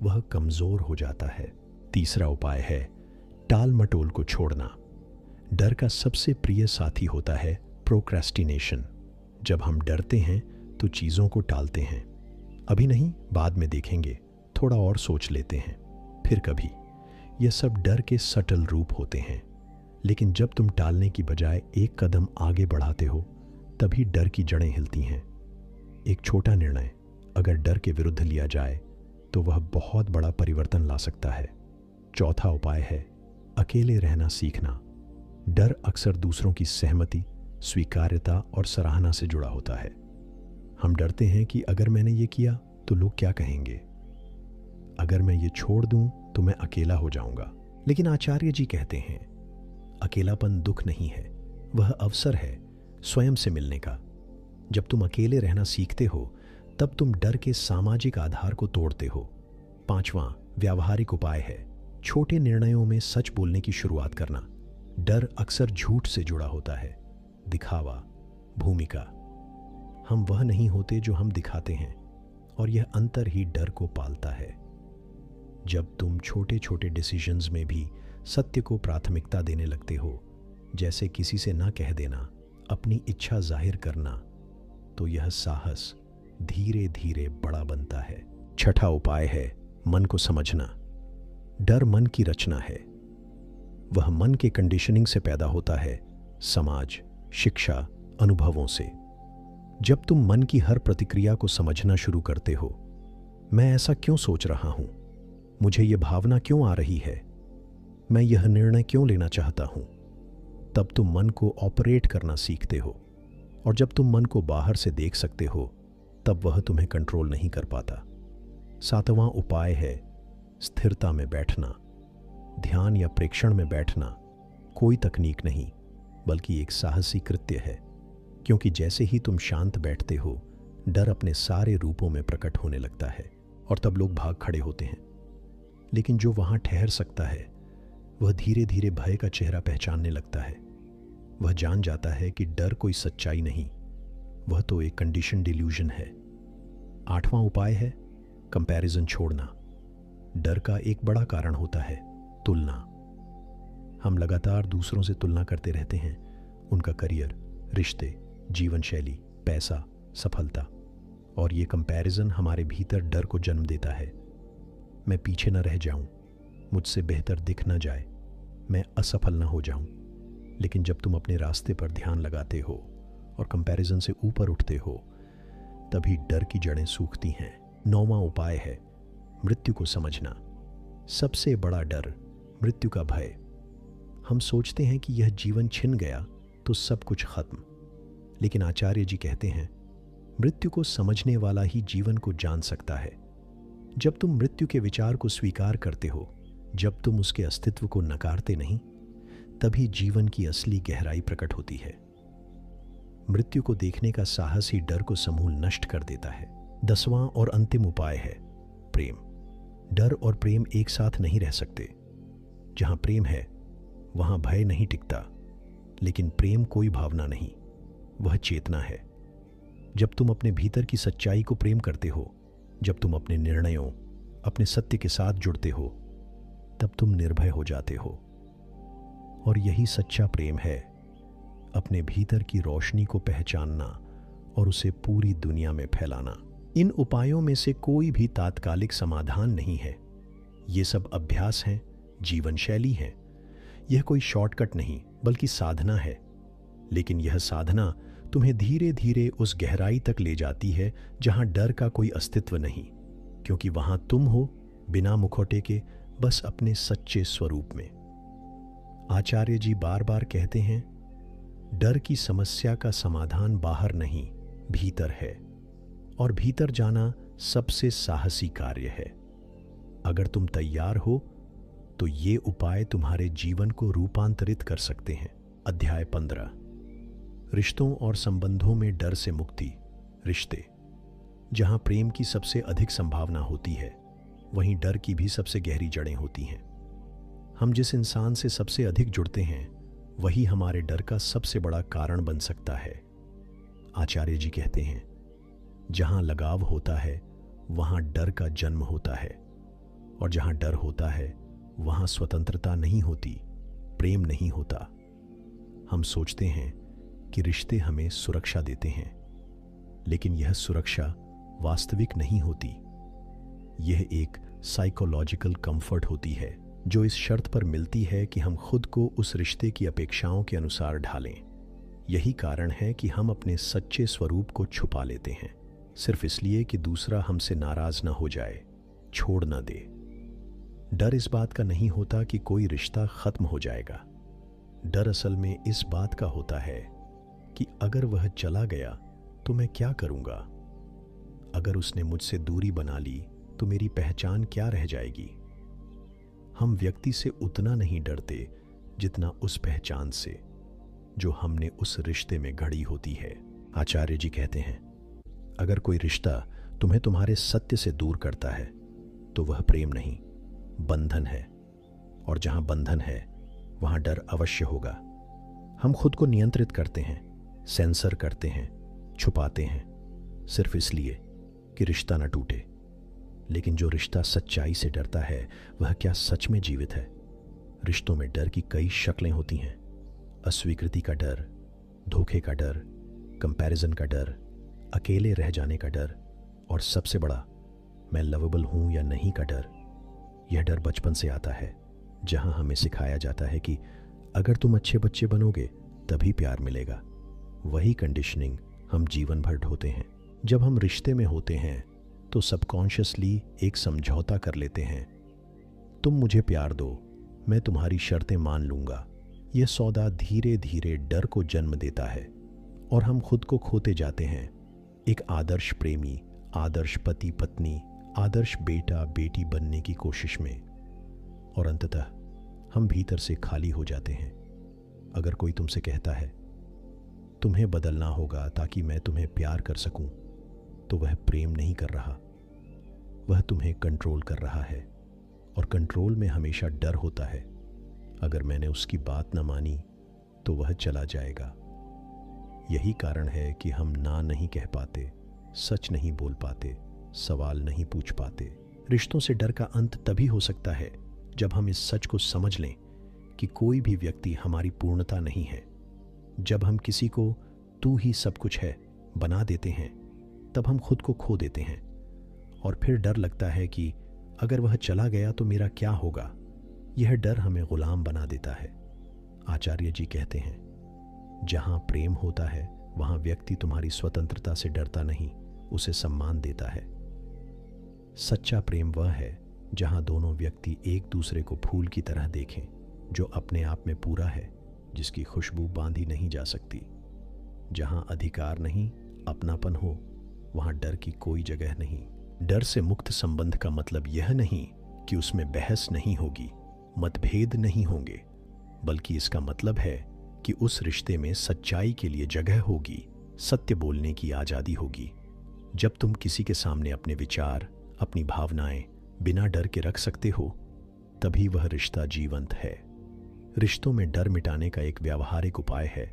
वह कमजोर हो जाता है। तीसरा उपाय है टाल मटोल को छोड़ना। डर का सबसे प्रिय साथी होता है प्रोक्रेस्टिनेशन। जब हम डरते हैं तो चीज़ों को टालते हैं। अभी नहीं, बाद में देखेंगे, थोड़ा और सोच लेते हैं, फिर कभी। यह सब डर के सटल रूप होते हैं। लेकिन जब तुम टालने की बजाय एक कदम आगे बढ़ाते हो, तभी डर की जड़ें हिलती हैं। एक छोटा निर्णय अगर डर के विरुद्ध लिया जाए तो वह बहुत बड़ा परिवर्तन ला सकता है। चौथा उपाय है अकेले रहना सीखना। डर अक्सर दूसरों की सहमति, स्वीकार्यता और सराहना से जुड़ा होता है। हम डरते हैं कि अगर मैंने ये किया तो लोग क्या कहेंगे, अगर मैं ये छोड़ दूं तो मैं अकेला हो जाऊंगा। लेकिन आचार्य जी कहते हैं अकेलापन दुख नहीं है, वह अवसर है स्वयं से मिलने का। जब तुम अकेले रहना सीखते हो तब तुम डर के सामाजिक आधार को तोड़ते हो। पांचवां व्यावहारिक उपाय है छोटे निर्णयों में सच बोलने की शुरुआत करना। डर अक्सर झूठ से जुड़ा होता है, दिखावा, भूमिका। हम वह नहीं होते जो हम दिखाते हैं और यह अंतर ही डर को पालता है। जब तुम छोटे छोटे डिसीजंस में भी सत्य को प्राथमिकता देने लगते हो, जैसे किसी से ना कह देना, अपनी इच्छा जाहिर करना, तो यह साहस धीरे धीरे बड़ा बनता है। छठा उपाय है मन को समझना। डर मन की रचना है। वह मन के कंडीशनिंग से पैदा होता है, समाज, शिक्षा, अनुभवों से। जब तुम मन की हर प्रतिक्रिया को समझना शुरू करते हो, मैं ऐसा क्यों सोच रहा हूं, मुझे यह भावना क्यों आ रही है, मैं यह निर्णय क्यों लेना चाहता हूं, तब तुम मन को ऑपरेट करना सीखते हो। और जब तुम मन को बाहर से देख सकते हो, तब वह तुम्हें कंट्रोल नहीं कर पाता। सातवां उपाय है स्थिरता में बैठना। ध्यान या प्रेक्षण में बैठना कोई तकनीक नहीं, बल्कि एक साहसी कृत्य है। क्योंकि जैसे ही तुम शांत बैठते हो, डर अपने सारे रूपों में प्रकट होने लगता है और तब लोग भाग खड़े होते हैं। लेकिन जो वहां ठहर सकता है, वह धीरे धीरे भय का चेहरा पहचानने लगता है। वह जान जाता है कि डर कोई सच्चाई नहीं, वह तो एक कंडीशन डिल्यूजन है। आठवां उपाय है कंपैरिजन छोड़ना। डर का एक बड़ा कारण होता है तुलना। हम लगातार दूसरों से तुलना करते रहते हैं, उनका करियर, रिश्ते, जीवन शैली, पैसा, सफलता। और ये कंपैरिजन हमारे भीतर डर को जन्म देता है। मैं पीछे न रह जाऊं, मुझसे बेहतर दिख न जाए, मैं असफल न हो जाऊं। लेकिन जब तुम अपने रास्ते पर ध्यान लगाते हो और कंपैरिजन से ऊपर उठते हो, तभी डर की जड़ें सूखती हैं। नौवां उपाय है मृत्यु को समझना। सबसे बड़ा डर मृत्यु का भय। हम सोचते हैं कि यह जीवन छिन गया तो सब कुछ खत्म। लेकिन आचार्य जी कहते हैं मृत्यु को समझने वाला ही जीवन को जान सकता है। जब तुम मृत्यु के विचार को स्वीकार करते हो, जब तुम उसके अस्तित्व को नकारते नहीं, तभी जीवन की असली गहराई प्रकट होती है। मृत्यु को देखने का साहस ही डर को समूल नष्ट कर देता है। 10वां और अंतिम उपाय है प्रेम। डर और प्रेम एक साथ नहीं रह सकते। जहां प्रेम है वहां भय नहीं टिकता। लेकिन प्रेम कोई भावना नहीं, वह चेतना है। जब तुम अपने भीतर की सच्चाई को प्रेम करते हो, जब तुम अपने निर्णयों, अपने सत्य के साथ जुड़ते हो, तब तुम निर्भय हो जाते हो। और यही सच्चा प्रेम है, अपने भीतर की रोशनी को पहचानना और उसे पूरी दुनिया में फैलाना। इन उपायों में से कोई भी तात्कालिक समाधान नहीं है। ये सब अभ्यास हैं, जीवन शैली है। यह कोई शॉर्टकट नहीं, बल्कि साधना है। लेकिन यह साधना तुम्हें धीरे धीरे उस गहराई तक ले जाती है जहां डर का कोई अस्तित्व नहीं। क्योंकि वहां तुम हो, बिना मुखौटे के, बस अपने सच्चे स्वरूप में। आचार्य जी बार बार कहते हैं, डर की समस्या का समाधान बाहर नहीं, भीतर है, और भीतर जाना सबसे साहसी कार्य है। अगर तुम तैयार हो तो ये उपाय तुम्हारे जीवन को रूपांतरित कर सकते हैं। अध्याय 15, रिश्तों और संबंधों में डर से मुक्ति। रिश्ते, जहां प्रेम की सबसे अधिक संभावना होती है, वहीं डर की भी सबसे गहरी जड़ें होती हैं। हम जिस इंसान से सबसे अधिक जुड़ते हैं, वही हमारे डर का सबसे बड़ा कारण बन सकता है। आचार्य जी कहते हैं, जहां लगाव होता है वहां डर का जन्म होता है, और जहां डर होता है वहां स्वतंत्रता नहीं होती, प्रेम नहीं होता। हम सोचते हैं कि रिश्ते हमें सुरक्षा देते हैं, लेकिन यह सुरक्षा वास्तविक नहीं होती। यह एक साइकोलॉजिकल कंफर्ट होती है, जो इस शर्त पर मिलती है कि हम खुद को उस रिश्ते की अपेक्षाओं के अनुसार ढालें। यही कारण है कि हम अपने सच्चे स्वरूप को छुपा लेते हैं, सिर्फ इसलिए कि दूसरा हमसे नाराज ना हो जाए, छोड़ ना दे। डर इस बात का नहीं होता कि कोई रिश्ता खत्म हो जाएगा। डर असल में इस बात का होता है कि अगर वह चला गया तो मैं क्या करूंगा? अगर उसने मुझसे दूरी बना ली तो मेरी पहचान क्या रह जाएगी? हम व्यक्ति से उतना नहीं डरते जितना उस पहचान से जो हमने उस रिश्ते में गढ़ी होती है। आचार्य जी कहते हैं, अगर कोई रिश्ता तुम्हें तुम्हारे सत्य से दूर करता है तो वह प्रेम नहीं, बंधन है, और जहां बंधन है वहां डर अवश्य होगा। हम खुद को नियंत्रित करते हैं, सेंसर करते हैं, छुपाते हैं, सिर्फ इसलिए कि रिश्ता न टूटे। लेकिन जो रिश्ता सच्चाई से डरता है, वह क्या सच में जीवित है? रिश्तों में डर की कई शक्लें होती हैं। अस्वीकृति का डर, धोखे का डर, कंपैरिजन का डर, अकेले रह जाने का डर, और सबसे बड़ा, मैं लवेबल हूं या नहीं का डर। यह डर बचपन से आता है, जहां हमें सिखाया जाता है कि अगर तुम अच्छे बच्चे बनोगे तभी प्यार मिलेगा। वही कंडीशनिंग हम जीवन भर ढोते हैं। जब हम रिश्ते में होते हैं तो सबकॉन्शियसली एक समझौता कर लेते हैं, तुम मुझे प्यार दो, मैं तुम्हारी शर्तें मान लूंगा। यह सौदा धीरे धीरे डर को जन्म देता है, और हम खुद को खोते जाते हैं एक आदर्श प्रेमी, आदर्श पति पत्नी, आदर्श बेटा बेटी बनने की कोशिश में, और अंततः हम भीतर से खाली हो जाते हैं। अगर कोई तुमसे कहता है तुम्हें बदलना होगा ताकि मैं तुम्हें प्यार कर सकूं, तो वह प्रेम नहीं कर रहा, वह तुम्हें कंट्रोल कर रहा है, और कंट्रोल में हमेशा डर होता है। अगर मैंने उसकी बात न मानी तो वह चला जाएगा। यही कारण है कि हम ना नहीं कह पाते, सच नहीं बोल पाते, सवाल नहीं पूछ पाते। रिश्तों से डर का अंत तभी हो सकता है जब हम इस सच को समझ लें कि कोई भी व्यक्ति हमारी पूर्णता नहीं है। जब हम किसी को तू ही सब कुछ है बना देते हैं, तब हम खुद को खो देते हैं, और फिर डर लगता है कि अगर वह चला गया तो मेरा क्या होगा। यह डर हमें गुलाम बना देता है। आचार्य जी कहते हैं, जहां प्रेम होता है वहां व्यक्ति तुम्हारी स्वतंत्रता से डरता नहीं, उसे सम्मान देता है। सच्चा प्रेम वह है जहां दोनों व्यक्ति एक दूसरे को फूल की तरह देखें, जो अपने आप में पूरा है, जिसकी खुशबू बांधी नहीं जा सकती। जहां अधिकार नहीं, अपनापन हो, वहां डर की कोई जगह नहीं। डर से मुक्त संबंध का मतलब यह नहीं कि उसमें बहस नहीं होगी, मतभेद नहीं होंगे, बल्कि इसका मतलब है कि उस रिश्ते में सच्चाई के लिए जगह होगी, सत्य बोलने की आजादी होगी। जब तुम किसी के सामने अपने विचार, अपनी भावनाएं बिना डर के रख सकते हो, तभी वह रिश्ता जीवंत है। रिश्तों में डर मिटाने का एक व्यावहारिक उपाय है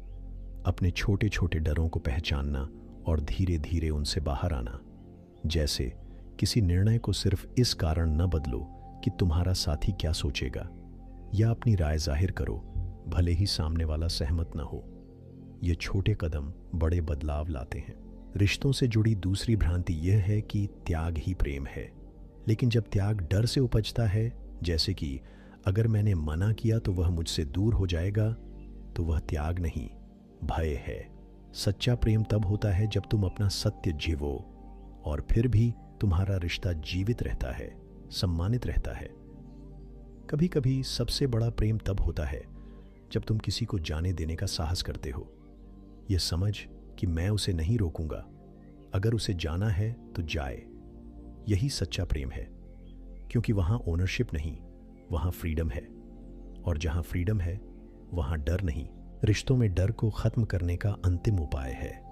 अपने छोटे छोटे डरों को पहचानना और धीरे धीरे उनसे बाहर आना। जैसे किसी निर्णय को सिर्फ इस कारण न बदलो कि तुम्हारा साथी क्या सोचेगा, या अपनी राय जाहिर करो भले ही सामने वाला सहमत न हो। ये छोटे कदम बड़े बदलाव लाते हैं। रिश्तों से जुड़ी दूसरी भ्रांति यह है कि त्याग ही प्रेम है। लेकिन जब त्याग डर से उपजता है, जैसे कि अगर मैंने मना किया तो वह मुझसे दूर हो जाएगा, तो वह त्याग नहीं, भय है। सच्चा प्रेम तब होता है जब तुम अपना सत्य जीवो और फिर भी तुम्हारा रिश्ता जीवित रहता है, सम्मानित रहता है। कभी कभी सबसे बड़ा प्रेम तब होता है जब तुम किसी को जाने देने का साहस करते हो, यह समझ कि मैं उसे नहीं रोकूंगा, अगर उसे जाना है तो जाए। यही सच्चा प्रेम है, क्योंकि वहां ओनरशिप नहीं, वहां फ्रीडम है, और जहां फ्रीडम है वहां डर नहीं। रिश्तों में डर को खत्म करने का अंतिम उपाय है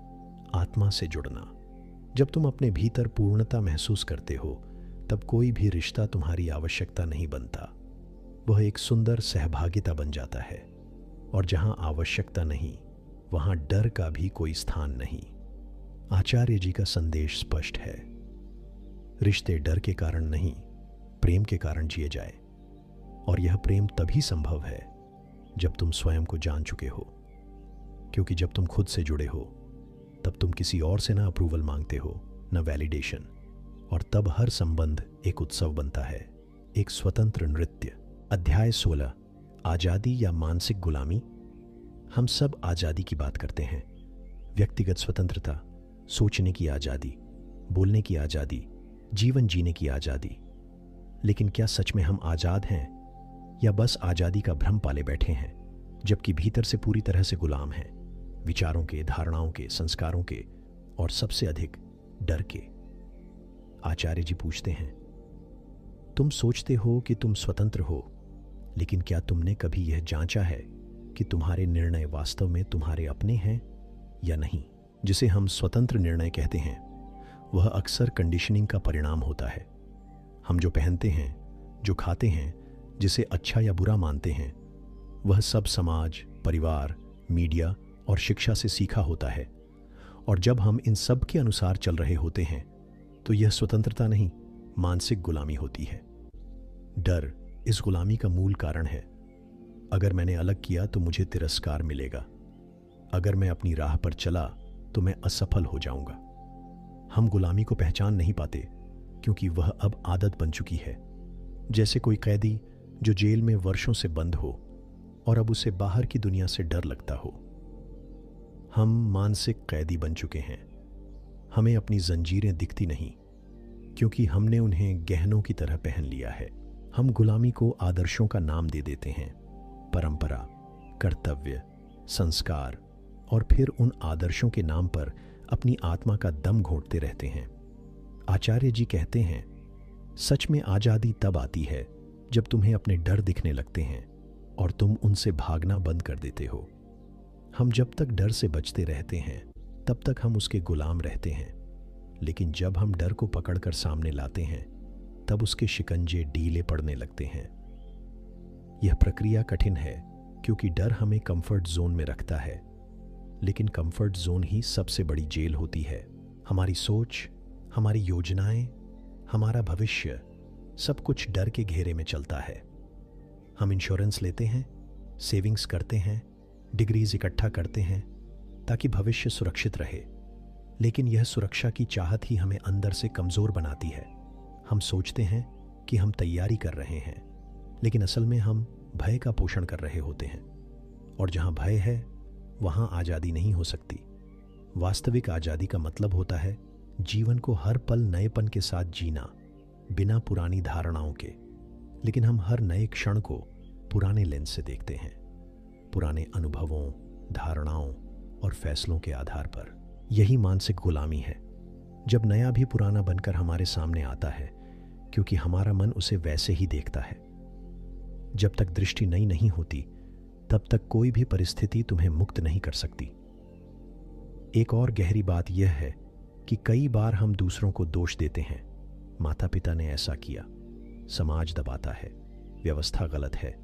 आत्मा से जुड़ना। जब तुम अपने भीतर पूर्णता महसूस करते हो, तब कोई भी रिश्ता तुम्हारी आवश्यकता नहीं बनता, वह एक सुंदर सहभागिता बन जाता है। और जहां आवश्यकता नहीं, वहां डर का भी कोई स्थान नहीं। आचार्य जी का संदेश स्पष्ट है, रिश्ते डर के कारण नहीं, प्रेम के कारण जिए जाए। और यह प्रेम तभी संभव है जब तुम स्वयं को जान चुके हो, क्योंकि जब तुम खुद से जुड़े हो, तब तुम किसी और से ना अप्रूवल मांगते हो, न वैलिडेशन, और तब हर संबंध एक उत्सव बनता है, एक स्वतंत्र नृत्य। अध्याय 16, आजादी या मानसिक गुलामी। हम सब आजादी की बात करते हैं, व्यक्तिगत स्वतंत्रता, सोचने की आजादी, बोलने की आजादी, जीवन जीने की आजादी। लेकिन क्या सच में हम आजाद हैं, या बस आजादी का भ्रम पाले बैठे हैं, जबकि भीतर से पूरी तरह से गुलाम हैं, विचारों के, धारणाओं के, संस्कारों के, और सबसे अधिक डर के। आचार्य जी पूछते हैं, तुम सोचते हो कि तुम स्वतंत्र हो, लेकिन क्या तुमने कभी यह जांचा है कि तुम्हारे निर्णय वास्तव में तुम्हारे अपने हैं या नहीं? जिसे हम स्वतंत्र निर्णय कहते हैं, वह अक्सर कंडीशनिंग का परिणाम होता है। हम जो पहनते हैं, जो खाते हैं, जिसे अच्छा या बुरा मानते हैं, वह सब समाज, परिवार, मीडिया और शिक्षा से सीखा होता है। और जब हम इन सब के अनुसार चल रहे होते हैं, तो यह स्वतंत्रता नहीं, मानसिक गुलामी होती है। डर इस गुलामी का मूल कारण है। अगर मैंने अलग किया तो मुझे तिरस्कार मिलेगा, अगर मैं अपनी राह पर चला तो मैं असफल हो जाऊंगा। हम गुलामी को पहचान नहीं पाते, क्योंकि वह अब आदत बन चुकी है। जैसे कोई कैदी जो जेल में वर्षों से बंद हो और अब उसे बाहर की दुनिया से डर लगता हो। हम मानसिक कैदी बन चुके हैं। हमें अपनी जंजीरें दिखती नहीं, क्योंकि हमने उन्हें गहनों की तरह पहन लिया है। हम गुलामी को आदर्शों का नाम दे देते हैं, परंपरा, कर्तव्य, संस्कार, और फिर उन आदर्शों के नाम पर अपनी आत्मा का दम घोंटते रहते हैं। आचार्य जी कहते हैं, सच में आजादी तब आती है जब तुम्हें अपने डर दिखने लगते हैं और तुम उनसे भागना बंद कर देते हो। हम जब तक डर से बचते रहते हैं, तब तक हम उसके गुलाम रहते हैं। लेकिन जब हम डर को पकड़कर सामने लाते हैं, तब उसके शिकंजे ढीले पड़ने लगते हैं। यह प्रक्रिया कठिन है, क्योंकि डर हमें कंफर्ट जोन में रखता है, लेकिन कंफर्ट जोन ही सबसे बड़ी जेल होती है। हमारी सोच, हमारी योजनाएं, हमारा भविष्य, सब कुछ डर के घेरे में चलता है। हम इंश्योरेंस लेते हैं, सेविंग्स करते हैं, डिग्रीज इकट्ठा करते हैं ताकि भविष्य सुरक्षित रहे, लेकिन यह सुरक्षा की चाहत ही हमें अंदर से कमजोर बनाती है। हम सोचते हैं कि हम तैयारी कर रहे हैं, लेकिन असल में हम भय का पोषण कर रहे होते हैं। और जहां भय है, वहां आजादी नहीं हो सकती। वास्तविक आजादी का मतलब होता है जीवन को हर पल नएपन के साथ जीना, बिना पुरानी धारणाओं के। लेकिन हम हर नए क्षण को पुराने लेंस से देखते हैं, पुराने अनुभवों, धारणाओं और फैसलों के आधार पर। यही मानसिक गुलामी है, जब नया भी पुराना बनकर हमारे सामने आता है, क्योंकि हमारा मन उसे वैसे ही देखता है। जब तक दृष्टि नई नहीं होती, तब तक कोई भी परिस्थिति तुम्हें मुक्त नहीं कर सकती। एक और गहरी बात यह है कि कई बार हम दूसरों को दोष देते हैं। माता पिता ने ऐसा किया, समाज दबाता है, व्यवस्था गलत है,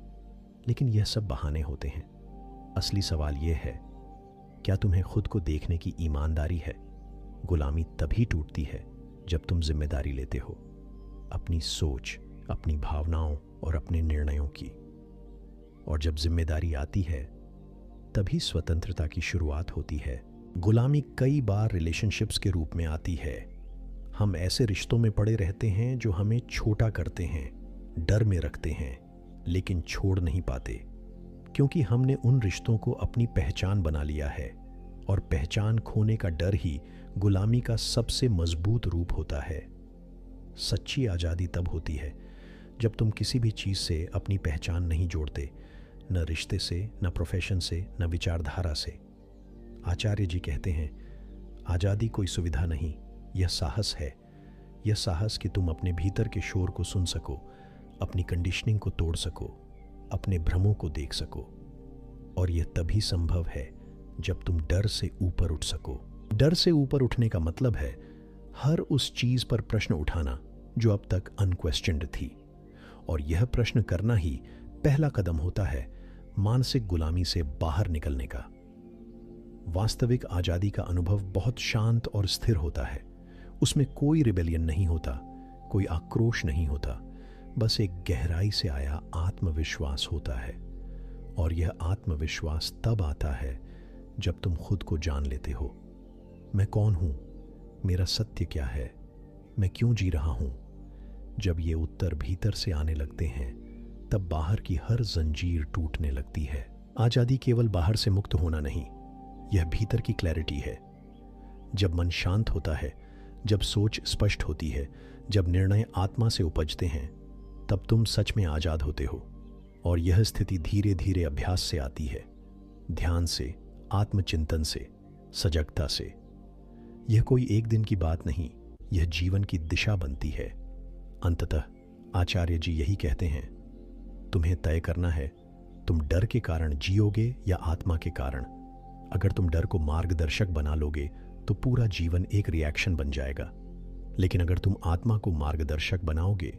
लेकिन यह सब बहाने होते हैं। असली सवाल यह है, क्या तुम्हें खुद को देखने की ईमानदारी है? गुलामी तभी टूटती है जब तुम जिम्मेदारी लेते हो, अपनी सोच, अपनी भावनाओं और अपने निर्णयों की। और जब जिम्मेदारी आती है, तभी स्वतंत्रता की शुरुआत होती है। गुलामी कई बार रिलेशनशिप्स के रूप में आती है। हम ऐसे रिश्तों में पड़े रहते हैं जो हमें छोटा करते हैं, डर में रखते हैं, लेकिन छोड़ नहीं पाते, क्योंकि हमने उन रिश्तों को अपनी पहचान बना लिया है। और पहचान खोने का डर ही गुलामी का सबसे मजबूत रूप होता है। सच्ची आज़ादी तब होती है जब तुम किसी भी चीज़ से अपनी पहचान नहीं जोड़ते, न रिश्ते से, न प्रोफेशन से, न विचारधारा से। आचार्य जी कहते हैं, आज़ादी कोई सुविधा नहीं, यह साहस है। यह साहस कि तुम अपने भीतर के शोर को सुन सको, अपनी कंडीशनिंग को तोड़ सको, अपने भ्रमों को देख सको। और यह तभी संभव है जब तुम डर से ऊपर उठ सको। डर से ऊपर उठने का मतलब है हर उस चीज़ पर प्रश्न उठाना जो अब तक अनक्वेश्चन्ड थी। और यह प्रश्न करना ही पहला कदम होता है मानसिक गुलामी से बाहर निकलने का। वास्तविक आज़ादी का अनुभव बहुत शांत और स्थिर होता है। उसमें कोई रिबेलियन नहीं होता, कोई आक्रोश नहीं होता, बस एक गहराई से आया आत्मविश्वास होता है। और यह आत्मविश्वास तब आता है जब तुम खुद को जान लेते हो। मैं कौन हूं? मेरा सत्य क्या है? मैं क्यों जी रहा हूं? जब ये उत्तर भीतर से आने लगते हैं तब बाहर की हर जंजीर टूटने लगती है। आज़ादी केवल बाहर से मुक्त होना नहीं, यह भीतर की क्लैरिटी है। जब मन शांत होता है, जब सोच स्पष्ट होती है, जब निर्णय आत्मा से उपजते हैं, तब तुम सच में आज़ाद होते हो। और यह स्थिति धीरे धीरे अभ्यास से आती है, ध्यान से, आत्मचिंतन से, सजगता से। यह कोई एक दिन की बात नहीं, यह जीवन की दिशा बनती है। अंततः आचार्य जी यही कहते हैं, तुम्हें तय करना है तुम डर के कारण जियोगे या आत्मा के कारण। अगर तुम डर को मार्गदर्शक बना लोगे तो पूरा जीवन एक रिएक्शन बन जाएगा, लेकिन अगर तुम आत्मा को मार्गदर्शक बनाओगे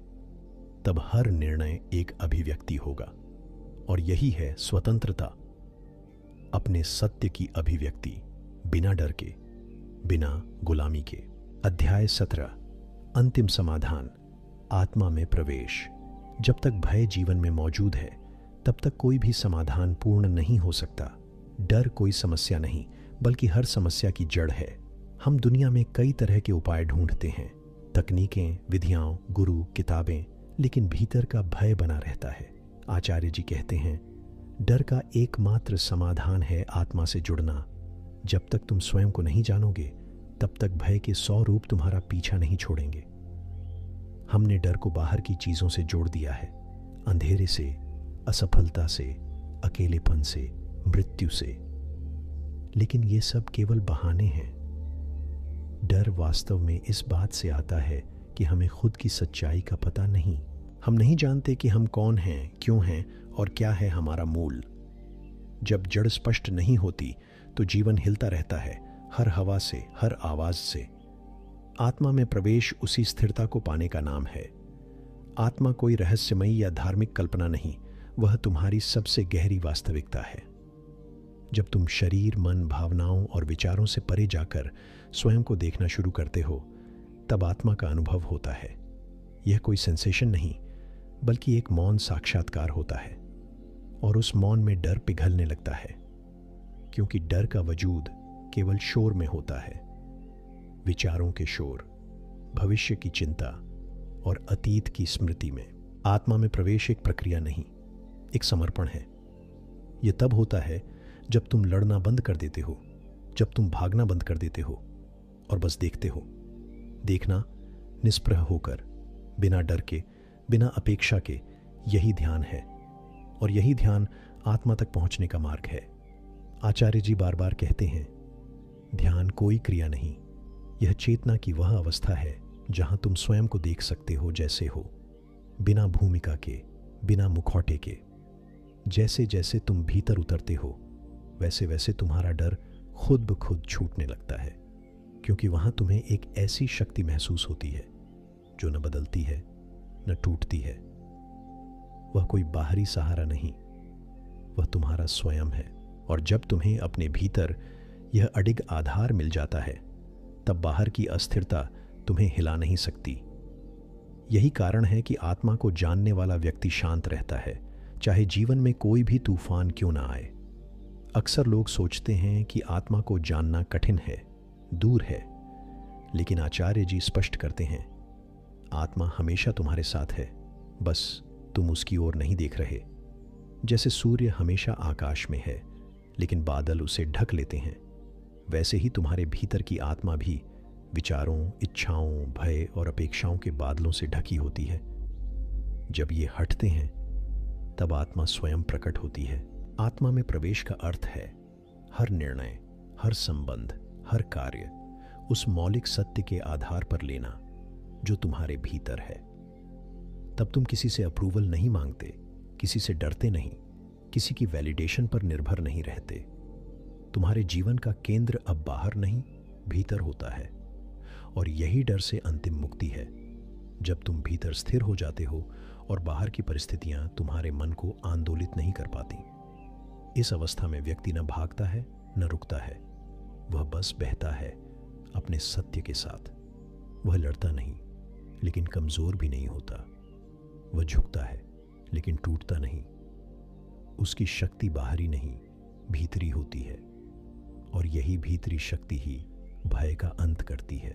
तब हर निर्णय एक अभिव्यक्ति होगा। और यही है स्वतंत्रता, अपने सत्य की अभिव्यक्ति, बिना डर के, बिना गुलामी के। अध्याय 17, अंतिम समाधान, आत्मा में प्रवेश। जब तक भय जीवन में मौजूद है तब तक कोई भी समाधान पूर्ण नहीं हो सकता। डर कोई समस्या नहीं, बल्कि हर समस्या की जड़ है। हम दुनिया में कई तरह के उपाय ढूंढते हैं, तकनीकें, विधियां, गुरु, किताबें, लेकिन भीतर का भय बना रहता है। आचार्य जी कहते हैं, डर का एकमात्र समाधान है आत्मा से जुड़ना। जब तक तुम स्वयं को नहीं जानोगे तब तक भय के 100 रूप तुम्हारा पीछा नहीं छोड़ेंगे। हमने डर को बाहर की चीजों से जोड़ दिया है, अंधेरे से, असफलता से, अकेलेपन से, मृत्यु से। लेकिन ये सब केवल बहाने हैं। डर वास्तव में इस बात से आता है कि हमें खुद की सच्चाई का पता नहीं। हम नहीं जानते कि हम कौन हैं, क्यों हैं और क्या है हमारा मूल। जब जड़ स्पष्ट नहीं होती तो जीवन हिलता रहता है, हर हवा से, हर आवाज से। आत्मा में प्रवेश उसी स्थिरता को पाने का नाम है। आत्मा कोई रहस्यमयी या धार्मिक कल्पना नहीं, वह तुम्हारी सबसे गहरी वास्तविकता है। जब तुम शरीर, मन, भावनाओं और विचारों से परे जाकर स्वयं को देखना शुरू करते हो तब आत्मा का अनुभव होता है। यह कोई सेंसेशन नहीं, बल्कि एक मौन साक्षात्कार होता है। और उस मौन में डर पिघलने लगता है, क्योंकि डर का वजूद केवल शोर में होता है। विचारों के शोर, भविष्य की चिंता और अतीत की स्मृति में। आत्मा में प्रवेश एक प्रक्रिया नहीं, एक समर्पण है। यह तब होता है जब तुम लड़ना बंद कर देते हो, जब तुम भागना बंद कर देते हो और बस देखते हो। देखना निष्प्रह होकर, बिना डर के, बिना अपेक्षा के, यही ध्यान है। और यही ध्यान आत्मा तक पहुंचने का मार्ग है। आचार्य जी बार बार कहते हैं, ध्यान कोई क्रिया नहीं, यह चेतना की वह अवस्था है जहां तुम स्वयं को देख सकते हो जैसे हो, बिना भूमिका के, बिना मुखौटे के। जैसे जैसे तुम भीतर उतरते हो वैसे वैसे तुम्हारा डर खुद ब खुद छूटने लगता है, क्योंकि वहां तुम्हें एक ऐसी शक्ति महसूस होती है जो न बदलती है न टूटती है। वह कोई बाहरी सहारा नहीं, वह तुम्हारा स्वयं है। और जब तुम्हें अपने भीतर यह अडिग आधार मिल जाता है तब बाहर की अस्थिरता तुम्हें हिला नहीं सकती। यही कारण है कि आत्मा को जानने वाला व्यक्ति शांत रहता है, चाहे जीवन में कोई भी तूफान क्यों ना आए। अक्सर लोग सोचते हैं कि आत्मा को जानना कठिन है, दूर है, लेकिन आचार्य जी स्पष्ट करते हैं, आत्मा हमेशा तुम्हारे साथ है, बस तुम उसकी ओर नहीं देख रहे। जैसे सूर्य हमेशा आकाश में है लेकिन बादल उसे ढक लेते हैं, वैसे ही तुम्हारे भीतर की आत्मा भी विचारों, इच्छाओं, भय और अपेक्षाओं के बादलों से ढकी होती है। जब ये हटते हैं तब आत्मा स्वयं प्रकट होती है। आत्मा में प्रवेश का अर्थ है हर निर्णय, हर संबंध, हर कार्य उस मौलिक सत्य के आधार पर लेना जो तुम्हारे भीतर है। तब तुम किसी से अप्रूवल नहीं मांगते, किसी से डरते नहीं, किसी की वैलिडेशन पर निर्भर नहीं रहते। तुम्हारे जीवन का केंद्र अब बाहर नहीं, भीतर होता है। और यही डर से अंतिम मुक्ति है। जब तुम भीतर स्थिर हो जाते हो और बाहर की परिस्थितियां तुम्हारे मन को आंदोलित नहीं कर पाती। इस अवस्था में व्यक्ति न भागता है न रुकता है, वह बस बहता है अपने सत्य के साथ। वह लड़ता नहीं लेकिन कमजोर भी नहीं होता। वह झुकता है लेकिन टूटता नहीं। उसकी शक्ति बाहरी नहीं, भीतरी होती है। और यही भीतरी शक्ति ही भय का अंत करती है।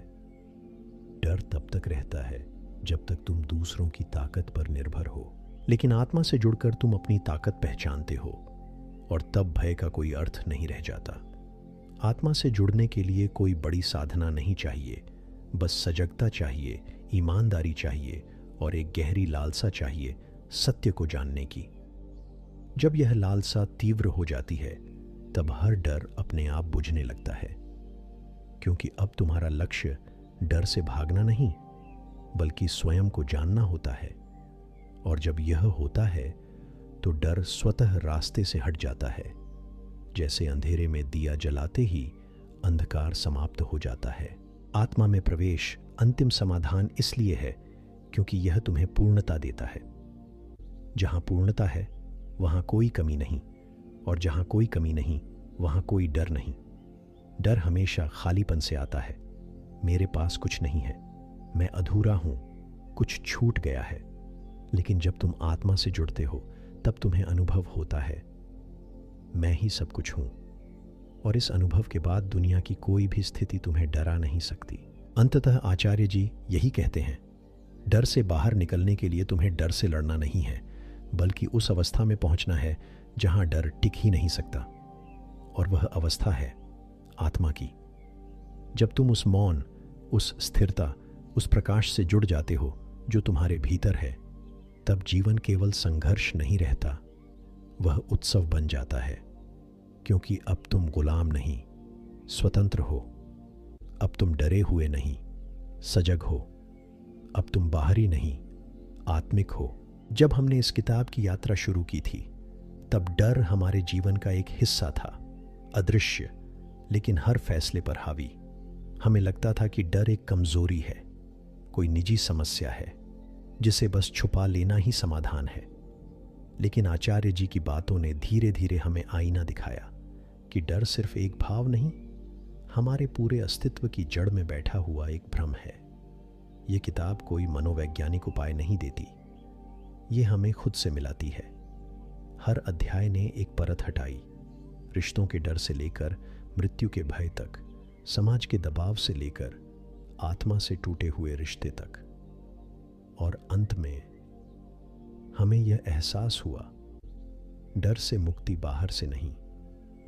डर तब तक रहता है जब तक तुम दूसरों की ताकत पर निर्भर हो, लेकिन आत्मा से जुड़कर तुम अपनी ताकत पहचानते हो और तब भय का कोई अर्थ नहीं रह जाता। आत्मा से जुड़ने के लिए कोई बड़ी साधना नहीं चाहिए, बस सजगता चाहिए, ईमानदारी चाहिए और एक गहरी लालसा चाहिए सत्य को जानने की। जब यह लालसा तीव्र हो जाती है तब हर डर अपने आप बुझने लगता है, क्योंकि अब तुम्हारा लक्ष्य डर से भागना नहीं बल्कि स्वयं को जानना होता है। और जब यह होता है तो डर स्वतः रास्ते से हट जाता है। जैसे अंधेरे में दिया जलाते ही अंधकार समाप्त हो जाता है। आत्मा में प्रवेश अंतिम समाधान इसलिए है क्योंकि यह तुम्हें पूर्णता देता है। जहां पूर्णता है वहां कोई कमी नहीं, और जहां कोई कमी नहीं वहां कोई डर नहीं। डर हमेशा खालीपन से आता है। मेरे पास कुछ नहीं है, मैं अधूरा हूं, कुछ छूट गया है। लेकिन जब तुम आत्मा से जुड़ते हो तब तुम्हें अनुभव होता है मैं ही सब कुछ हूं। और इस अनुभव के बाद दुनिया की कोई भी स्थिति तुम्हें डरा नहीं सकती। अंततः आचार्य जी यही कहते हैं, डर से बाहर निकलने के लिए तुम्हें डर से लड़ना नहीं है, बल्कि उस अवस्था में पहुंचना है जहां डर टिक ही नहीं सकता। और वह अवस्था है आत्मा की। जब तुम उस मौन, उस स्थिरता, उस प्रकाश से जुड़ जाते हो जो तुम्हारे भीतर है, तब जीवन केवल संघर्ष नहीं रहता, वह उत्सव बन जाता है। क्योंकि अब तुम गुलाम नहीं, स्वतंत्र हो। अब तुम डरे हुए नहीं, सजग हो। अब तुम बाहरी नहीं, आत्मिक हो। जब हमने इस किताब की यात्रा शुरू की थी तब डर हमारे जीवन का एक हिस्सा था, अदृश्य लेकिन हर फैसले पर हावी। हमें लगता था कि डर एक कमजोरी है, कोई निजी समस्या है जिसे बस छुपा लेना ही समाधान है। लेकिन आचार्य जी की बातों ने धीरे धीरे हमें आईना दिखाया कि डर सिर्फ एक भाव नहीं, हमारे पूरे अस्तित्व की जड़ में बैठा हुआ एक भ्रम है। ये किताब कोई मनोवैज्ञानिक उपाय नहीं देती, ये हमें खुद से मिलाती है। हर अध्याय ने एक परत हटाई, रिश्तों के डर से लेकर मृत्यु के भय तक, समाज के दबाव से लेकर आत्मा से टूटे हुए रिश्ते तक। और अंत में हमें यह एहसास हुआ, डर से मुक्ति बाहर से नहीं,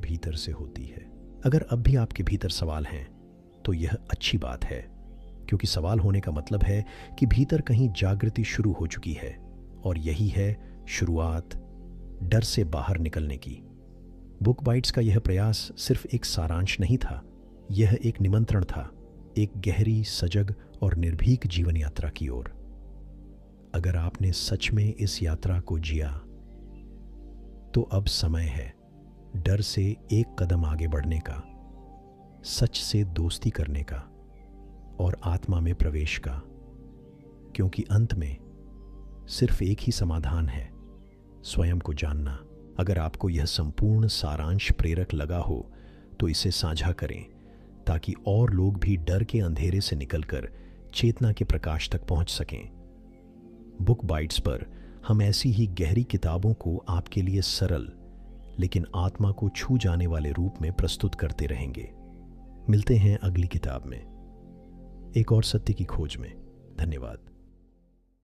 भीतर से होती है। अगर अब भी आपके भीतर सवाल हैं तो यह अच्छी बात है, क्योंकि सवाल होने का मतलब है कि भीतर कहीं जागृति शुरू हो चुकी है। और यही है शुरुआत डर से बाहर निकलने की। बुक बाइट्स का यह प्रयास सिर्फ एक सारांश नहीं था, यह एक निमंत्रण था, एक गहरी, सजग और निर्भीक जीवन यात्रा की ओर। अगर आपने सच में इस यात्रा को जिया तो अब समय है डर से एक कदम आगे बढ़ने का, सच से दोस्ती करने का और आत्मा में प्रवेश का। क्योंकि अंत में सिर्फ एक ही समाधान है, स्वयं को जानना। अगर आपको यह संपूर्ण सारांश प्रेरक लगा हो तो इसे साझा करें, ताकि और लोग भी डर के अंधेरे से निकलकर चेतना के प्रकाश तक पहुंच सकें। बुक बाइट्स पर हम ऐसी ही गहरी किताबों को आपके लिए सरल लेकिन आत्मा को छू जाने वाले रूप में प्रस्तुत करते रहेंगे। मिलते हैं अगली किताब में, एक और सत्य की खोज में। धन्यवाद।